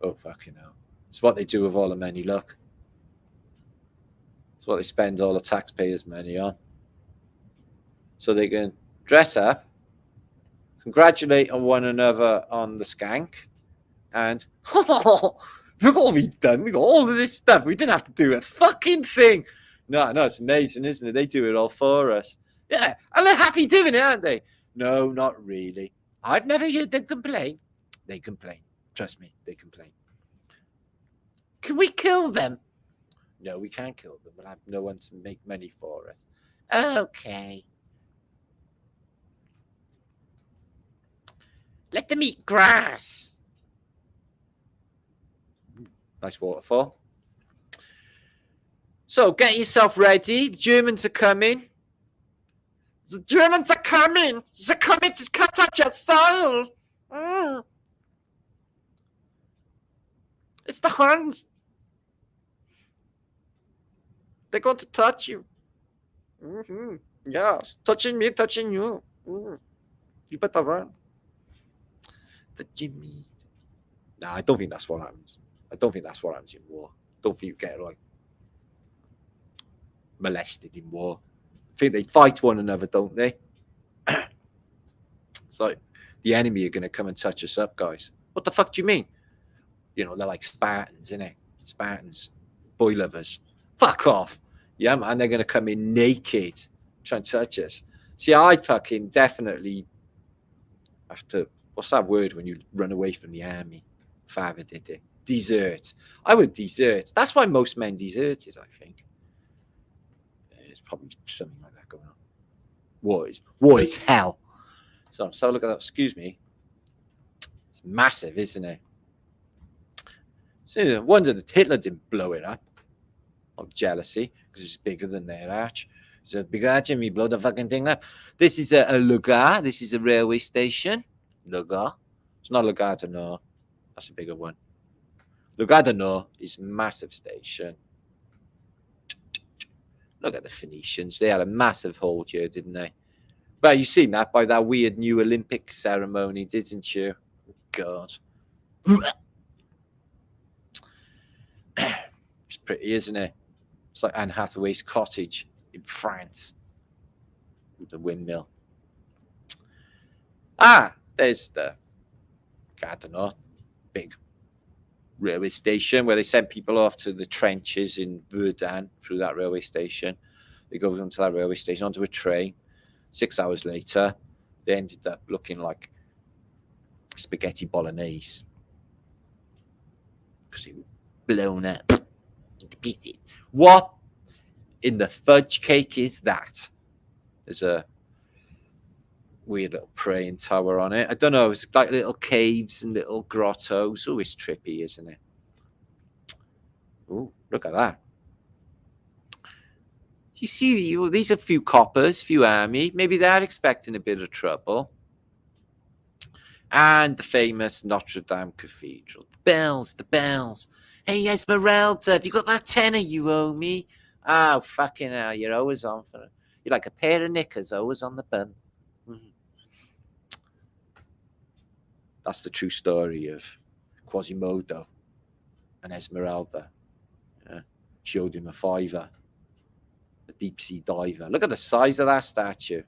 Oh, fucking hell. It's what they do with all the money, look. It's what they spend all the taxpayers' money on. So they can dress up, congratulate on one another on the skank, and look what we've done. We got all of this stuff. We didn't have to do a fucking thing. No, it's amazing, isn't it? They do it all for us. Yeah, and they're happy doing it, aren't they? No, not really. I've never heard them complain. They complain. Trust me, they complain. Can we kill them? No, we can't kill them. We'll have no one to make money for us. Okay. Let them eat grass. Nice waterfall. So get yourself ready. The Germans are coming. The Germans are coming. They're coming to cut out your soul. It's the Huns. They're going to touch you. Yes, touching me, touching you. You better run. Touching me. No, I don't think that's what happens. I don't think that's what happens in war. I don't think you get like molested in war. I think they fight one another, don't they? It's like the enemy are going to come and touch us up, guys. What the fuck do you mean? You know, they're like Spartans, innit? Spartans, boy lovers. Fuck off. Yeah, man, they're going to come in naked, try and touch us. See, I'd fucking definitely have to, what's that word when you run away from the army? Father did it. Desert. I would desert. That's why most men deserted, I think. There's probably something like that going on. War is hell. So look at that. Excuse me. It's massive, isn't it? So no wonder that Hitler didn't blow it up. Of jealousy, because it's bigger than their arch. It's a big arch and we blow the fucking thing up. This is a Lugar. This is a railway station. Lugar. It's not Lugar de Nord. That's a bigger one. Lugar de Nord is a massive station. Look at the Phoenicians. They had a massive hold here, didn't they? Well, you've seen that by that weird new Olympic ceremony, didn't you? God. It's pretty, isn't it? It's like Anne Hathaway's cottage in France with the windmill. There's the, I don't know, big railway station where they send people off to the trenches in Verdun through that railway station. They go onto that railway station onto a train. 6 hours later, they ended up looking like spaghetti bolognese because it was blown up. What in the fudge cake is that? There's a weird little praying tower on it. I don't know. It's like little caves and little grottos. Oh, it's trippy, isn't it? Oh, look at that. You see, these are a few coppers, few army. Maybe they're expecting a bit of trouble. And the famous Notre Dame Cathedral. The bells. Hey, Esmeralda, have you got that tenner you owe me? Oh, fucking hell, you're always on for it. You're like a pair of knickers, always on the bum. That's the true story of Quasimodo and Esmeralda. Yeah. Showed him a fiver. A deep sea diver. Look at the size of that statue.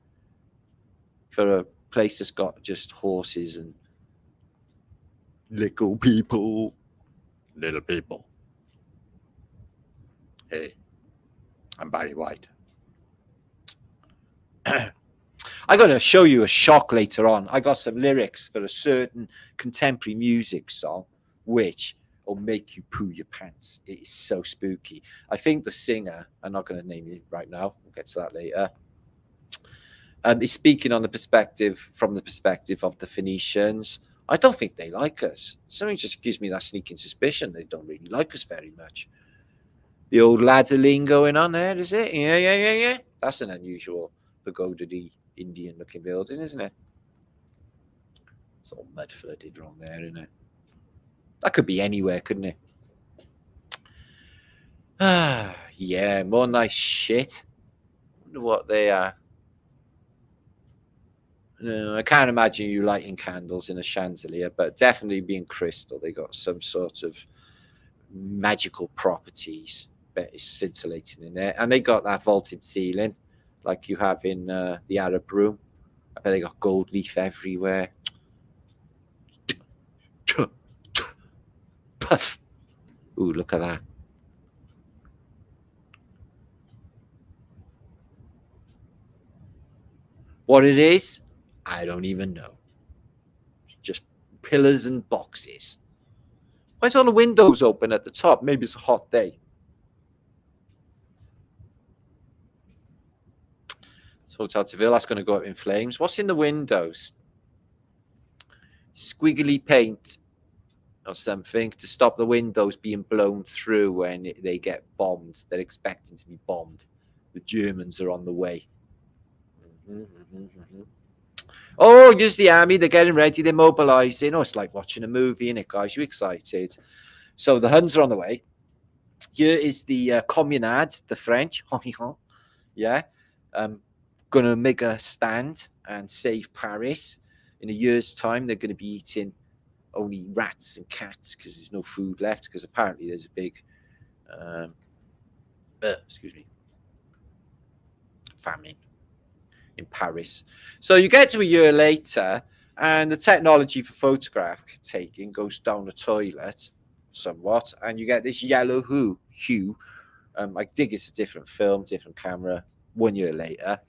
For a place that's got just horses and little people. Little people. Hey, I'm Barry White. I'm going to show you a shock later on. I got some lyrics for a certain contemporary music song, which or make you poo your pants. It is so spooky. I think the singer, I'm not going to name it right now, we'll get to that later, is speaking on the perspective, from the perspective of the Phoenicians. I don't think they like us. Something just gives me that sneaking suspicion they don't really like us very much. The old ladderling going on there, is it? Yeah. That's an unusual pagoda-y Indian-looking building, isn't it? It's all mud flooded wrong there, isn't it? That could be anywhere, couldn't it? Ah, yeah, more nice shit. I wonder what they are. No, I can't imagine you lighting candles in a chandelier, but definitely being crystal, they got some sort of magical properties. Bet it's scintillating in there, and they got that vaulted ceiling, like you have in the Arab room. I bet they got gold leaf everywhere. Puff. Ooh, look at that. What it is, I don't even know. Just pillars and boxes. Why is all the windows open at the top? Maybe it's a hot day. So Hotel Taville, that's going to go up in flames. What's in the windows? Squiggly paint or something to stop the windows being blown through when they get bombed. They're expecting to be bombed. The Germans are on the way. Oh, just the army. They're getting ready. They're mobilizing. Oh, it's like watching a movie, innit, guys? You excited? So the Huns are on the way. Here is the communards, the French. Yeah. Going to make a stand and save Paris. In a year's time, they're going to be eating only rats and cats because there's no food left, because apparently there's a big famine in Paris. So you get to a year later and the technology for photograph taking goes down the toilet somewhat, and you get this yellow hue. I dig it's a different film, different camera. 1 year later,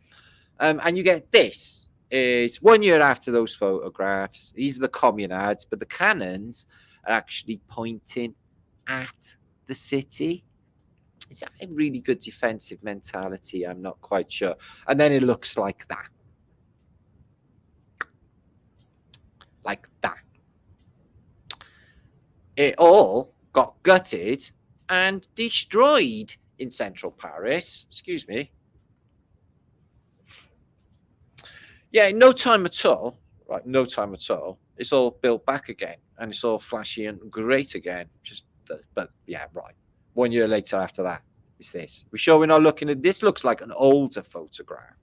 and you get this. Is 1 year after those photographs. These are the communards, but the cannons are actually pointing at the city. Is that a really good defensive mentality? I'm not quite sure. And then it looks like that. Like that. It all got gutted and destroyed in central Paris. Excuse me. Yeah, in no time at all, right? No time at all. It's all built back again, and it's all flashy and great again. But yeah, right. 1 year later after that, it's this. We're sure we're not looking at this. Looks like an older photograph.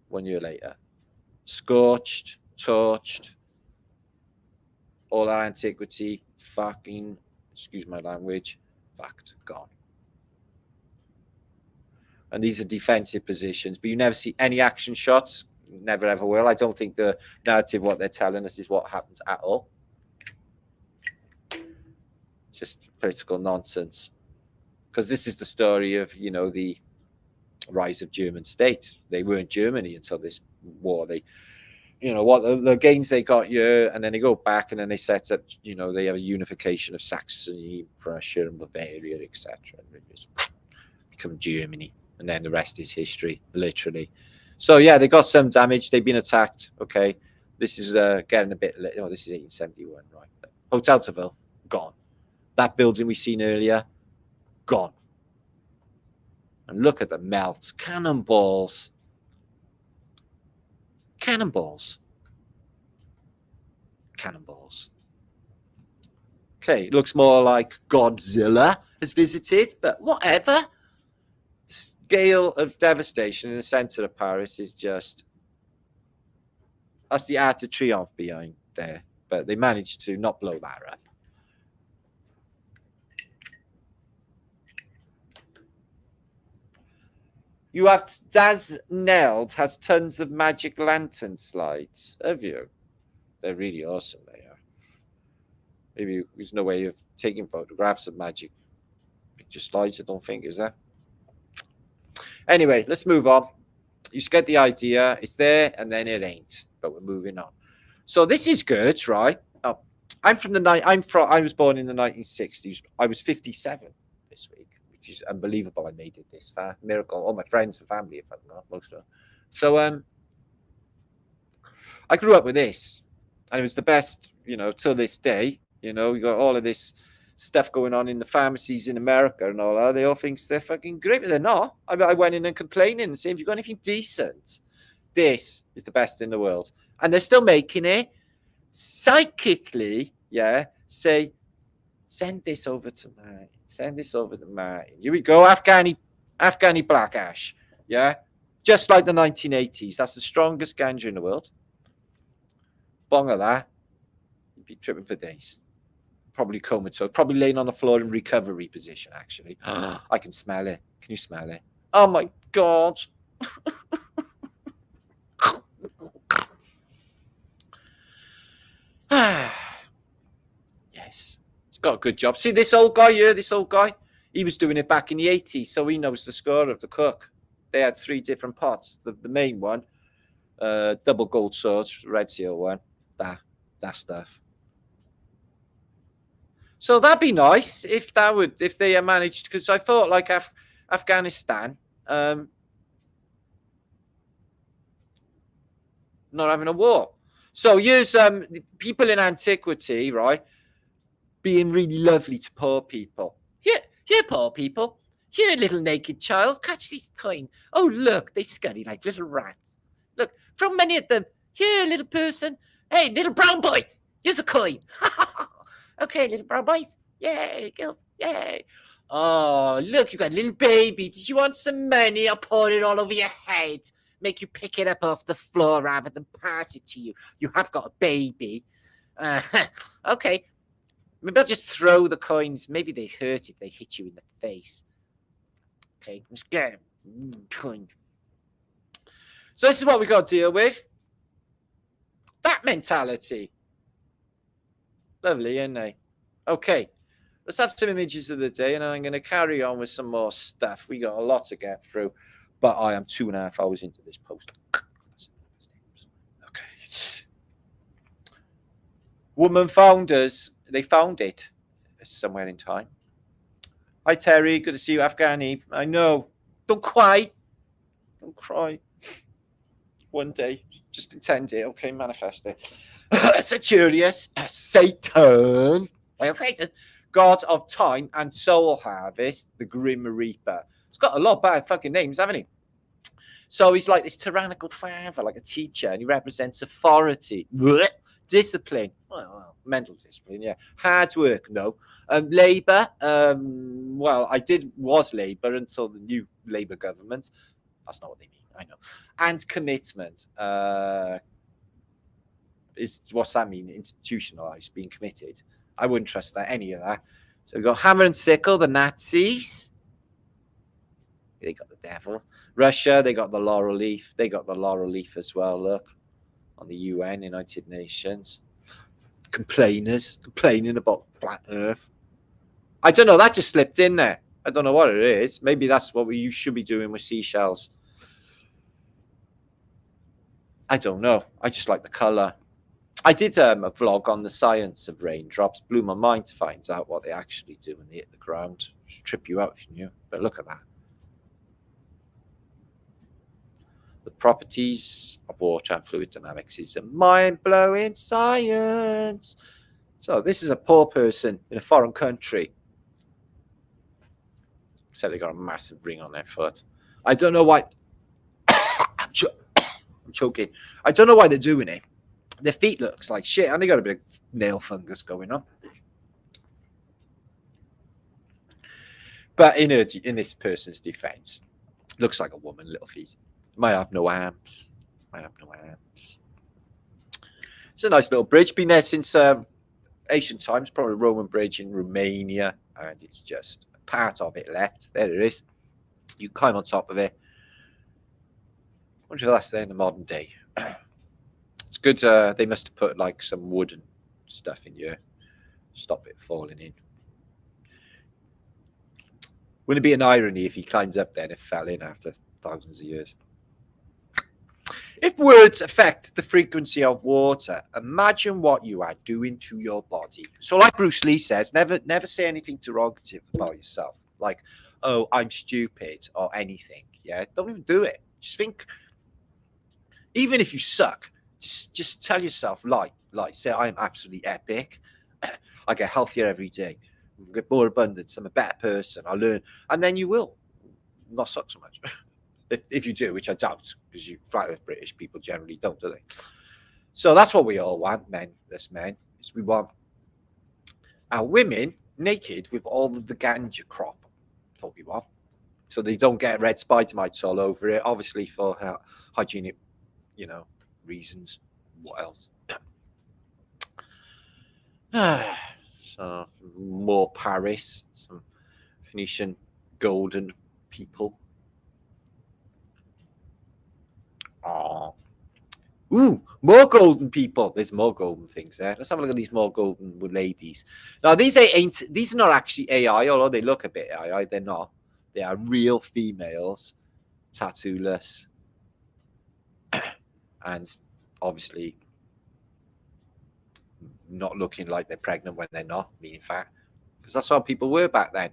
1 year later, scorched, torched, all our antiquity, fucking, excuse my language, fucked, gone. And these are defensive positions, but you never see any action shots. Never ever will. I don't think the narrative, what they're telling us, is what happens at all. Just political nonsense. Because this is the story of, you know, the rise of German state. They weren't Germany until this war. They, you know, what the gains they got here, and then they go back, and then they set up, you know, they have a unification of Saxony, Prussia, and Bavaria, etc. And they just become Germany. And then the rest is history, literally. So yeah, they got some damage. They've been attacked. Okay, this is getting a bit. Oh, this is 1871, right? Hotel Taville, gone. That building we seen earlier, gone. And look at the melt. Cannonballs. Cannonballs. Cannonballs. Okay, it looks more like Godzilla has visited, but whatever. Scale of devastation in the center of Paris is just, that's the Arc de Triomphe behind there, but they managed to not blow that up. You have Daz Neld has tons of magic lantern slides. Have you? They're really awesome. They are. Maybe there's no way of taking photographs of magic picture slides. I don't think, is there? Anyway, let's move on. You get the idea. It's there and then it ain't, but we're moving on. So this is good, right? Oh, I was born in the 1960s. I was 57 this week, which is unbelievable. I made it this far. Miracle. All my friends and family, if I'm not most of them. So I grew up with this, and it was the best, till this day. You got all of this stuff going on in the pharmacies in America and all that. They all think they're fucking great, but they're not. I went in and complaining and saying, if you've got anything decent, this is the best in the world. And they're still making it. Psychically, say, send this over to Martin. Send this over to Martin. Here we go, Afghani black ash. Yeah, just like the 1980s. That's the strongest ganja in the world. Bong of that, you'd be tripping for days. Probably comatose. Probably laying on the floor in recovery position. Actually, I can smell it. Can you smell it? Oh my god. Yes, he's got a good job. See this old guy here, he was doing it back in the 80s, so he knows the score of the cook. They had 3 different pots. The main one, double gold swords, red seal one, that stuff. So that'd be nice if they managed, because I thought like Afghanistan, not having a war. So here's people in antiquity, right, being really lovely to poor people. Here, poor people. Here, little naked child, catch this coin. Oh, look, they scurry like little rats. Look, from many of them. Here, little person. Hey, little brown boy, here's a coin. Okay, little brown boys. Yay, girls. Yay. Oh, look, you got a little baby. Did you want some money? I'll pour it all over your head. Make you pick it up off the floor rather than pass it to you. You have got a baby. Okay. Maybe I'll just throw the coins. Maybe they hurt if they hit you in the face. Okay, let's get them. Coin. So this is what we got to deal with. That mentality. Lovely, isn't they? Okay, let's have some images of the day, and I'm going to carry on with some more stuff. We got a lot to get through, but I am 2.5 hours into this post. Okay. Woman founders, they found it somewhere in time. Hi, Terry. Good to see you, Afghani. I know. Don't cry. Don't cry. One day. Just intend it. Okay, manifest it. Saturius, Satan. Well, Satan. God of time and soul harvest, the Grim Reaper. He's got a lot of bad fucking names, haven't he? So he's like this tyrannical father, like a teacher, and he represents authority. Discipline, well, mental discipline, yeah. Hard work, no. Labour, well, was Labour until the new Labour government. That's not what they mean, I know. And commitment. What's that mean? Institutionalised, being committed. I wouldn't trust any of that. So we've got hammer and sickle, the Nazis. They got the devil. Russia, they got the laurel leaf. They got the laurel leaf as well, look. On the UN, United Nations. Complainers, complaining about flat earth. I don't know, that just slipped in there. I don't know what it is. Maybe that's what you should be doing with seashells. I don't know. I just like the colour. I did a vlog on the science of raindrops. Blew my mind to find out what they actually do when they hit the ground. Just trip you out if you knew. But look at that. The properties of water and fluid dynamics is a mind-blowing science. So this is a poor person in a foreign country. Except they got a massive ring on their foot. I don't know why. I'm choking. I don't know why they're doing it. Their feet looks like shit, and they got a bit of nail fungus going on. But in this person's defense, looks like a woman, little feet. Might have no arms. It's a nice little bridge. Been there since ancient times, probably a Roman bridge in Romania, and it's just part of it left. There it is. You climb on top of it. I wonder if that's there in the modern day. It's good. They must have put like some wood and stuff in here, stop it falling in. Wouldn't it be an irony if he climbed up there and it fell in after thousands of years? If words affect the frequency of water, imagine what you are doing to your body. So like Bruce Lee says, never say anything derogative about yourself. Like, oh, I'm stupid or anything. Yeah, don't even do it. Just think, even if you suck, just tell yourself, say, I'm absolutely epic. I get healthier every day. I get more abundance. I'm a better person. I learn. And then you will not suck so much. If you do, which I doubt, because you flat earth British people generally don't, do they? So that's what we all want, men. Us men, is we want our women naked with all of the ganja crop. That's what we want. So they don't get red spider mites all over it. Obviously for hygienic, reasons. What else? So more Paris, some Phoenician golden people. Oh, ooh, more golden people. There's more golden things there. Let's have a look at these more golden ladies. Now, these are not actually AI, although they look a bit AI. They're not. They are real females, tattooless, and obviously not looking like they're pregnant when they're not, meaning fat, because that's how people were back then.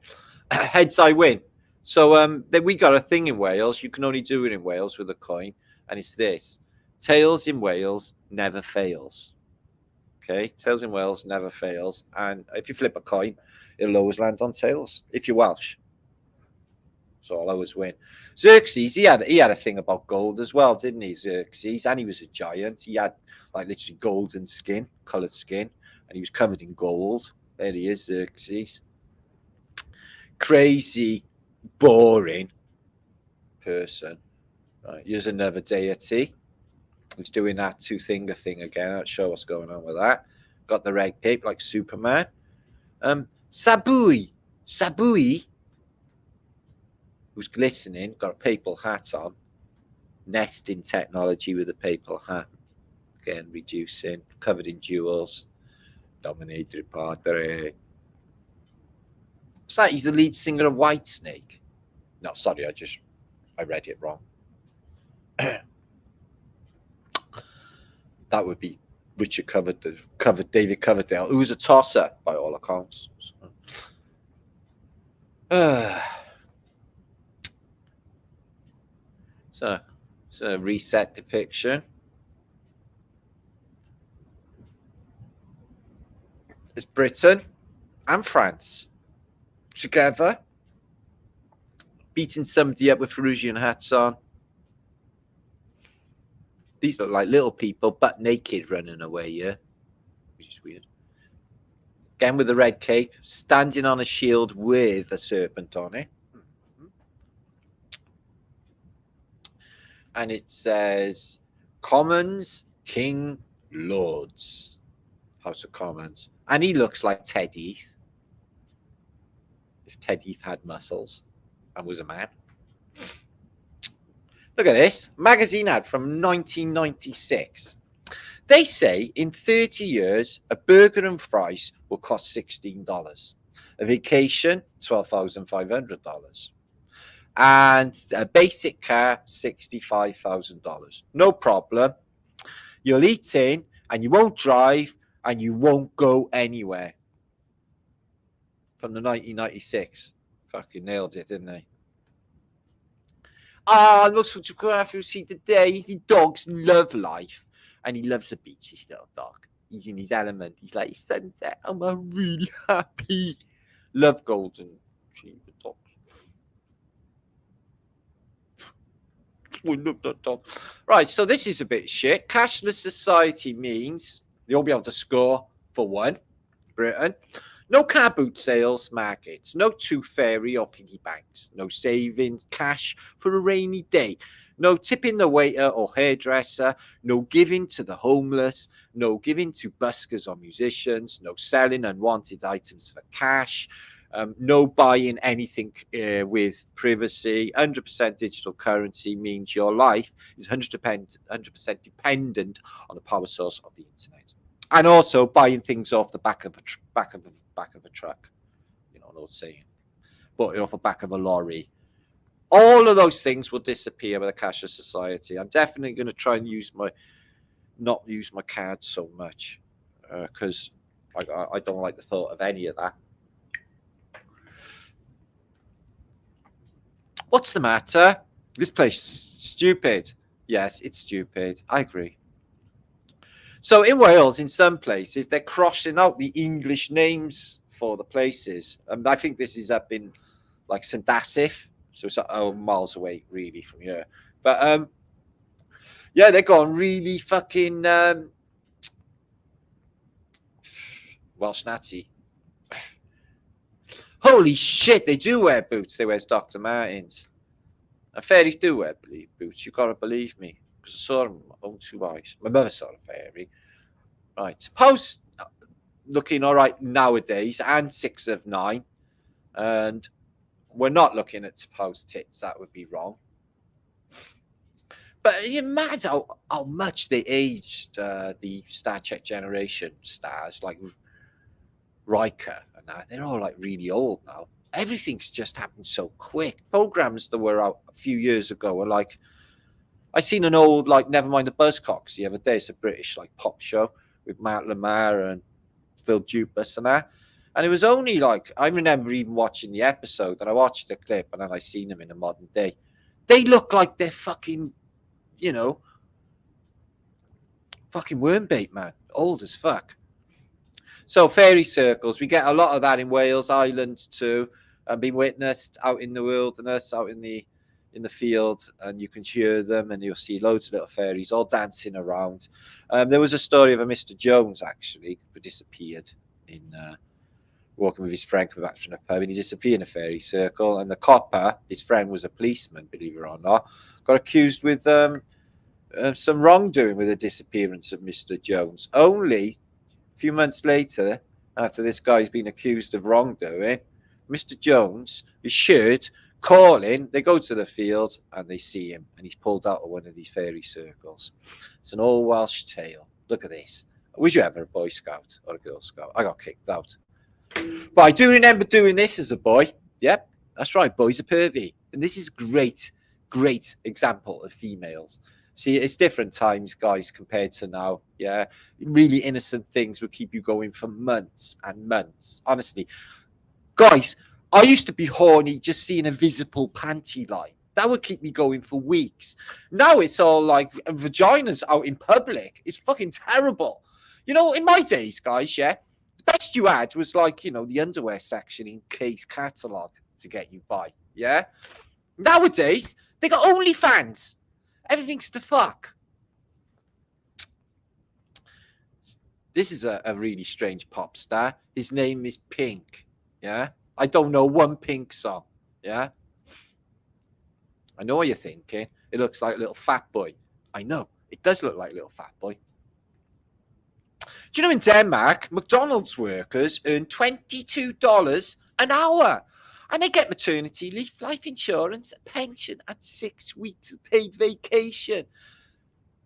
Heads, I win. So then we got a thing in Wales. You can only do it in Wales with a coin, and it's this: tails in Wales never fails. Okay, tails in Wales never fails, and if you flip a coin, it'll always land on tails if you're Welsh. So I'll always win. Xerxes, he had a thing about gold as well, didn't he? Xerxes, and he was a giant. He had like literally golden skin, coloured skin, and he was covered in gold. There he is, Xerxes. Crazy, boring person. Right, here's another deity. He's doing that two-finger thing again. I'll show what's going on with that. Got the red cape like Superman. Sabui, who's glistening, got a papal hat on. Nesting technology with a papal hat. Again, reducing, covered in jewels. Dominated Tartaria. What's that? He's the lead singer of Whitesnake. No, sorry, I read it wrong. That would be Richard David Coverdale, who was a tosser by all accounts. So a reset depiction. It's Britain and France together, beating somebody up with Peruvian hats on. These look like little people, but naked, running away, yeah? Which is weird. Again with the red cape, standing on a shield with a serpent on it. And it says, Commons, King, Lords. House of Commons. And he looks like Ted Heath. If Ted Heath had muscles and was a man. Look at this magazine ad from 1996. They say in 30 years, a burger and fries will cost $16. A vacation, $12,500. And a basic car, $65,000. No problem. You'll eat in and you won't drive and you won't go anywhere. From the 1996. Fucking nailed it, didn't they? Most photograph you see today. The dogs love life. And he loves the beach, this little dog. He's in his element. He's like, sunset. I'm really happy. Love golden retriever dogs. We love that dog. Right, so this is a bit shit. Cashless society means you'll be able to score for one. Britain. No car boot sales markets, no tooth fairy or piggy banks, no savings cash for a rainy day, no tipping the waiter or hairdresser, no giving to the homeless, no giving to buskers or musicians, no selling unwanted items for cash, no buying anything with privacy. 100% digital currency means your life is 100% dependent on the power source of the internet. And also buying things off the back of a truck, you know what I'm saying? Bought it off the back of a lorry All of those things will disappear with a cashless society. I'm definitely going to try and not use my cards so much because I don't like the thought of any of that. What's the matter? This place stupid. Yes, it's stupid. I agree. So in Wales, in some places, they're crossing out the English names for the places. I think this is up in like Llandassif, so it's miles away really from here. But yeah, they're going really fucking Welsh Nazi. Holy shit, they do wear boots. They wear Dr. Martens. And fairies do wear boots. You've got to believe me. Because I saw them with my own 2 eyes. My mother saw a fairy. Right. Suppose looking all right nowadays and 6 of 9. And we're not looking at supposed tits. That would be wrong. But you're mad how much they aged the Star Trek generation stars like Riker and that. They're all like really old now. Everything's just happened so quick. Programs that were out a few years ago were like, I seen an old like Nevermind the Buzzcocks the other day. It's a British like pop show with Matt Lamar and Phil Dupas and that. And it was only like, I remember even watching the episode and I watched the clip and then I seen them in the modern day. They look like they're fucking, you know, fucking worm bait, man. Old as fuck. So fairy circles, we get a lot of that in Wales Islands too, and been witnessed out in the wilderness, out in the field, and you can hear them, and you'll see loads of little fairies all dancing around. There was a story of a Mr. Jones actually who disappeared in walking with his friend coming back from the pub, and he disappeared in a fairy circle. And the copper, his friend, was a policeman, believe it or not, got accused with some wrongdoing with the disappearance of Mr. Jones. Only a few months later, after this guy's been accused of wrongdoing, Mr. Jones is heard calling. They go to the field and they see him, and he's pulled out of one of these fairy circles. It's an old Welsh tale. Look at this. Was you ever a Boy Scout or a Girl Scout? I got kicked out. But I do remember doing this as a boy. Yep, that's right. Boys are pervy. And this is great example of females. See, it's different times, guys, compared to now. Yeah, really innocent things will keep you going for months and months. Honestly, guys, I used to be horny just seeing a visible panty line. That would keep me going for weeks. Now it's all like vaginas out in public. It's fucking terrible. You know, in my days, guys, yeah, the best you had was like, you know, the underwear section in Kay's catalogue to get you by. Yeah. Nowadays, they got OnlyFans. Everything's to fuck. This is a really strange pop star. His name is Pink. Yeah. I don't know one Pink song. Yeah. I know what you're thinking. It looks like a little fat boy. I know. It does look like a little fat boy. Do you know in Denmark, McDonald's workers earn $22 an hour? And they get maternity leave, life insurance, a pension, and 6 weeks of paid vacation.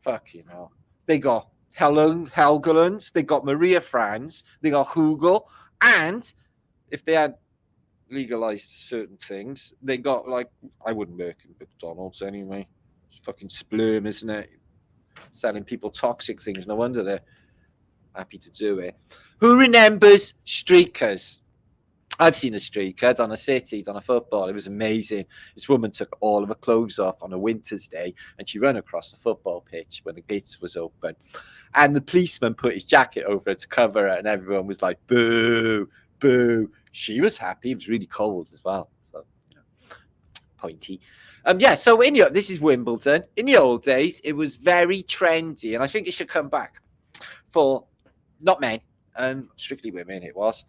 Fucking hell. They got Helen Helgeland, they got Maria Franz, they got Hugel, and if they had legalized certain things, they got like, I wouldn't work in McDonald's anyway. It's fucking splurm, isn't it? Selling people toxic things. No wonder they're happy to do it. Who remembers streakers? I've seen a streaker done a city, done a football. It was amazing. This woman took all of her clothes off on a winter's day and she ran across the football pitch when the gates was open. And the policeman put his jacket over her to cover her, and everyone was like, boo, boo. She was happy. It was really cold as well. So, you know, pointy. Yeah, so this is Wimbledon. In the old days, it was very trendy, and I think it should come back for not men, strictly women it was.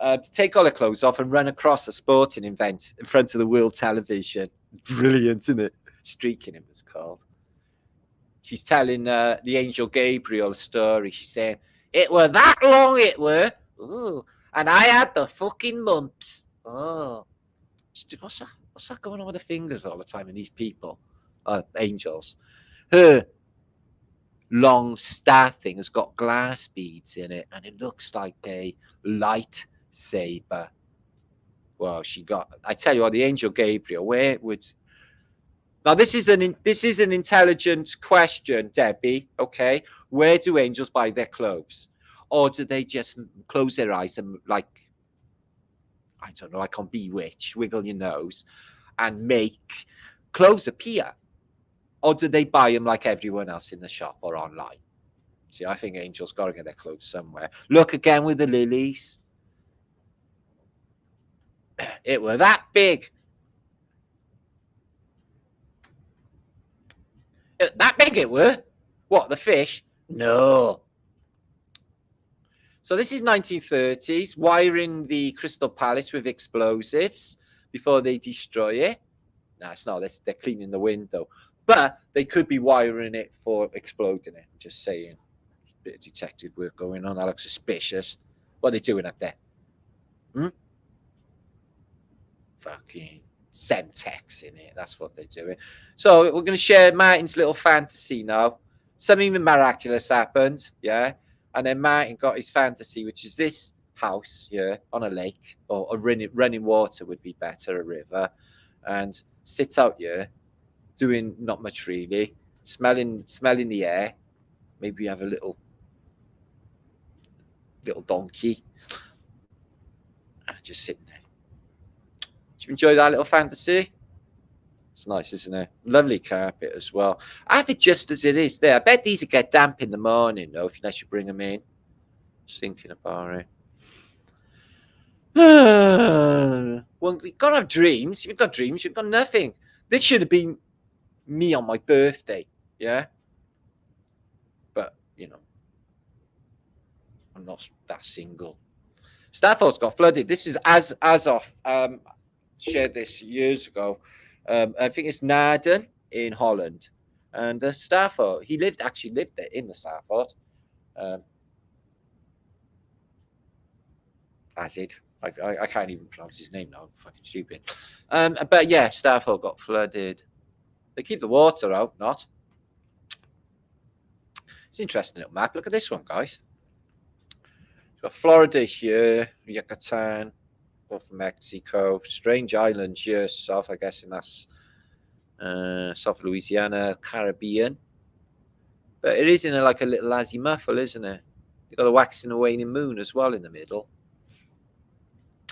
To take all her clothes off and run across a sporting event in front of the world television. Brilliant, isn't it? Streaking, it was called. She's telling the angel Gabriel a story. She's saying, it were that long, it were. Ooh, and I had the fucking mumps. Oh. What's that going on with the fingers all the time in these people? Angels. Her long staff thing has got glass beads in it, and it looks like a lightsaber. Well, I tell you what, the angel Gabriel, where would Now, this is an intelligent question, Debbie. Okay, where do angels buy their clothes, or do they just close their eyes and, like, I don't know, like on Bewitched, wiggle your nose and make clothes appear, or do they buy them like everyone else in the shop or online? See, I think angels got to get their clothes somewhere. Look again with the lilies. It were that big. That big it were? What, the fish? No. So this is 1930s, wiring the Crystal Palace with explosives before they destroy it. No, it's not. They're cleaning the window. But they could be wiring it for exploding it. I'm just saying. Bit of detective work going on. That looks suspicious. What are they doing up there? Fucking Semtex in it. That's what they're doing. So we're going to share Martin's little fantasy now. Something miraculous happened, yeah. And then Martin got his fantasy, which is this house here on a lake, or a running water would be better, a river, and sit out here, doing not much really, smelling the air. Maybe have a little donkey, just sitting there. Do you enjoy that little fantasy? It's nice, isn't it? Lovely carpet as well. I have it just as it is there. I bet these would get damp in the morning, though, unless you bring them in. Just thinking about it. Well, we've got to have dreams. You've got dreams. You've got nothing. This should have been me on my birthday, yeah? But, you know, I'm not that single. Stafford's got flooded. This is as of shared this years ago. I think it's Naarden in Holland, and Stafford. He actually lived there in the Stafford. Acid. I can't even pronounce his name now. I'm fucking stupid. But yeah, Stafford got flooded. They keep the water out, not. It's an interesting little map. Look at this one, guys. We've got Florida here, Yucatan, Gulf of Mexico, strange islands here, south, I guess, and that's South Louisiana, Caribbean. But it is in like a little azimuthal, isn't it? You've got the waxing and waning moon as well in the middle.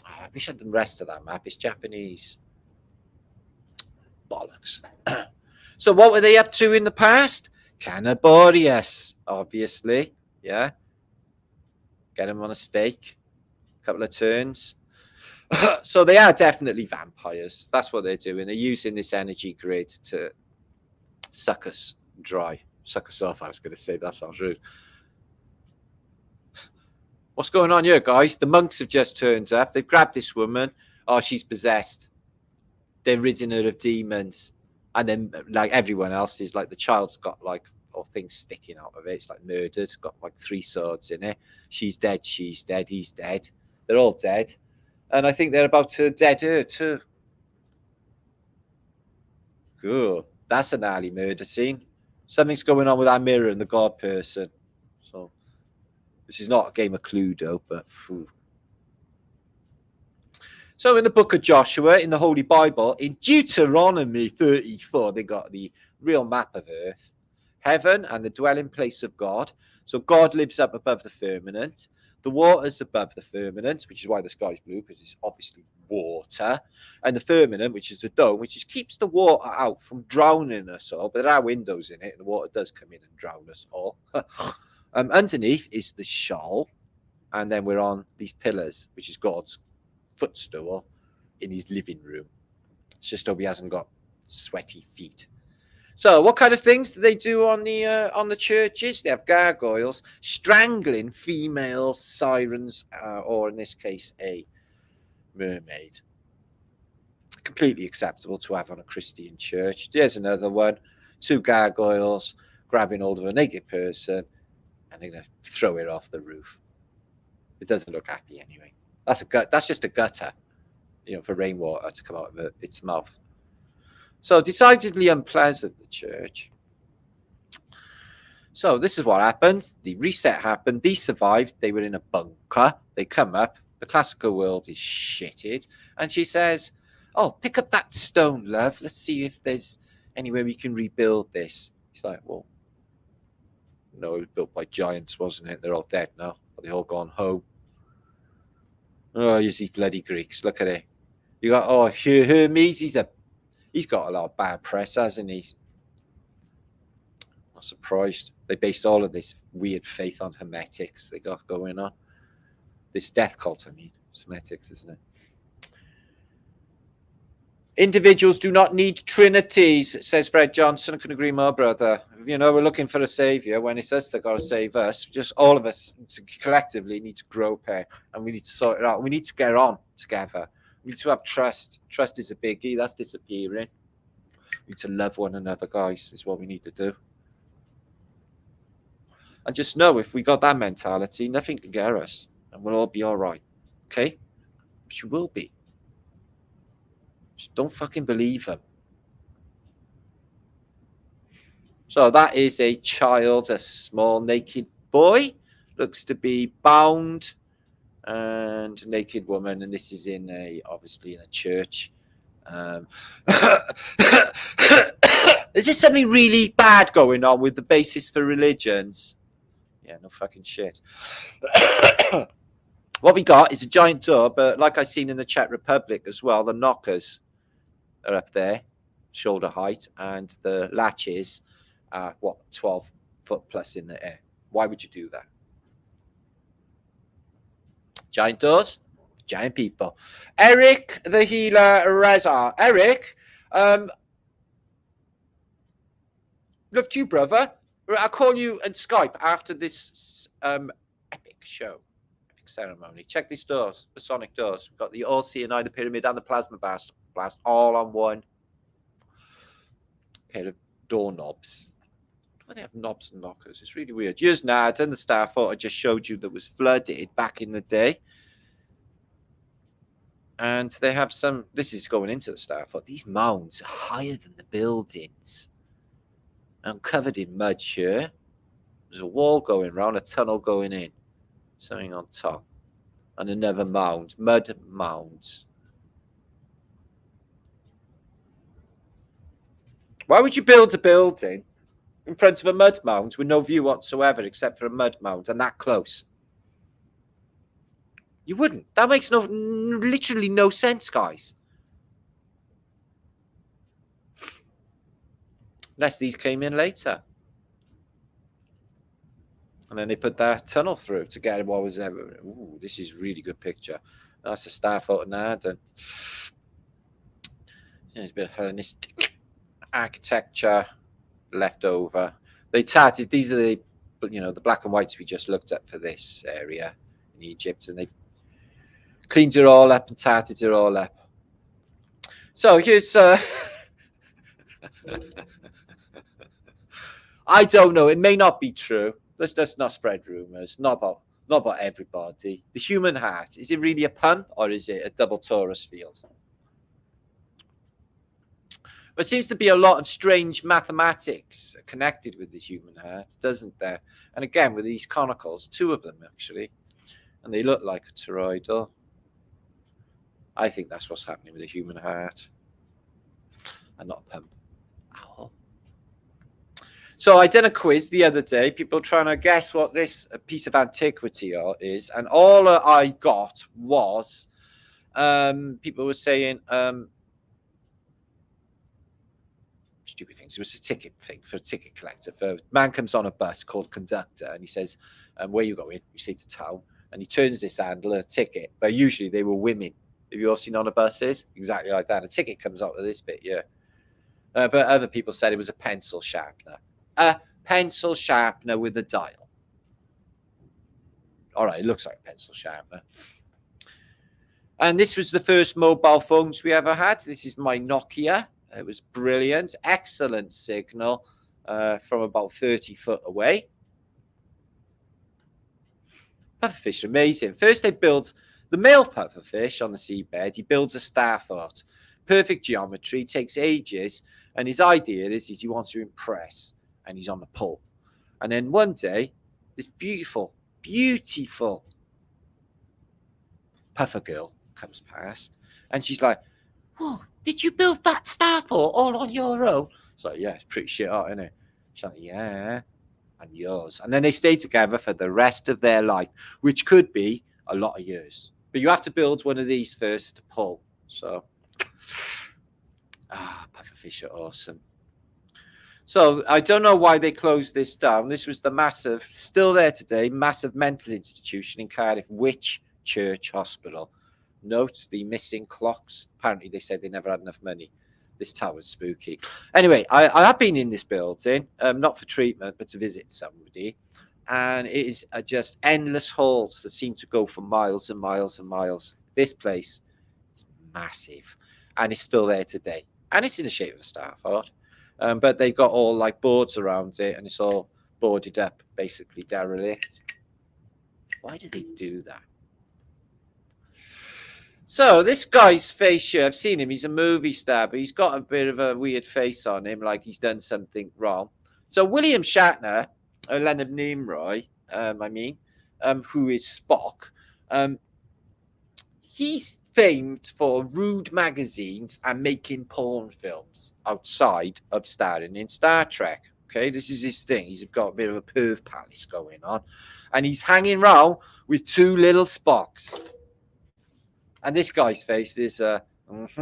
Oh, I wish I had the rest of that map. It's Japanese. Bollocks. So what were they up to in the past? Canniborius, obviously. Yeah. Get them on a stake. A couple of turns. So they are definitely vampires. That's what they're doing. They're using this energy grid to suck us dry. Suck us off, I was going to say. That sounds rude. What's going on here, guys? The monks have just turned up. They've grabbed this woman. Oh, she's possessed. They're ridding her of demons. And then, like everyone else, is like the child's got like all things sticking out of it. It's like murdered. Got like 3 swords in it. She's dead. She's dead. He's dead. They're all dead. And I think they're about to dead her too. Cool. That's a gnarly murder scene. Something's going on with that mirror and the god person. So this is not a game of Cluedo, but phew. So in the book of Joshua, in the Holy Bible, in Deuteronomy 34, they got the real map of earth, heaven and the dwelling place of God. So God lives up above the firmament. The water's above the firmament, which is why the sky's blue, because it's obviously water. And the firmament, which is the dome, which just keeps the water out from drowning us all. But there are windows in it, and the water does come in and drown us all. Underneath is the shawl. And then we're on these pillars, which is God's footstool in his living room. It's just hope he hasn't got sweaty feet. So what kind of things do they do on the churches? They have gargoyles strangling female sirens, or in this case, a mermaid. Completely acceptable to have on a Christian church. There's another one. 2 gargoyles grabbing hold of a naked person, and they're going to throw it off the roof. It doesn't look happy anyway. That's just a gutter, for rainwater to come out of its mouth. So decidedly unpleasant, the church. So this is what happened. The reset happened. These survived. They were in a bunker. They come up. The classical world is shitted. And she says, oh, pick up that stone, love. Let's see if there's anywhere we can rebuild this? He's like, well, no, it was built by giants, wasn't it? They're all dead now. But they all gone home. Oh, you see bloody Greeks. Look at it. You got, oh, Hermes. He's got a lot of bad press, hasn't he? Not surprised. They based all of this weird faith on Hermetics they got going on. This death cult, I mean. Hermetics, isn't it? Individuals do not need trinities, says Fred Johnson. I can agree more, brother. You know, we're looking for a savior. When it says they've got to save us, just all of us collectively need to grow pair, and we need to sort it out. We need to get on together. We need to have trust. Trust is a biggie. That's disappearing. We need to love one another, guys, is what we need to do. And just know, if we got that mentality, nothing can get us, and we'll all be all right. Okay? But you will be. Just don't fucking believe them. So that is a child, a small naked boy. Looks to be bound, and naked woman. And this is obviously in a church. Is there something really bad going on with the basis for religions? Yeah, no fucking shit. What we got is a giant door, but like I seen in the Czech Republic as well, the knockers are up there, shoulder height, and the latches are, 12 foot plus in the air. Why would you do that? Giant doors, giant people. Eric the Healer Reza. Eric, love to you, brother. I'll call you and Skype after this epic show, epic ceremony. Check these doors, the sonic doors. We've got the all-seeing eye, the pyramid, and the plasma blast all on one pair of doorknobs. Why they have knobs and knockers? It's really weird. Here's Nad and the star fort I just showed you that was flooded back in the day. And they have some, this is going into the star fort. These mounds are higher than the buildings. I'm covered in mud here. There's a wall going around, a tunnel going in. Something on top. And another mound. Mud mounds. Why would you build a building in front of a mud mound with no view whatsoever except for a mud mound and that close? You wouldn't. That makes literally no sense, guys. Unless these came in later. And then they put that tunnel through to get what was ever. Ooh, this is a really good picture. That's a star photo now. And there's a bit of Hellenistic architecture left over. They tatted, these are the black and whites we just looked at for this area in Egypt, and they've cleaned it all up and tatted it all up. So here's I don't know, it may not be true. Let's not spread rumors. Not about everybody. The human heart, is it really a pump or is it a double torus field? There seems to be a lot of strange mathematics connected with the human heart, doesn't there? And again, with these conicals, 2 of them actually, and they look like a toroidal. I think that's what's happening with the human heart, and not a pump. Ow. So I did a quiz the other day, people trying to guess what this piece of antiquity is, and all I got was people were saying stupid things. It was a ticket thing for a ticket collector. For man comes on a bus called conductor, and he says, "Where you going?" You say to town, and he turns this handle a ticket. But usually they were women. Have you all seen on a buses? Exactly like that. A ticket comes out of this bit, yeah. But other people said it was a pencil sharpener. A pencil sharpener with a dial. All right, it looks like a pencil sharpener. And this was the first mobile phones we ever had. This is my Nokia. It was brilliant. Excellent signal from about 30 foot away. Pufferfish, amazing. First they build the male pufferfish on the seabed. He builds a star fort. Perfect geometry, takes ages. And his idea is he wants to impress. And he's on the pull. And then one day, this beautiful, beautiful puffer girl comes past. And she's like, "Oh, did you build that star fort all on your own?" So yeah, it's pretty shit hot, isn't it? She's like, yeah, and yours. And then they stay together for the rest of their life, which could be a lot of years. But you have to build one of these first to pull. So, pufferfish are awesome. So I don't know why they closed this down. This was the massive, still there today, massive mental institution in Cardiff, Which Church Hospital. Note the missing clocks. Apparently they said they never had enough money. This tower's spooky. Anyway, I have been in this building, not for treatment, but to visit somebody. And it is just endless halls that seem to go for miles and miles and miles. This place is massive. And it's still there today. And it's in the shape of a star fort. But they've got all like boards around it, and it's all boarded up, basically derelict. Why did they do that? So this guy's face here, I've seen him. He's a movie star, but he's got a bit of a weird face on him, like he's done something wrong. So William Shatner, Leonard Nimoy, who is Spock, he's famed for rude magazines and making porn films outside of starring in Star Trek. Okay, this is his thing. He's got a bit of a perv palace going on, and he's hanging around with two little Spocks. And this guy's face is yeah, there's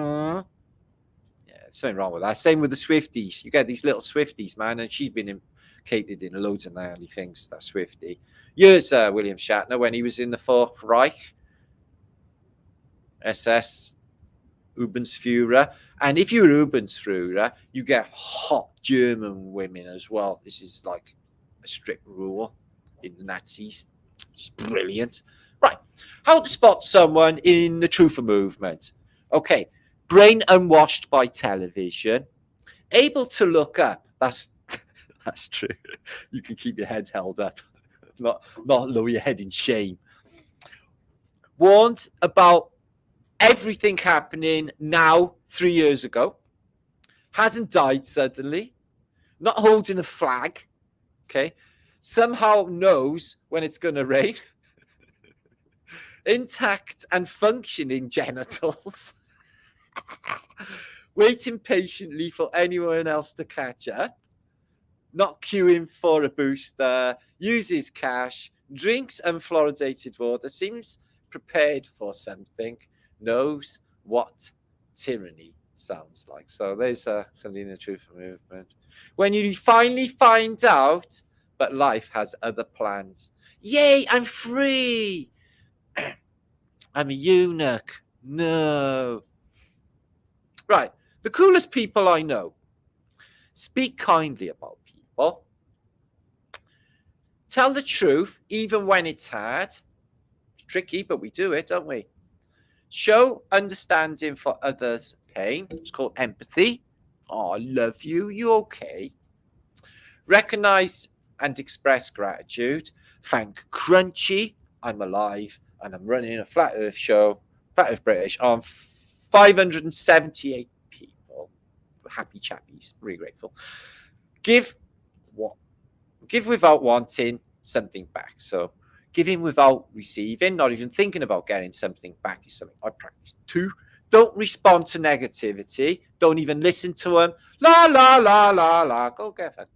something wrong with that. Same with the Swifties. You get these little Swifties, man, and she's been implicated in loads of gnarly things. That Swiftie. Here's William Shatner when he was in the Fourth Reich. SS Ubensführer, and if you're Ubensführer, you get hot German women as well. This is like a strict rule in the Nazis. It's brilliant. Right, how to spot someone in the truther movement. Okay, brain unwashed by television, able to look up. That's true. You can keep your head held up, not lower your head in shame. Warned about everything happening now 3 years ago, hasn't died suddenly, not holding a flag, okay, somehow knows when it's going to rain, intact and functioning genitals, waiting patiently for anyone else to catch up, not queuing for a booster, uses cash, drinks unfluoridated water, seems prepared for something, knows what tyranny sounds like. So there's something in the truther movement. When you finally find out, but life has other plans. Yay, I'm free. I'm a eunuch. No. Right. The coolest people I know. Speak kindly about people. Tell the truth, even when it's hard. It's tricky, but we do it, don't we? Show understanding for others' pain. It's called empathy. Oh, I love you. You okay? Recognize and express gratitude. Thank Crunchy. I'm alive and I'm running a Flat Earth show, Flat Earth British, on 578 people. Happy chappies. Really grateful. Give without wanting something back. So giving without receiving, not even thinking about getting something back is something I practice too. Don't respond to negativity. Don't even listen to them. La, la, la, la, la. Go get it.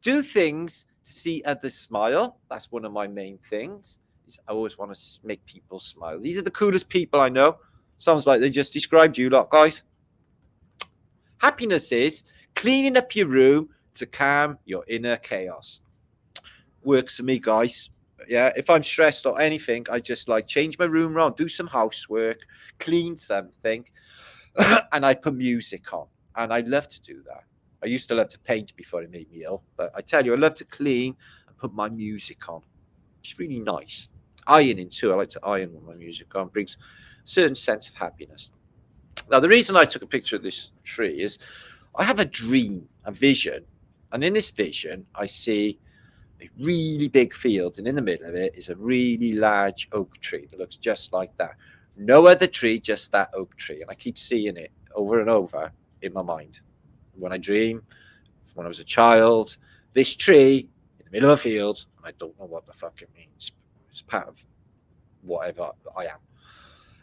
Do things to see others smile. That's one of my main things. Is I always want to make people smile. These are the coolest people I know. Sounds like they just described you lot, guys. Happiness is cleaning up your room to calm your inner chaos. Works for me, guys. Yeah, if I'm stressed or anything, I just like change my room around, do some housework, clean something, and I put music on. And I love to do that. I used to love to paint before it made me ill, but I tell you, I love to clean and put my music on. It's really nice. Ironing too. I like to iron with my music on. It brings a certain sense of happiness. Now, the reason I took a picture of this tree is I have a dream, a vision, and in this vision, I see a really big field, and in the middle of it is a really large oak tree that looks just like that. No other tree, just that oak tree. And I keep seeing it over and over in my mind. When I dream, when I was a child, this tree in the middle of a field, and I don't know what the fuck it means. It's part of whatever I am.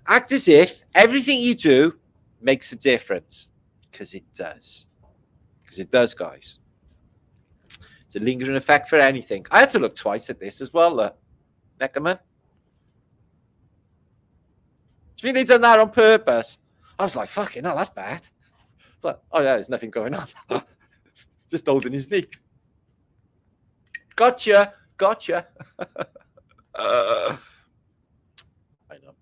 Act as if everything you do makes a difference, because it does. Because it does, guys. It's a lingering effect for anything. I had to look twice at this as well, Neckerman. Do you think they done that on purpose? I was like, fucking hell, that's bad. But, oh yeah, there's nothing going on. Just holding his knee. Gotcha. I know.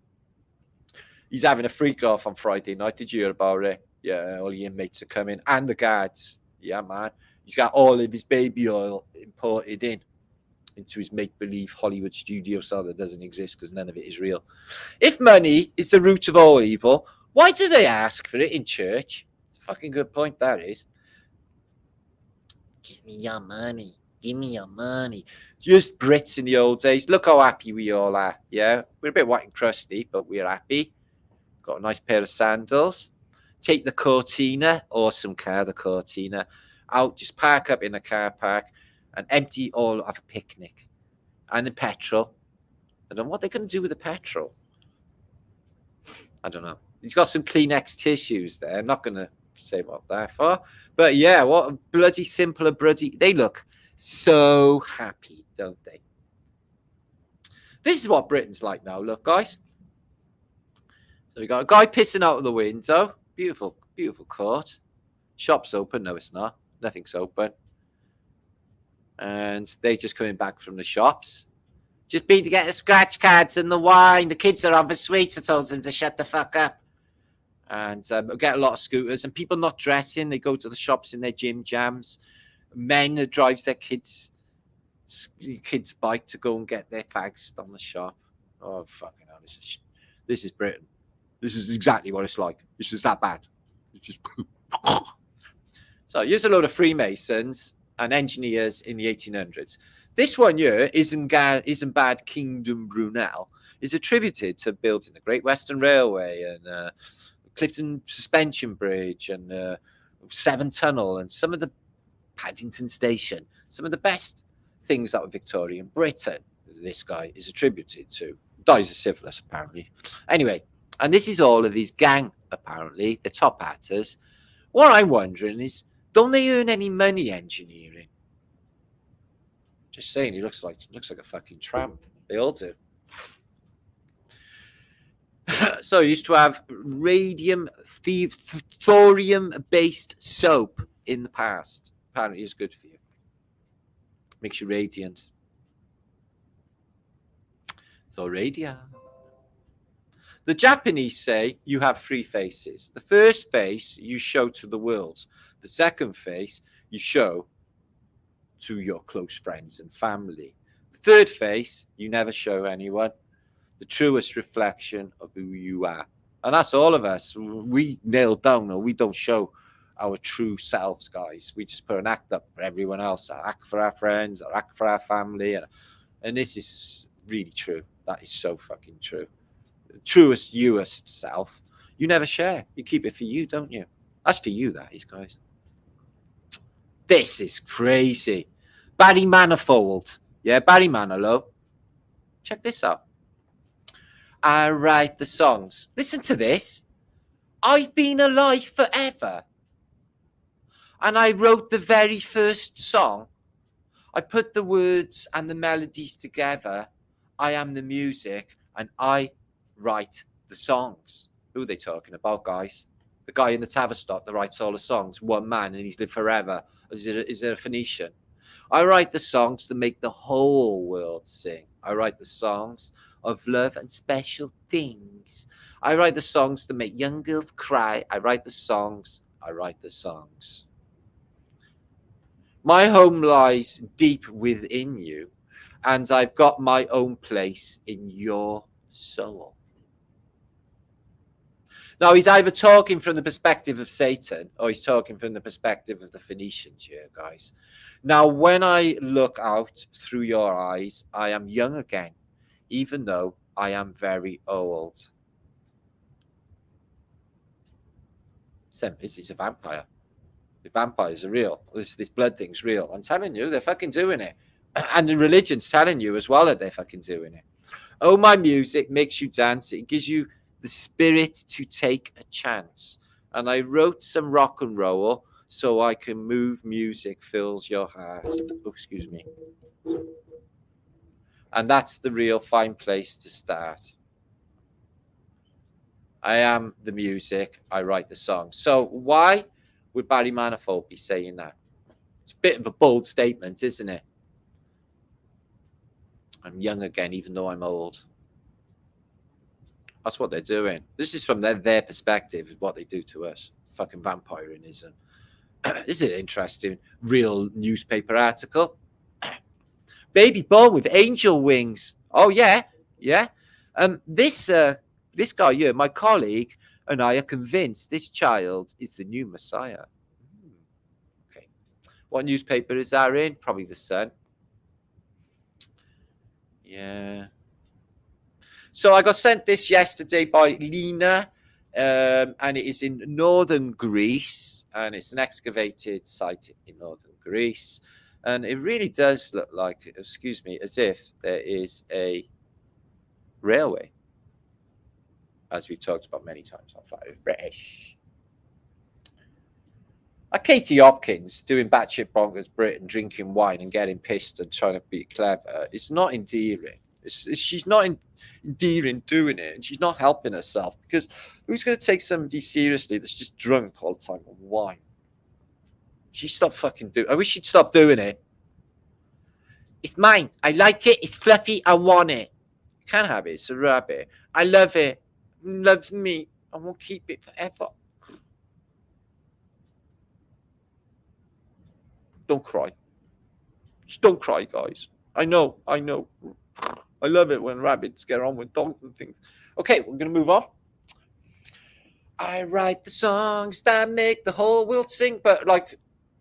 He's having a freak off on Friday night. Did you hear about it? Yeah, all the inmates are coming and the guards. Yeah, man. He's got all of his baby oil imported into his make-believe Hollywood studio cell that doesn't exist because none of it is real. If money is the root of all evil, why do they ask for it in church? It's a fucking good point, that is. Give me your money. Give me your money. Just Brits in the old days. Look how happy we all are. Yeah, we're a bit white and crusty, but we're happy. Got a nice pair of sandals. Take the Cortina, awesome car, the Cortina, out. Just park up in a car park and empty all of a picnic. And the petrol. I don't know what they're going to do with the petrol. I don't know. He's got some Kleenex tissues there. I'm not going to say what they're for. But yeah, what a bloody simple, bloody. They look so happy, don't they? This is what Britain's like now. Look, guys. So we got a guy pissing out of the window. Beautiful, beautiful court. Shop's open. No, it's not. Nothing's open. And they just coming back from the shops. Just been to get the scratch cards and the wine. The kids are on the sweets. I told them to shut the fuck up. And get a lot of scooters. And people not dressing. They go to the shops in their gym jams. Men that drives their kids' bike to go and get their fags on the shop. Oh, fucking hell. This is Britain. This is exactly what it's like. It's just that bad. It's just So here's a load of Freemasons and engineers in the 1800s. This one here, Isambard Kingdom Brunel, is attributed to building the Great Western Railway and Clifton Suspension Bridge and Severn Tunnel and some of the Paddington Station. Some of the best things out of Victorian Britain. This guy is attributed to. Dies of syphilis, apparently. Anyway. And this is all of his gang, apparently, the top hatters. What I'm wondering is, don't they earn any money engineering? Just saying, he looks like a fucking tramp. They all do. So he used to have thorium-based soap in the past. Apparently it's good for you. Makes you radiant. Thoradia. The Japanese say you have three faces. The first face you show to the world. The second face you show to your close friends and family. The third face you never show anyone. The truest reflection of who you are. And that's all of us. We nail down or we don't show our true selves, guys. We just put an act up for everyone else. An act for our friends, or act for our family. And this is really true. That is so fucking true. Truest, youest self, you never share. You keep it for you, don't you? That's for you, that is, guys. This is crazy. Barry Manifold. Yeah, Barry Manilow. Check this out. I write the songs. Listen to this. I've been alive forever. And I wrote the very first song. I put the words and the melodies together. I am the music and I write the songs. Who are they talking about, guys? The guy in the Tavistock that writes all the songs, one man, and he's lived forever. Is it a Phoenician? I write the songs to make the whole world sing. I write the songs of love and special things. I write the songs to make young girls cry. I write the songs. I write the songs. My home lies deep within you, and I've got my own place in your soul. Now, he's either talking from the perspective of Satan or he's talking from the perspective of the Phoenicians here, guys. Now, when I look out through your eyes, I am young again, even though I am very old. He's a vampire. The vampires are real. This blood thing's real. I'm telling you, they're fucking doing it. And the religion's telling you as well that they're fucking doing it. Oh, my music makes you dance. It gives you the spirit to take a chance. And I wrote some rock and roll so I can move music fills your heart. Oh, excuse me. And that's the real fine place to start. I am the music, I write the song. So why would Barry Manifold be saying that? It's a bit of a bold statement, isn't it? I'm young again, even though I'm old. That's what they're doing. This is from their perspective, what they do to us. Fucking vampirism. This is an interesting real newspaper article. Baby born with angel wings. Oh yeah, yeah. This guy here, my colleague, and I are convinced this child is the new Messiah. Okay. What newspaper is that in? Probably the Sun. Yeah. So I got sent this yesterday by Lena, and it is in northern Greece, and it's an excavated site in northern Greece. And it really does look like, excuse me, as if there is a railway, as we talked about many times on Flaterday. British. Katie Hopkins doing batshit bonkers Britain, drinking wine and getting pissed and trying to be clever. It's not endearing. She's not endearing doing it, and she's not helping herself, because who's going to take somebody seriously that's just drunk all the time on wine? She stopped fucking doing. I wish she'd stop doing it. It's mine. I like it. It's fluffy. I want it. You can't have it. It's a rabbit. I love it. It loves me. I won't keep it forever. Don't cry. Just don't cry, guys. I know. I love it when rabbits get on with dogs and things. Okay, we're going to move on. I write the songs that make the whole world sing. But like,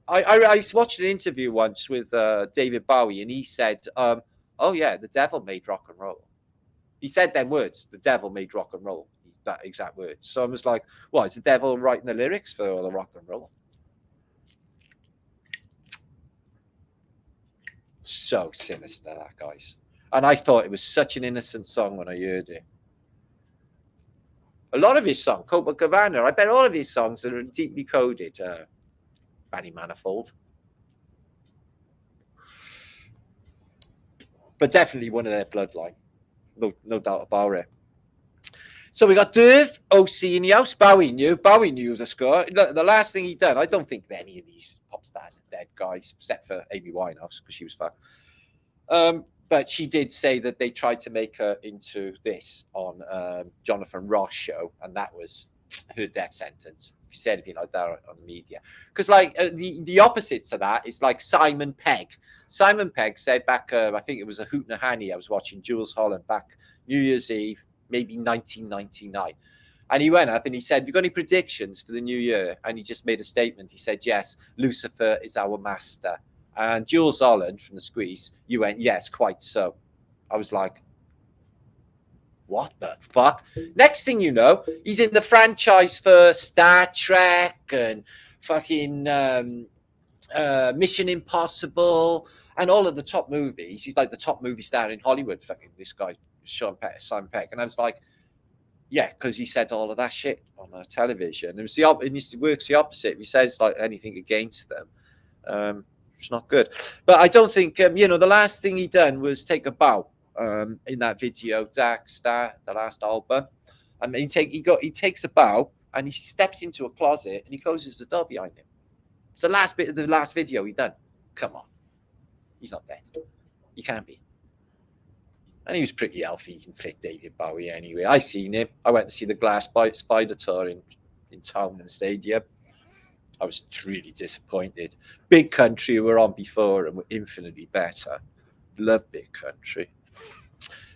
I watched an interview once with David Bowie, and he said, oh yeah, the devil made rock and roll. He said them words, the devil made rock and roll, that exact words. So I was like, what, is the devil writing the lyrics for all the rock and roll? So sinister, that, guys. And I thought it was such an innocent song when I heard it. A lot of his songs, Copacabana, I bet all of his songs are deeply coded. Barry Manifold. But definitely one of their bloodline. No doubt about it. So we got Dave, OC in the house. Bowie knew the score. The last thing he done, I don't think that any of these pop stars are dead, guys, except for Amy Winehouse, because she was fat. But she did say that they tried to make her into this on Jonathan Ross show, and that was her death sentence. If you say anything like that on the media, because like the opposite to that is like Simon Pegg. Simon Pegg said back, I think it was a Hoot Nahani. I was watching Jules Holland back New Year's Eve, maybe 1999. And he went up and he said, "Have you got any predictions for the new year?" And he just made a statement. He said, "Yes, Lucifer is our master." And Jules Holland from the Squeeze, you went, "Yes, quite so." I was like, what the fuck? Next thing you know, he's in the franchise for Star Trek and fucking Mission Impossible and all of the top movies. He's like the top movie star in Hollywood. Fucking this guy, Simon Pegg. And I was like, yeah, because he said all of that shit on television. It was it works the opposite. He says like anything against them. It's not good. But I don't think, the last thing he done was take a bow in that video, Dark Star, the last album. I mean, he takes a bow and he steps into a closet and he closes the door behind him. It's the last bit of the last video he done. Come on. He's not dead. He can't be. And he was pretty healthy and fit, David Bowie, anyway. I seen him. I went to see the Glass Spider tour in town in the stadium. I was really disappointed. Big Country were on before and were infinitely better. Love Big Country.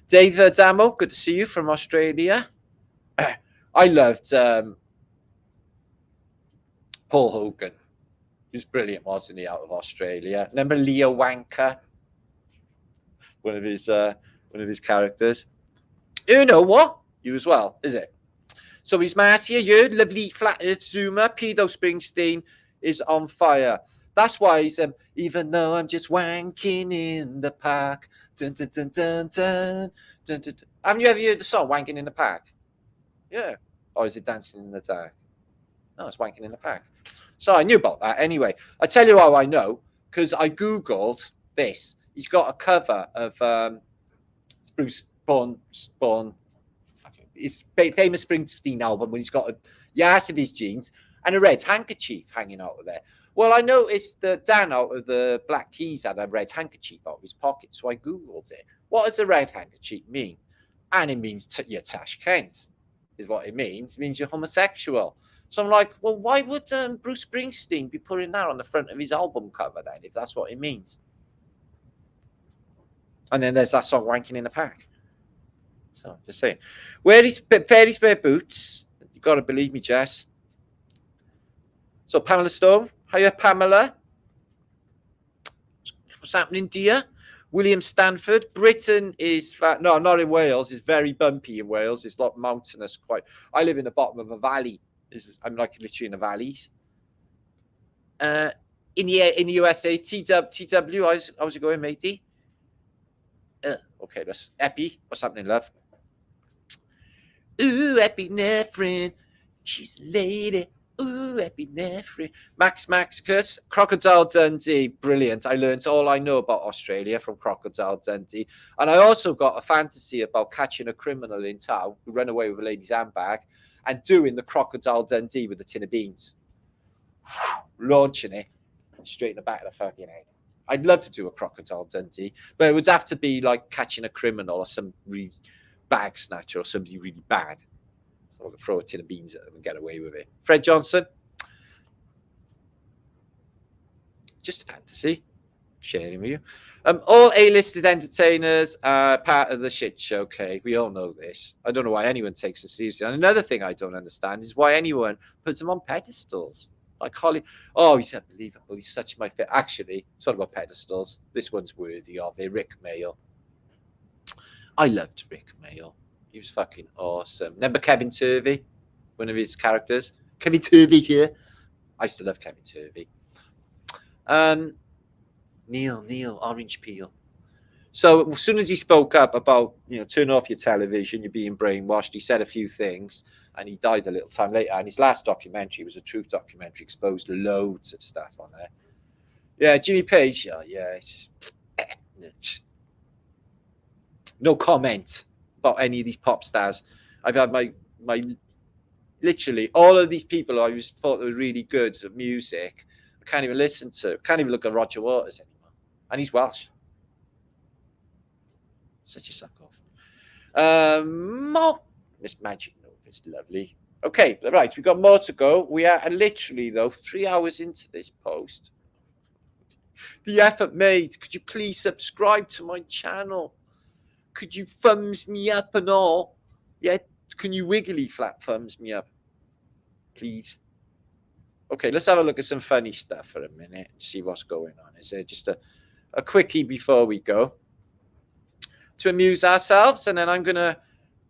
Dave Damo, good to see you from Australia. I loved Paul Hogan. He was brilliant, wasn't he, out of Australia? Remember Leo Wanker? One of his characters. You know what? You as well, is it? So he's Marcia, you lovely flat earth zoomer. Pedo Springsteen is on fire. That's why he's even though I'm just wanking in the park. Dun, dun, dun, dun, dun, dun, dun. Haven't you ever heard the song Wanking in the Park? Yeah. Or is it Dancing in the Dark? No, it's Wanking in the Park. So I knew about that anyway. I tell you how I know, because I Googled this. He's got a cover of Bruce Bourne, his famous Springsteen album when he's got the ass of his jeans and a red handkerchief hanging out of there. Well, I noticed that Dan out of the Black Keys had a red handkerchief out of his pocket, so I Googled it. What does a red handkerchief mean? And it means you're Tash Kent, is what it means. It means you're homosexual. So I'm like, well, why would Bruce Springsteen be putting that on the front of his album cover then, if that's what it means? And then there's that song, Wanking in the Pack. So just saying. Wear these fairly spare boots. You've got to believe me, Jess. So Pamela Stone. Hiya, Pamela. What's happening, dear? William Stanford. Britain is flat. No, not in Wales. It's very bumpy in Wales. It's not mountainous quite. I live in the bottom of a valley. I'm like literally in the valleys. In the USA, TW, how's it going, matey? Okay, that's Epi. What's happening, love? Ooh, epinephrine. She's a lady. Ooh, epinephrine. Max Maxicus. Crocodile Dundee. Brilliant. I learned all I know about Australia from Crocodile Dundee. And I also got a fantasy about catching a criminal in town who ran away with a lady's handbag and doing the Crocodile Dundee with a tin of beans. Launching it straight in the back of the fucking head. I'd love to do a Crocodile Dundee, but it would have to be like catching a criminal or some really bag snatcher or somebody really bad. So I could throw a tin of beans at them and get away with it. Fred Johnson. Just a fantasy. Sharing with you. All A-listed entertainers are part of the shit show. Okay, we all know this. I don't know why anyone takes them seriously. And another thing I don't understand is why anyone puts them on pedestals. Like Holly, oh, he's unbelievable. He's such my fit. Actually, it's not about pedestals. This one's worthy of it. Rick Mail. I loved Rick Mail. He was fucking awesome. Remember Kevin Turvey? One of his characters. Kevin Turvey here. I used to love Kevin Turvey. Neil, orange peel. So as soon as he spoke up about, turn off your television, you're being brainwashed, he said a few things. And he died a little time later. And his last documentary was a truth documentary, exposed loads of stuff on there. Yeah, Jimmy Page. Yeah. No comment about any of these pop stars. I've had my literally all of these people I thought were really good at music. I can't even listen to. Can't even look at Roger Waters anymore. And he's Welsh. Such a suck off. Miss Magic. It's lovely. Okay, right. We've got more to go. We are literally, though, 3 hours into this post. The effort made. Could you please subscribe to my channel? Could you thumbs me up and all? Yeah, can you wiggly flat thumbs me up? Please. Okay, let's have a look at some funny stuff for a minute and see what's going on. Is there just a quickie before we go to amuse ourselves? And then I'm gonna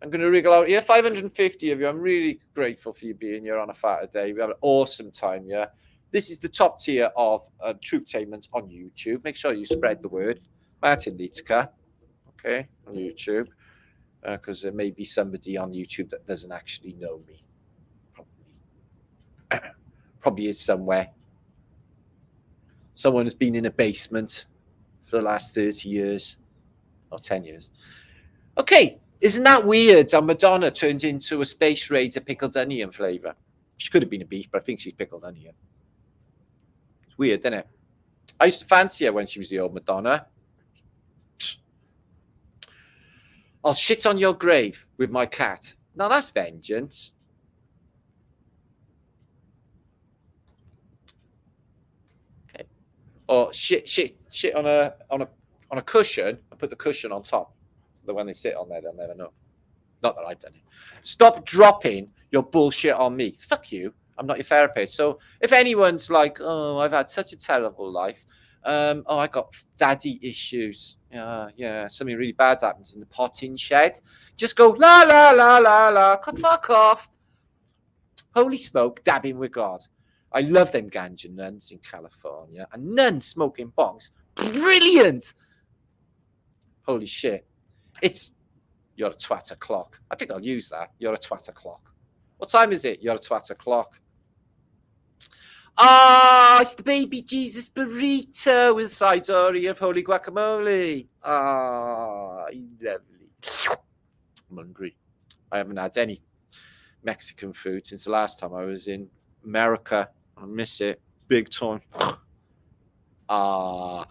wriggle out here. 550 of you. I'm really grateful for you being here on a Saturday. We have an awesome time here. This is the top tier of truthtainment on YouTube. Make sure you spread the word. Martin Liedtkes, okay, on YouTube, because there may be somebody on YouTube that doesn't actually know me. Probably is somewhere. Someone has been in a basement for the last 30 years or 10 years. Okay. Isn't that weird how Madonna turned into a Space Raider pickled onion flavour? She could have been a beef, but I think she's pickled onion. It's weird, isn't it? I used to fancy her when she was the old Madonna. I'll shit on your grave with my cat. Now that's vengeance. Okay. Or shit on a cushion and put the cushion on top. So when they sit on there, they'll never know. Not that I've done it. Stop dropping your bullshit on me. Fuck you. I'm not your therapist. So if anyone's like, oh, I've had such a terrible life. I got daddy issues. Yeah. Something really bad happens in the potting shed. Just go, la, la, la, la, la. Fuck off. Holy smoke, dabbing with God. I love them ganja nuns in California. And nuns smoking bongs. Brilliant. Holy shit. You're a twat o'clock. I think I'll use that. You're a twat o'clock. What time is it? You're a twat o'clock. Ah, it's the baby Jesus burrito with sides of holy guacamole. Ah, lovely. I'm hungry. I haven't had any Mexican food since the last time I was in America. I miss it big time. Ah,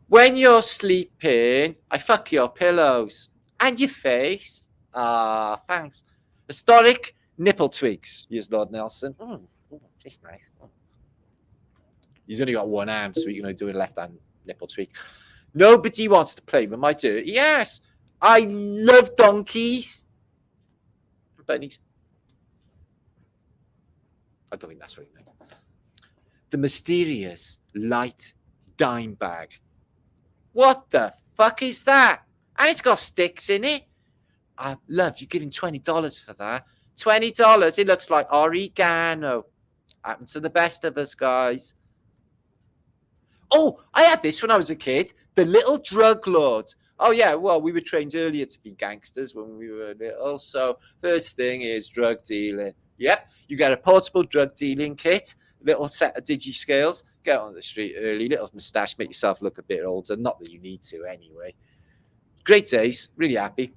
when you're sleeping, I fuck your pillows and your face. Ah, thanks. Historic nipple tweaks, yes, Lord Nelson. It's nice. He's only got one arm, so you're going to do a left-hand nipple tweak. Nobody wants to play with my dirty ass. I love donkeys. Bunnies. I don't think that's what he meant. The mysterious light dime bag. What the fuck is that? And it's got sticks in it. I love you giving $20 for that. $20. It looks like oregano. Happened to the best of us, guys. Oh, I had this when I was a kid. The little drug lord. Oh, yeah. Well, we were trained earlier to be gangsters when we were little. So first thing is drug dealing. Yep. You get a portable drug dealing kit, little set of digi-scales. Get on the street early, little moustache, make yourself look a bit older. Not that you need to anyway. Great days. Really happy.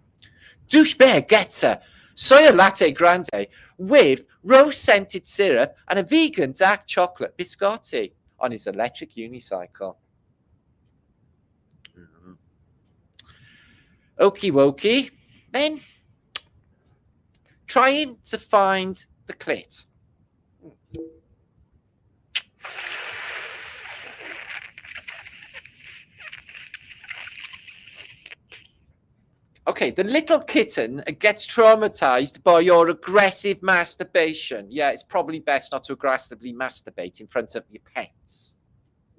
Douche Bear gets a soya latte grande with rose-scented syrup and a vegan dark chocolate biscotti on his electric unicycle. Okie wokie. Then trying to find the clit. Okay, the little kitten gets traumatized by your aggressive masturbation. Yeah, it's probably best not to aggressively masturbate in front of your pets.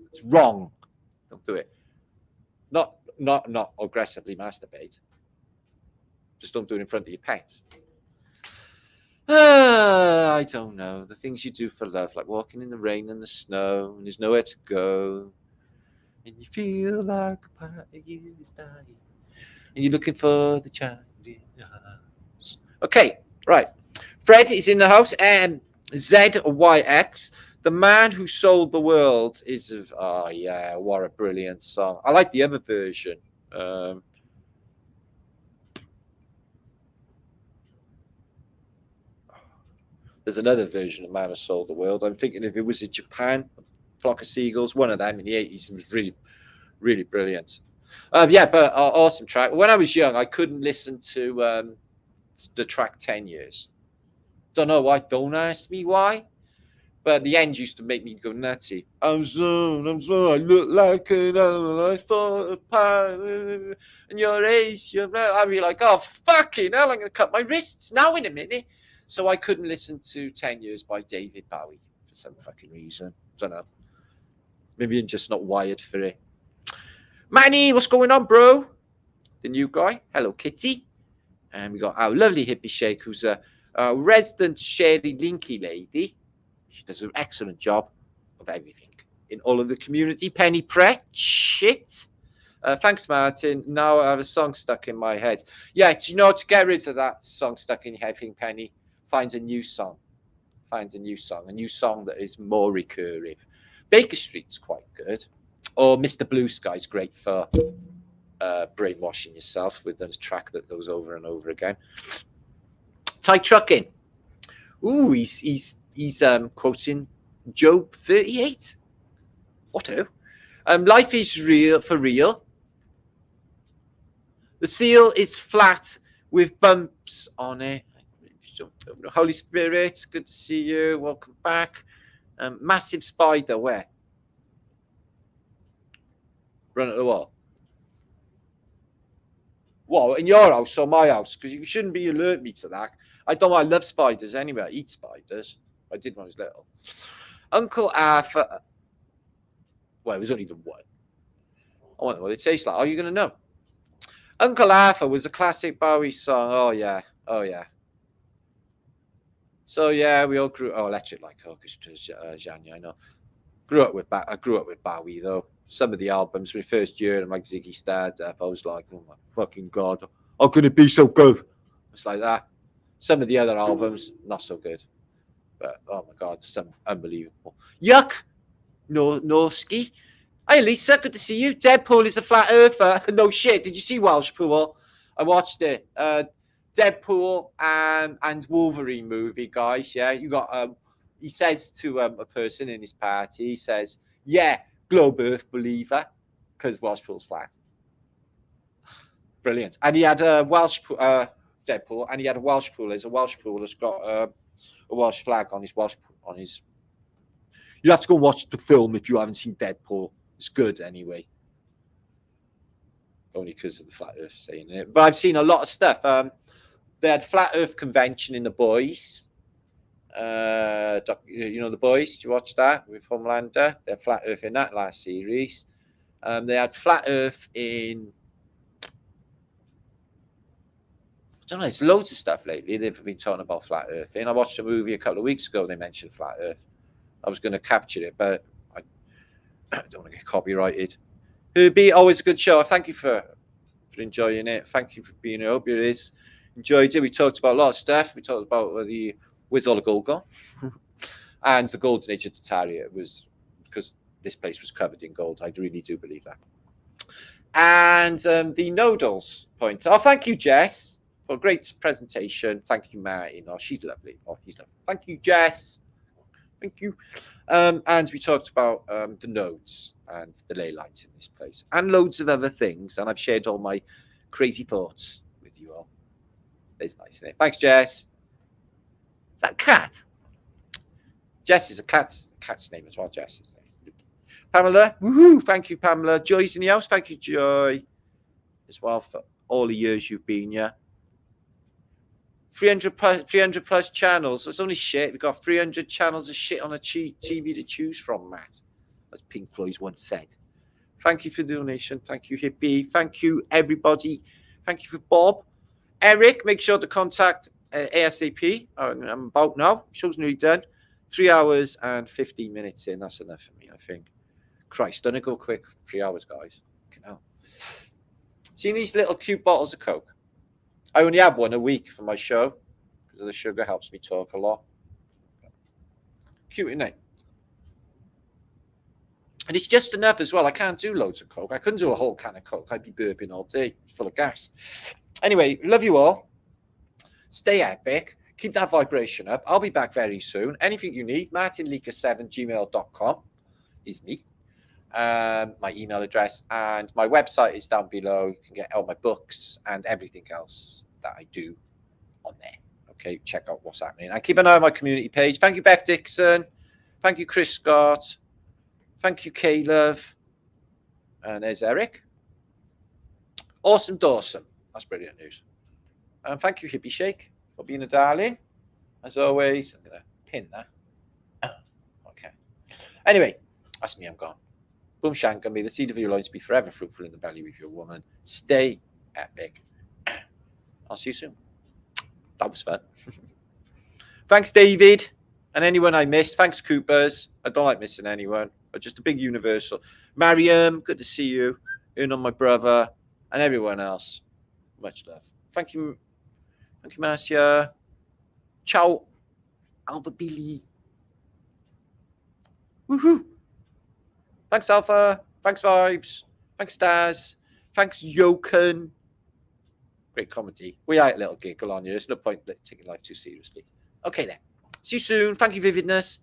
It's wrong. Don't do it. Not aggressively masturbate. Just don't do it in front of your pets. I don't know. The things you do for love, like walking in the rain and the snow, and there's nowhere to go, and you feel like a part of you is dying. And you're looking for the child in the house. Okay, right. Fred is in the house. ZYX. The Man Who Sold the World is of, oh yeah, what a brilliant song. I like the other version. There's another version of Man Who Sold the World. I'm thinking if it was in Japan, Flock of Seagulls, one of them in the 80s, it was really, really brilliant. Yeah, but awesome track. When I was young, I couldn't listen to the track 10 Years. Don't know why. Don't ask me why. But the end used to make me go nutty. I'm so, I look like an animal. I thought a pie. And your age, I'd be like, oh, fucking hell, I'm going to cut my wrists now in a minute. So I couldn't listen to 10 Years by David Bowie for some fucking reason. Don't know. Maybe I'm just not wired for it. Manny, what's going on, bro? The new guy. Hello, Kitty. And we got our lovely hippie shake, who's a resident Sherry Linky lady. She does an excellent job of everything in all of the community. Penny Pratchett. Thanks, Martin. Now I have a song stuck in my head. Yeah, to get rid of that song stuck in your head, Penny, find a new song. Find a new song that is more recursive. Baker Street's quite good. Or Mr. Blue Sky's great for brainwashing yourself with a track that goes over and over again. Tight Trucking. Ooh, he's quoting Job 38. What? Life is real for real. The seal is flat with bumps on it. Holy Spirit, good to see you. Welcome back. Massive spider, where? Run at the wall. Well, in your house or my house? Because you shouldn't be alert me to that. I love spiders anyway. I eat spiders. I did when I was little. Uncle Arthur. Well, it was only the one. I wonder what it tastes like. Are you going to know? Uncle Arthur was a classic Bowie song. Oh, yeah. Oh, yeah. So, yeah, we all grew. Oh, Electric Light Orchestra, Janya, I know. I grew up with Bowie, though. Some of the albums, my first year, and like Ziggy Stardust, I was like, oh my fucking God, how can it be so good? It's like that. Some of the other albums, not so good. But oh my God, some unbelievable. Yuck, no ski. Hi Lisa, good to see you. Deadpool is a flat earther. No shit. Did you see Welsh Pool? I watched it. Deadpool and Wolverine movie, guys. Yeah, you got he says to a person in his party, he says, yeah, globe earth believer, because Welsh Pool's flat. Brilliant. And he had a Welsh Deadpool, and he had a Welsh Pool. There's a Welsh Pool that's got a Welsh flag on his Welsh on his. You have to go watch the film if you haven't seen Deadpool. It's good anyway. Only because of the flat earth saying it. But I've seen a lot of stuff. They had flat earth convention in The Boys. You know The Boys? Did you watch that with Homelander? They had flat earth in that last series. They had flat earth in... I don't know, there's loads of stuff lately. They've been talking about flat earth. And I watched a movie a couple of weeks ago. They mentioned flat earth. I was going to capture it, but I don't want to get copyrighted. Herbie, always a good show. Thank you for enjoying it. Thank you for being here. I hope you enjoyed it. We talked about a lot of stuff. We talked about where's all the gold gone? And the golden age of Tartaria was because this place was covered in gold. I really do believe that. And the nodals point. Oh, thank you, Jess, for a great presentation. Thank you, Martin. Oh, she's lovely. Oh, he's lovely. Thank you, Jess. Thank you. And we talked about the nodes and the ley lines in this place and loads of other things. And I've shared all my crazy thoughts with you all. It's nice, isn't it? Thanks, Jess. Is that a cat? Jess is a cat's name as well. Jess is name. Pamela. Woohoo. Thank you, Pamela. Joy's in the house. Thank you, Joy, as well, for all the years you've been here. 300 plus channels. That's only shit. We've got 300 channels of shit on a TV to choose from, Matt. As Pink Floyd once said. Thank you for the donation. Thank you, Hippie. Thank you, everybody. Thank you for Bob. Eric, make sure to contact ASAP. I'm about now. Show's nearly done. 3 hours and 15 minutes in. That's enough for me, I think. Christ, don't it go quick? 3 hours, guys. Seen these little cute bottles of Coke? I only have one a week for my show because the sugar helps me talk a lot. Cute, isn't it? And it's just enough as well. I can't do loads of Coke. I couldn't do a whole can of Coke. I'd be burping all day. It's full of gas. Anyway, love you all. Stay epic. Keep that vibration up. I'll be back very soon. Anything you need, martinleaker7gmail.com is me. My email address and my website is down below. You can get all my books and everything else that I do on there. Okay, check out what's happening. And keep an eye on my community page. Thank you, Beth Dixon. Thank you, Chris Scott. Thank you, Caleb. And there's Eric. Awesome Dawson. That's brilliant news. And thank you, Hippie Shake, for being a darling. As always, I'm going to pin that. Okay. Anyway, that's me. I'm gone. Boom shank, and may the seed of your loins be forever fruitful in the belly of your woman. Stay epic. I'll see you soon. That was fun. Thanks, David, and anyone I missed. Thanks, Coopers. I don't like missing anyone, but just a big universal. Mariam, good to see you. Uno, my brother, and everyone else. Much love. Thank you. Thank you, Marcia. Ciao. Alva Billy. Woohoo. Thanks, Alpha. Thanks, Vibes. Thanks, Stars. Thanks, Joken. Great comedy. We like a little giggle on you. There's no point taking life too seriously. Okay, then. See you soon. Thank you, Vividness.